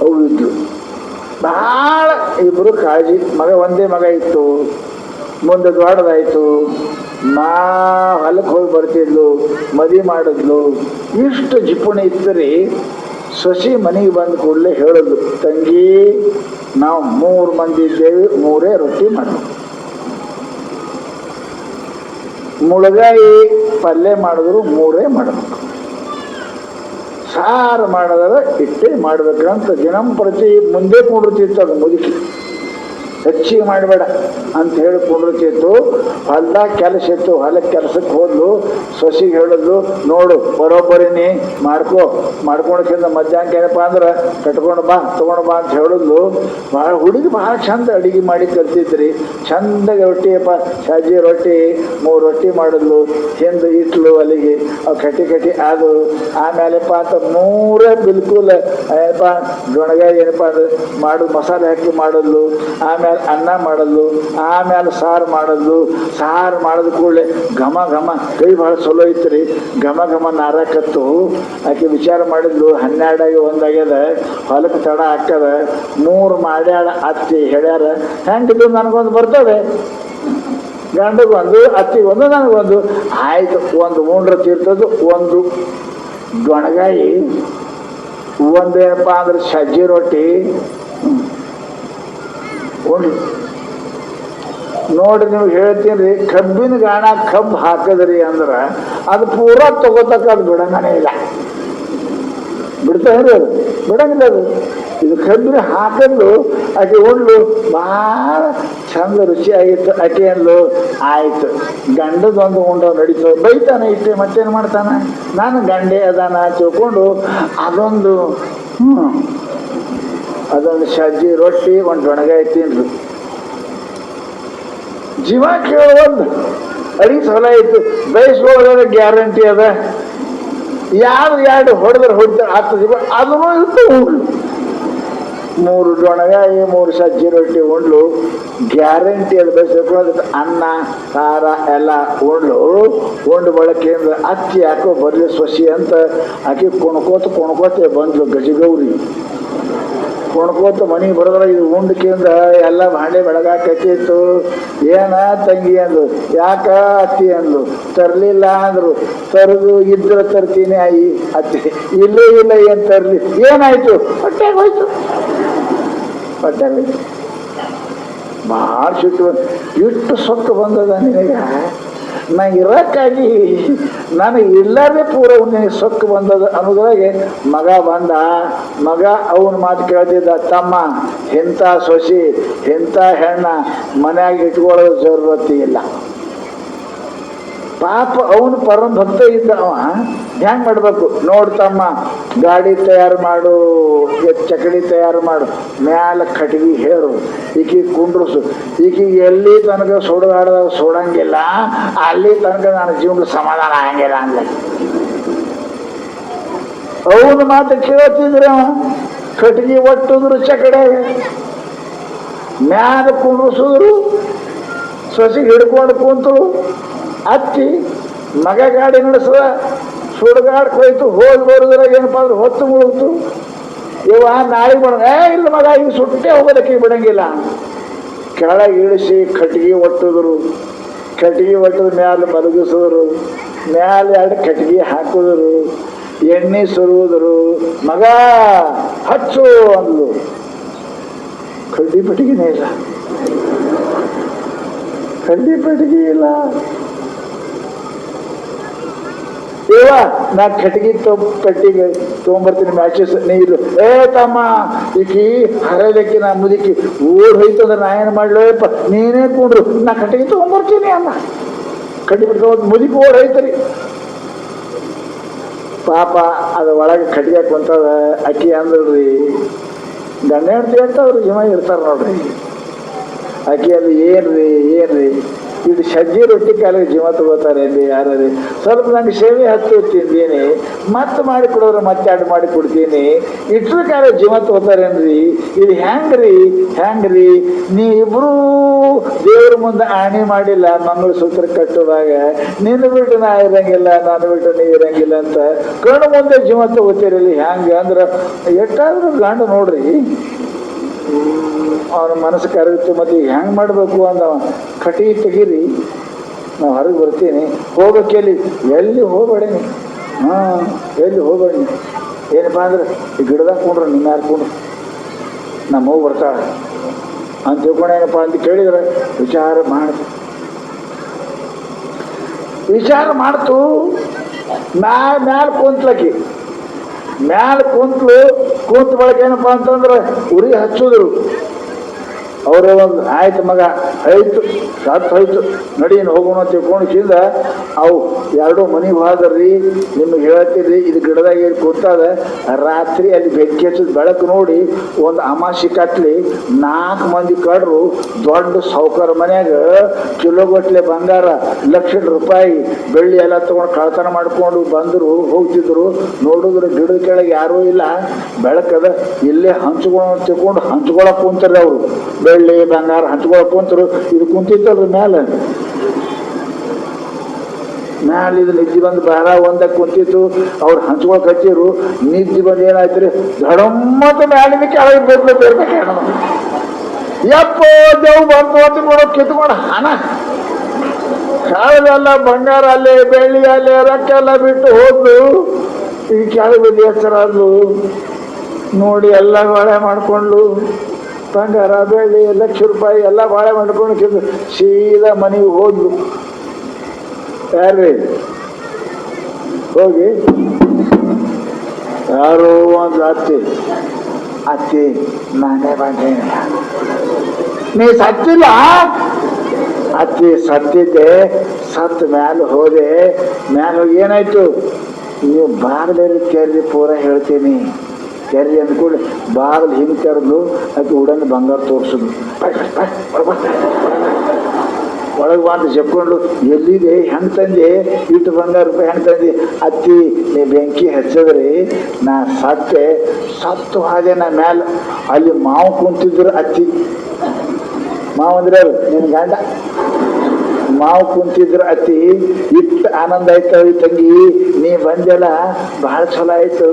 ಅವು ಇದ್ರು ಭಾಳ, ಇಬ್ಬರು ಕಾಳಜಿ. ಮಗ ಒಂದೇ ಮಗ ಇತ್ತು, ಮುಂದೆ ದೊಡ್ಡದಾಯ್ತು. ಹೊಲಕ್ಕೆ ಹೋಗಿ ಬರ್ತಿದ್ಲು, ಮದುವೆ ಮಾಡಿದ್ಲು. ಇಷ್ಟು ಜಿಪುಣಿ ಇತ್ತರಿ. ಸೊಸಿ ಮನೆಗೆ ಬಂದ ಕೂಡಲೇ ಹೇಳಿದ್ಲು, ತಂಗಿ ನಾವು 3 ಮಂದಿ ಇದ್ದೇವೆ, 3 ರೊಟ್ಟಿ ಮಾಡಿದ್ವು. ಮುಳಗಾಯಿ ಪಲ್ಯ ಮಾಡಿದ್ರು 3 ಮಾಡಬೇಕು, ಸಾರು ಮಾಡಿದ್ರೆ ಇಟ್ಟೇ ಮಾಡ್ಬೇಕಂತ ದಿನಂಪ್ರತಿ ಮುಂದೆ ಕೂಡಿರ್ತಿತ್ತು. ಅದು ಮುದುಕಿ ಹೆಚ್ಚಿಗೆ ಮಾಡಬೇಡ ಅಂತ ಹೇಳಿ ಕೂಡಿರ್ತಿತ್ತು. ಹೊಲ್ದಾಗ ಕೆಲಸ ಇತ್ತು, ಹೊಲಕ್ಕೆ ಕೆಲಸಕ್ಕೆ ಹೋದ್ಲು. ಸೊಸಿಗೆ ಹೇಳಿದ್ಲು, ನೋಡು ಬರೋಬ್ಬರಿನಿ ಮಾಡ್ಕೊಂಡ್ಕಿಂತ ಮಧ್ಯಾಹ್ನಕ್ಕೆ ಏನಪ್ಪ ಅಂದ್ರೆ ಕಟ್ಕೊಂಡು ಬಾ, ತೊಗೊಂಡು ಬಾ ಅಂತ ಹೇಳಿದ್ಲು. ಭಾಳ ಹುಡುಗಿ ಭಾಳ ಚಂದ ಅಡುಗೆ ಮಾಡಿ ಕಲ್ತಿದ್ರಿ. ಚಂದಾಗಿ ರೊಟ್ಟಿಯಪ್ಪ, ಸಜ್ಜಿ ರೊಟ್ಟಿ 3 ರೊಟ್ಟಿ ಮಾಡಿದ್ಲು. ಹಿಂದೆ ಇಟ್ಲು ಅಲ್ಲಿಗೆ, ಅವು ಕಟ್ಟಿ ಅದು. ಆಮೇಲೆಪ್ಪ ಅಂತ 3 ಬಿಲ್ಕುಲ್ ಏನಪ್ಪ ದೊಣಗಾಯಿ ಏನಪ್ಪ ಅಂದ್ರೆ ಮಾಡೋದು, ಮಸಾಲೆ ಹಾಕಿ ಮಾಡಿದ್ಲು. ಆಮೇಲೆ ಅನ್ನ ಮಾಡಲು, ಆಮೇಲೆ ಸಾರು ಮಾಡಲು. ಸಾರು ಮಾಡಿದ ಕೂಡಲೇ ಘಮ ಘಮ, ಕೈ ಭಾಳ ಚಲೋ ಐತ್ರಿ, ಘಮ ಘಮ ನಾರಾಕತ್ತು. ಆಕೆ ವಿಚಾರ ಮಾಡಿದ್ಲು, 12 1 ಹೊಲಕ್ಕೆ ತಡ ಹಾಕದ. 3 ಮಾಡ್ಯಾಳ ಅತ್ತಿ ಹೇಳ್ಯಾರ, ಹೆಂಗಿದ್ರು ನನಗೊಂದು ಬರ್ತದೆ, ಗಂಡಗೊಂದು ಅತ್ತಿಗೊಂದು ನನಗೊಂದು. ಆಯ್ತು, ಒಂದು ಉಂಡ್ರ ತೀರ್ತದ್ದು, ಒಂದು ದೊಣಗಾಯಿ, ಒಂದೇನಪ್ಪ ಅಂದ್ರೆ ಸಜ್ಜಿ ರೊಟ್ಟಿ ಉಂಡ್ಲಿ. ನೋಡಿ ನೀವು ಹೇಳ್ತೀನಿ ರೀ, ಕಬ್ಬಿನ ಗಾಣ ಕಬ್ಬು ಹಾಕದ್ರಿ ಅಂದ್ರೆ ಅದು ಪೂರಾ ತಗೋತಕ್ಕ ಅದು ಬಿಡಂಗನೇ ಇಲ್ಲ. ಬಿಡ್ತಾವ್ರಿ ಅದು, ಬಿಡಂಗಿಲ್ಲ ಅದು. ಇದು ಕಬ್ಬಿನ ಹಾಕಂದು ಆಕೆ ಉಂಡ್ಲು, ಭಾಳ ಚಂದ ರುಚಿಯಾಗಿತ್ತು. ಆಕೆ ಅಂದ್ಲು, ಆಯ್ತು ಗಂಡದೊಂದು ಉಂಡು ನಡೀತು. ಬೈತಾನೆ ಇಟ್ಟೆ, ಮತ್ತೇನು ಮಾಡ್ತಾನೆ, ನಾನು ಗಂಡೆ ಅದಾನ ತಿಳ್ಕೊಂಡು ಅದೊಂದು ಸಜ್ಜಿ ರೊಟ್ಟಿ, ಒಂದು ದೊಣಗಾಯಿ ತಿನ್ರು. ಜೀವ ಕೇಳೋದು ಅಡಿಗೆ ಸಲ ಇತ್ತು. ಬಯಸ್ಕೊಳ್ಳೋದ ಗ್ಯಾರಂಟಿ ಅದ. ಎರಡು ಹೊಡೆದ್ರೆ ಹೊಡಿತಾರೆ ಆಗ್ತದೆ. ಅದನ್ನು ಇತ್ತು ಉಂಡ್ಲು. 3 ದೊಣಗಾಯಿ 3 ಸಜ್ಜಿ ರೊಟ್ಟಿ ಉಂಡ್ಲು, ಗ್ಯಾರಂಟಿ ಅದು. ಬಯಸ್ಕೊಳ್ಳೋದಕ್ಕೆ ಅನ್ನ ಖಾರ ಎಲ್ಲ ಉಂಡು ಬಳಕೆಯಿಂದ ಅಕ್ಕಿ ಯಾಕೋ ಬರಲಿ ಸೊಸಿ ಅಂತ ಆಕೆ ಕೊಣ್ಕೋತೆ ಬಂದ್ಲು. ಗಜಗೌರಿ ಕೊಣ್ಕೋತ ಮನೆಗೆ ಬರೋದ್ರ ಇದು ಉಂಡಕಿಂದ ಎಲ್ಲ ಭಾಂಡೆ ಬೆಳಗಾಕತ್ತಿತ್ತು. ಏನ ತಂಗಿ ಅಂದ್ರು, ಯಾಕ ಅತ್ತಿ ಅಂದ್ರು. ತರ್ಲಿಲ್ಲ ಅಂದ್ರು. ತರದು ಇದ್ರ ತರ್ತೀನಿ ಆಯಿ ಅತ್ತಿ. ಇಲ್ಲೇ ಇಲ್ಲ, ಏನ್ ತರ್ಲಿ, ಏನಾಯ್ತು, ಹೊಟ್ಟೆಗೆ ಹೋಯ್ತು. ಭಾಳ ಸಿಟ್ಟು. ಇಷ್ಟು ಸೊಕ್ಕು ಬಂದದ ನಿನಗ, ನಾ ಇರಕ್ಕಾಗಿ ನನಗೆ ಇಲ್ಲಾರೇ ಪೂರ ನಿನಗೆ ಸೊಕ್ಕು ಬಂದದ ಅನ್ನೋದ್ರಾಗೆ ಮಗ ಬಂದ. ಮಗ ಅವನ ಮಾತು ಕೇಳ್ತಿದ್ದ, ತಮ್ಮ ಇಂಥ ಸೊಸಿ ಇಂಥ ಹೆಣ್ಣ ಮನ್ಯಾಗ ಇಟ್ಕೊಳ್ಳೋದು ಜರೂರತಿ ಇಲ್ಲ. ಪಾಪ ಅವನು ಪರಮ ಭಕ್ತ ಇದ್ದವ ಹೆಂಗ್ ಮಾಡ್ಬೇಕು ನೋಡ್ತಮ್ಮ, ಗಾಡಿ ತಯಾರು ಮಾಡು, ಚಕಡಿ ತಯಾರು ಮಾಡು, ಮ್ಯಾಲ ಕಟ್ಗಿ ಹೇರು, ಈಕಿ ಕುಂಡ್ರಸು, ಈಕಿಗೆ ಎಲ್ಲಿ ತನಕ ಸುಡಗಾಡ್ದಾಗ ಸುಡಂಗಿಲ್ಲ, ಅಲ್ಲಿ ತನಕ ನನ್ನ ಜೀವನ ಸಮಾಧಾನ ಆಗಂಗಿಲ್ಲ ಅಂದ. ಅವನ ಮಾತು ಕೇಳ್ತಿದ್ರೆ ಅವ ಕಟ್ಗಿ ಒಟ್ಟಿದ್ರು ಚಕಡೆಗೆ ಮ್ಯಾಲ ಕುಂಡ್ರಸಿದ್ರು, ಸೊಸಿಗೆ ಹಿಡ್ಕೊಂಡು ಕುಂತರು, ಅತ್ತಿ ಮಗ ಗಾಡಿ ನಡೆಸದ ಸುಡ್ಗಾಡ್ಕ್ ಹೋಯ್ತು, ಹೋಗಿ ಬರೋದ್ರಾಗ ಏನಪ್ಪ ಅಂದ್ರೆ ಹೊತ್ತು ಮುಳುಗ್ತು. ಇವ ನಾಳೆ ಇಲ್ಲ ಮಗ ಈಗ ಸುಟ್ಟೆ ಹೋಗೋದಕ್ಕೆ ಬಿಡಂಗಿಲ್ಲ. ಕೆಳಗೆ ಇಳಿಸಿ ಕಟ್ಗಿ ಒಟ್ಟಿದ್ರು, ಕಟ್ಗಿ ಒಟ್ಟದ ಮ್ಯಾಲೆ ಮಲಗಿಸಿದ್ರು, ಮ್ಯಾಲೆ ಎರಡು ಕಟ್ಗಿ ಹಾಕಿದ್ರು, ಎಣ್ಣೆ ಸುರುವುದ್ರು, ಮಗ ಹಚ್ಚು ಅಂದ್ಲು. ಕಡ್ಡಿ ಪೆಟ್ಟಿಗೆನೇ ಇಲ್ಲ, ಕಡ್ಡಿ ಪೆಟ್ಟಿಗೆ ಇಲ್ಲ. ಏವ ನಾ ಕಟ್ಗಿ ಪೆಟ್ಟಿಗೆ ತೊಗೊಂಬರ್ತೀನಿ, ಮ್ಯಾಚಸ್ ನೀರು. ಏ ತಮ್ಮ, ಈಕಿ ಹರದಕ್ಕಿ ನಾ ಮುದುಕಿ ಓಡ್ ಹೋಯ್ತಂದ್ರೆ ನಾ ಏನು ಮಾಡ್ಲಪ್ಪ, ನೀನೇ ಕೂಡ್ರು, ನಾ ಕಟ್ಟಿಗೆ ತೊಗೊಂಬರ್ತೀನಿ ಅಮ್ಮ. ಕಟ್ಟಿ ಬಿಟ್ಟು ಮುದುಕಿ ಓಡ್ ಹೋಯ್ತರಿ. ಪಾಪ ಅದು ಒಳಗೆ ಕಟ್ಗೆ ಕುಂತದ. ಅಕ್ಕಿ ಅಂದ್ರಿ, ಗಂಡ ಹೆಂಡ್ತಿ ಅಂತ ಅವ್ರು ಜೀವ ಇರ್ತಾರ ನೋಡ್ರಿ. ಅಕ್ಕಿ ಅದು ಏನ್ರಿ ಇದು ಸಜ್ಜಿ ರೊಟ್ಟಿ ಕಾಲಿಗೆ ಜೀವ ತಗೋತಾರೆ ಅಲ್ಲಿ ಯಾರೇ ಸ್ವಲ್ಪ ನಂಗೆ ಸೇವೆ ಹತ್ತು ತಿಂದೀನಿ, ಮತ್ತೆ ಮಾಡಿ ಕೊಡೋರು ಮತ್ತೆ ಅಡ್ಡು ಮಾಡಿ ಕೊಡ್ತೀನಿ, ಇಟ್ರ ಕಾಲ ಜೀವ ತಗೋತಾರೇನ್ರಿ? ಇದು ಹೆಂಗ್ರಿ ನೀ ಇಬ್ರು ದೇವ್ರ ಮುಂದೆ ಆಣಿ ಮಾಡಿಲ್ಲ ಮಂಗಳಸೂತ್ರ ಕಟ್ಟುವಾಗ, ನಿನ್ನ ಬಿಟ್ಟು ನಾ ಇರಂಗಿಲ್ಲ, ನಾನು ಬಿಟ್ಟು ನೀ ಇರಂಗಿಲ್ಲ ಅಂತ ಕಣ್ಣು ಮುಂದೆ ಜೀವ ತಗೋತೀರಲ್ಲಿ. ಹೆಂಗೆ ಅಂದ್ರೆ ಎಷ್ಟಾದ್ರೂ ಗಂಡು ನೋಡ್ರಿ ಅವನ ಮನಸ್ಸು ಕರಗಿತ್ತು. ಮತ್ತೆ ಈಗ ಹೆಂಗೆ ಮಾಡಬೇಕು ಅಂದವ, ಕಟಿ ತೆಗೀರಿ, ನಾವು ಹೊರಗೆ ಬರ್ತೀನಿ, ಹೋಗೋಕೆಲ್ಲಿ ಎಲ್ಲಿ ಹೋಗ್ಬೇಡೇನಿ, ಎಲ್ಲಿ ಹೋಗ್ಬೇಡಿ, ಏನಪ್ಪ ಅಂದ್ರೆ ಈ ಗಿಡದಾಗ ಕೊಂಡ್ರು ನಿಮ್ಮ ಯಾರು ಕೊಂಡ್ರು ನಮ್ಮ ಹೋಗಿ ಬರ್ತಾಳೆ ಅಂತ ತಿಳ್ಕೊಂಡೇನಪ್ಪ ಅಂತ ಕೇಳಿದ್ರೆ ವಿಚಾರ ಮಾಡ್ತು. ಮ್ಯಾಲ ಕುಂತ್ಲಕ್ಕಿ, ಮ್ಯಾಲ ಕುಂತ ಬಳಕ ಏನಪ್ಪ ಅಂತಂದ್ರೆ ಉರಿ ಹಚ್ಚುದ್ರು. ಅವರೇ ಒಂದು ಆಯ್ತು ಮಗ ಆಯ್ತು ಸತ್ತು ಹೋಯ್ತು ನಡೀನು ಹೋಗೋಣ ತಿಳ್ಕೊಂಡಿದ್ದ. ಅವು ಎರಡೂ ಮನೆಗೆ ಹೋದ್ರಿ, ನಿಮಗೆ ಹೇಳ್ತೀರಿ ಇದು ಗಿಡದಾಗ ಕೂತಾದ. ರಾತ್ರಿ ಅಲ್ಲಿ ಬೆಂಕಿ ಹಚ್ಚಿದ ಬೆಳಕು ನೋಡಿ ಒಂದು ಅಮಾಸಿ ಕಟ್ಲಿ 4 ಮಂದಿ ಕಡ್ರು ದೊಡ್ಡ ಸಾವುಕಾರ ಮನ್ಯಾಗ ಕಿಲೋಗಟ್ಲೆ ಬಂಗಾರ, ಲಕ್ಷ ರೂಪಾಯಿ ಬೆಳ್ಳಿ ಎಲ್ಲ ತಗೊಂಡು ಕಳ್ತನ ಮಾಡ್ಕೊಂಡು ಬಂದರು. ಹೋಗ್ತಿದ್ರು, ನೋಡಿದ್ರು ಗಿಡದ ಕೆಳಗೆ ಯಾರೂ ಇಲ್ಲ, ಬೆಳಕದ. ಇಲ್ಲೇ ಹಂಚ್ಕೊಳ್ಳೋ ತಿಳ್ಕೊಂಡು ಹಂಚ್ಕೊಳಕ್ ಕುಂತಾರೆ ಅವರು, ಬೆಳ್ಳಿ ಬಂಗಾರ ಹಂಚ್ಕೊಳಕ್ ಕುಂತರು. ಇದು ಕುಂತಿತ್ತಲ್ರಿ ಮ್ಯಾಲೆ ಇದು ನಿದ್ದೆ ಬಂದು ಬಾರ ಒಂದಾಗ ಕುಂತಿತ್ತು. ಅವ್ರು ಹಂಚ್ಕೊಳಕ್ ಹಚ್ಚಿರು. ನಿದ್ದೆ ಬಂದು ಏನಾಯ್ತು ರೀ, ಧಡಮ್ಮತ್ತ ಮ್ಯಾಲಿನ ಕೆಳಗೆ ಬೇರ್ಬೇಕು ಯಪ್ಪ ದೇವ್ ಬಂತು ಅಂತ ಕೂಡ ಕಿತ್ಕೊಂಡು ಹಣ ಕಾಳೆಲ್ಲ ಬಂಗಾರ ಅಲ್ಲೇ ಬೆಳ್ಳಿ ಅಲ್ಲೇ ರೊಕ್ಕ ಎಲ್ಲ ಬಿಟ್ಟು ಹೋದ್ಲು. ಈ ಕೆಳಗೆ ಬಿದ್ದು ಹೆಸರಾದ್ಲು ನೋಡಿ, ಎಲ್ಲ ಬಾಳೆ ಮಾಡ್ಕೊಂಡ್ಲು. ಬಂಗಾರ ಬೆಳ್ಳಿ ಲಕ್ಷ ರೂಪಾಯಿ ಎಲ್ಲ ಬಾಳೆ ಮಾಡ್ಕೊಂಡು ಸೀದಾ ಮನೆಗೆ ಹೋದ್ಲು. ಯಾರ್ರಿ ಹೋಗಿ ಯಾರೋ ಒಂದು ಅತ್ತಿ ನಾನೇ ಬಂದೆ, ನೀ ಸತ್ತಿಲ್ಲ? ಅತ್ತಿ ಸತ್ತಿದ್ದೆ, ಸತ್ತು ಮ್ಯಾಲ ಹೋದೆ. ಮ್ಯಾಲ ಹೋಗಿ ಏನಾಯ್ತು, ನೀವು ಬಾಗಿಲೇರಿ ಕೆರ್ರಿ ಪೂರ ಹೇಳ್ತೀನಿ. ಕೆರ್ರಿ ಅಂದ್ಕೊಂಡು ಬಾಗಿಲು ಹಿಂಗೆ ತೆರೆದು ಅದಕ್ಕೆ ಉಡನ್ ಬಂಗಾರ ತೋರಿಸಿದ್ಲು. ಒಳಗೆ ಬಂದು ಜಪ್ಕೊಂಡು ಎಲ್ಲಿದೆ, ಹೆಂಗೆ ತಂದೆ, ಇಟ್ಟು ಬಂಗಾರ ರೂಪಾಯಿ ಹೆಂಗೆ ತಂದೆ? ಅತ್ತಿ ನೀ ಬೆಂಕಿ ಹಚ್ಚಿದ್ರಿ, ನಾ ಸತ್ತು ಹಾಗೆ ನಾ ಮ್ಯಾಲ ಅಲ್ಲಿ ಮಾವು ಕುಂತಿದ್ರು. ಅತ್ತಿ ಮಾವು ಅಂದ್ರೆ ನಿನ್ನ ಗಂಡ, ಮಾವು ಕುಂತಿದ್ರು. ಅತ್ತಿ ಇಟ್ಟು ಆನಂದ ಆಯ್ತು ತಂಗಿ, ನೀ ಬಂದೆಲ್ಲ ಭಾಳ ಚಲೋ ಆಯ್ತು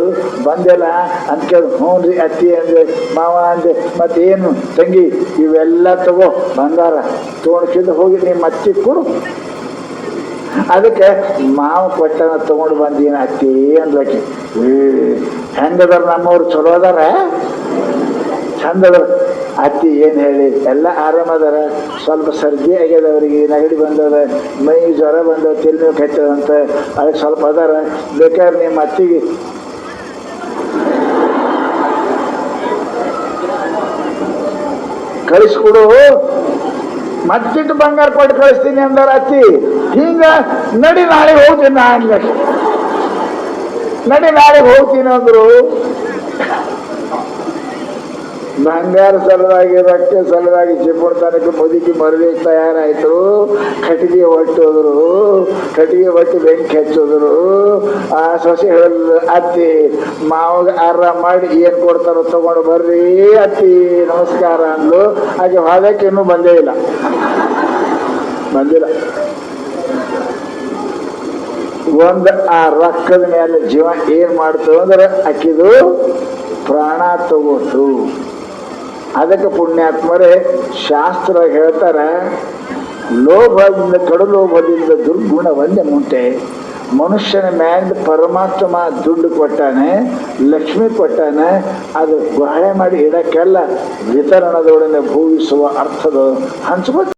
ಬಂದೆಲ್ಲ ಅಂತ ಕೇಳಿ. ಹ್ಞೂ ರೀ ಅತ್ತಿ ಅಂದೆ. ಮಾವ ಅಂದೆ, ಮತ್ತೇನು ತಂಗಿ ಇವೆಲ್ಲ ತಗೋ ಬಂಗಾರ ತೊಗೊಂಡ್ಕಿಂದ ಹೋಗಿ ನೀ ಮತ್ತೆ ಕೊಡು. ಅದಕ್ಕೆ ಮಾವು ಕೊಟ್ಟನ ತೊಗೊಂಡು ಬಂದೀನಿ ಅತ್ತಿ ಅಂದ್ಲಕ್ಕಿ. ಹೆಂಗದಾರ ನಮ್ಮವ್ರು, ಚಲೋ ಅದಾರ, ಚಂದ ಅದಾರ. ಅತ್ತಿ ಏನು ಹೇಳಿ, ಎಲ್ಲ ಆರಾಮದಾರ. ಸ್ವಲ್ಪ ಸರ್ದಿ ಆಗ್ಯದ, ಅವ್ರಿಗೆ ನೆಗಡಿ ಬಂದದ, ಮೈ ಜ್ವರ ಬಂದವ, ತಿರುಗಿ ಕಚ್ಚದಂತ, ಅದಕ್ಕೆ ಸ್ವಲ್ಪ ಅದಾರ. ಬೇಕಾದ್ರೆ ನಿಮ್ಮ ಅತ್ತಿಗೆ ಕಳಿಸ್ಕೊಡು, ಮತ್ತಿಟ್ಟು ಬಂಗಾರ ಕೊಟ್ಟು ಕಳಿಸ್ತೀನಿ ಅಂದಾರ ಅತ್ತಿ. ಹಿಂಗ ನಡಿ ನಾಳೆ ಹೋಗ್ತೀನಿ ನಾ ಅನ್ಬೇಕು, ನಡಿ ನಾಳೆ ಹೋಗ್ತೀನಿ ಅಂದ್ರು. ಬಂಗಾರ ಸಲುವಾಗಿ ರೊಕ್ಕ ಸಲುವಾಗಿ ಚಿಪ್ಪುಡ್ತಾನಕ್ಕೆ ಮುದುಕಿ ಮದುವೆ ತಯಾರಾಯ್ತು. ಕಟ್ಟಿಗೆ ಹೊಟ್ಟೋದ್ರು, ಕಟ್ಟಿಗೆ ಹೊಟ್ಟು ಬೆಂಕಿ ಹಚ್ಚೋದ್ರು. ಆ ಸೊಸೆ ಹೇಳಿದ್ರು, ಅತ್ತಿ ಮಾವಾಗ ಆರಾಮ ಮಾಡಿ ಏನ್ ಕೊಡ್ತಾರೋ ತಗೊಂಡು ಬರ್ರಿ ಅತ್ತಿ ನಮಸ್ಕಾರ ಅಂದ್ಲು. ಹಾಗೆ ವಾದಕ್ಕೆ ಇನ್ನೂ ಬಂದಿಲ್ಲ. ಆ ರೊಕ್ಕದ ಮೇಲೆ ಜೀವ ಏನ್ ಮಾಡ್ತು ಅಂದ್ರೆ ಆಕಿದು ಪ್ರಾಣ ತಗೋತು. ಅದಕ್ಕೆ ಪುಣ್ಯಾತ್ಮರೇ ಶಾಸ್ತ್ರ ಹೇಳ್ತಾರ, ಲೋಭದಿಂದ ಕಡುಲೋಭದಿಂದ ದುರ್ಗುಣ ಒಂದೇ ಮುಂಟೆ. ಮನುಷ್ಯನ ಮ್ಯಾಗ ಪರಮಾತ್ಮ ದುಡ್ಡು ಕೊಟ್ಟಾನೆ, ಲಕ್ಷ್ಮಿ ಕೊಟ್ಟಾನೆ, ಅದು ಗುಹಳೆ ಮಾಡಿ ಇಡಕ್ಕೆಲ್ಲ ವಿತರಣದೊಡನೆ ಭೂವಿಸುವ ಅರ್ಥದ ಹಂಚ್ಬೇಕು.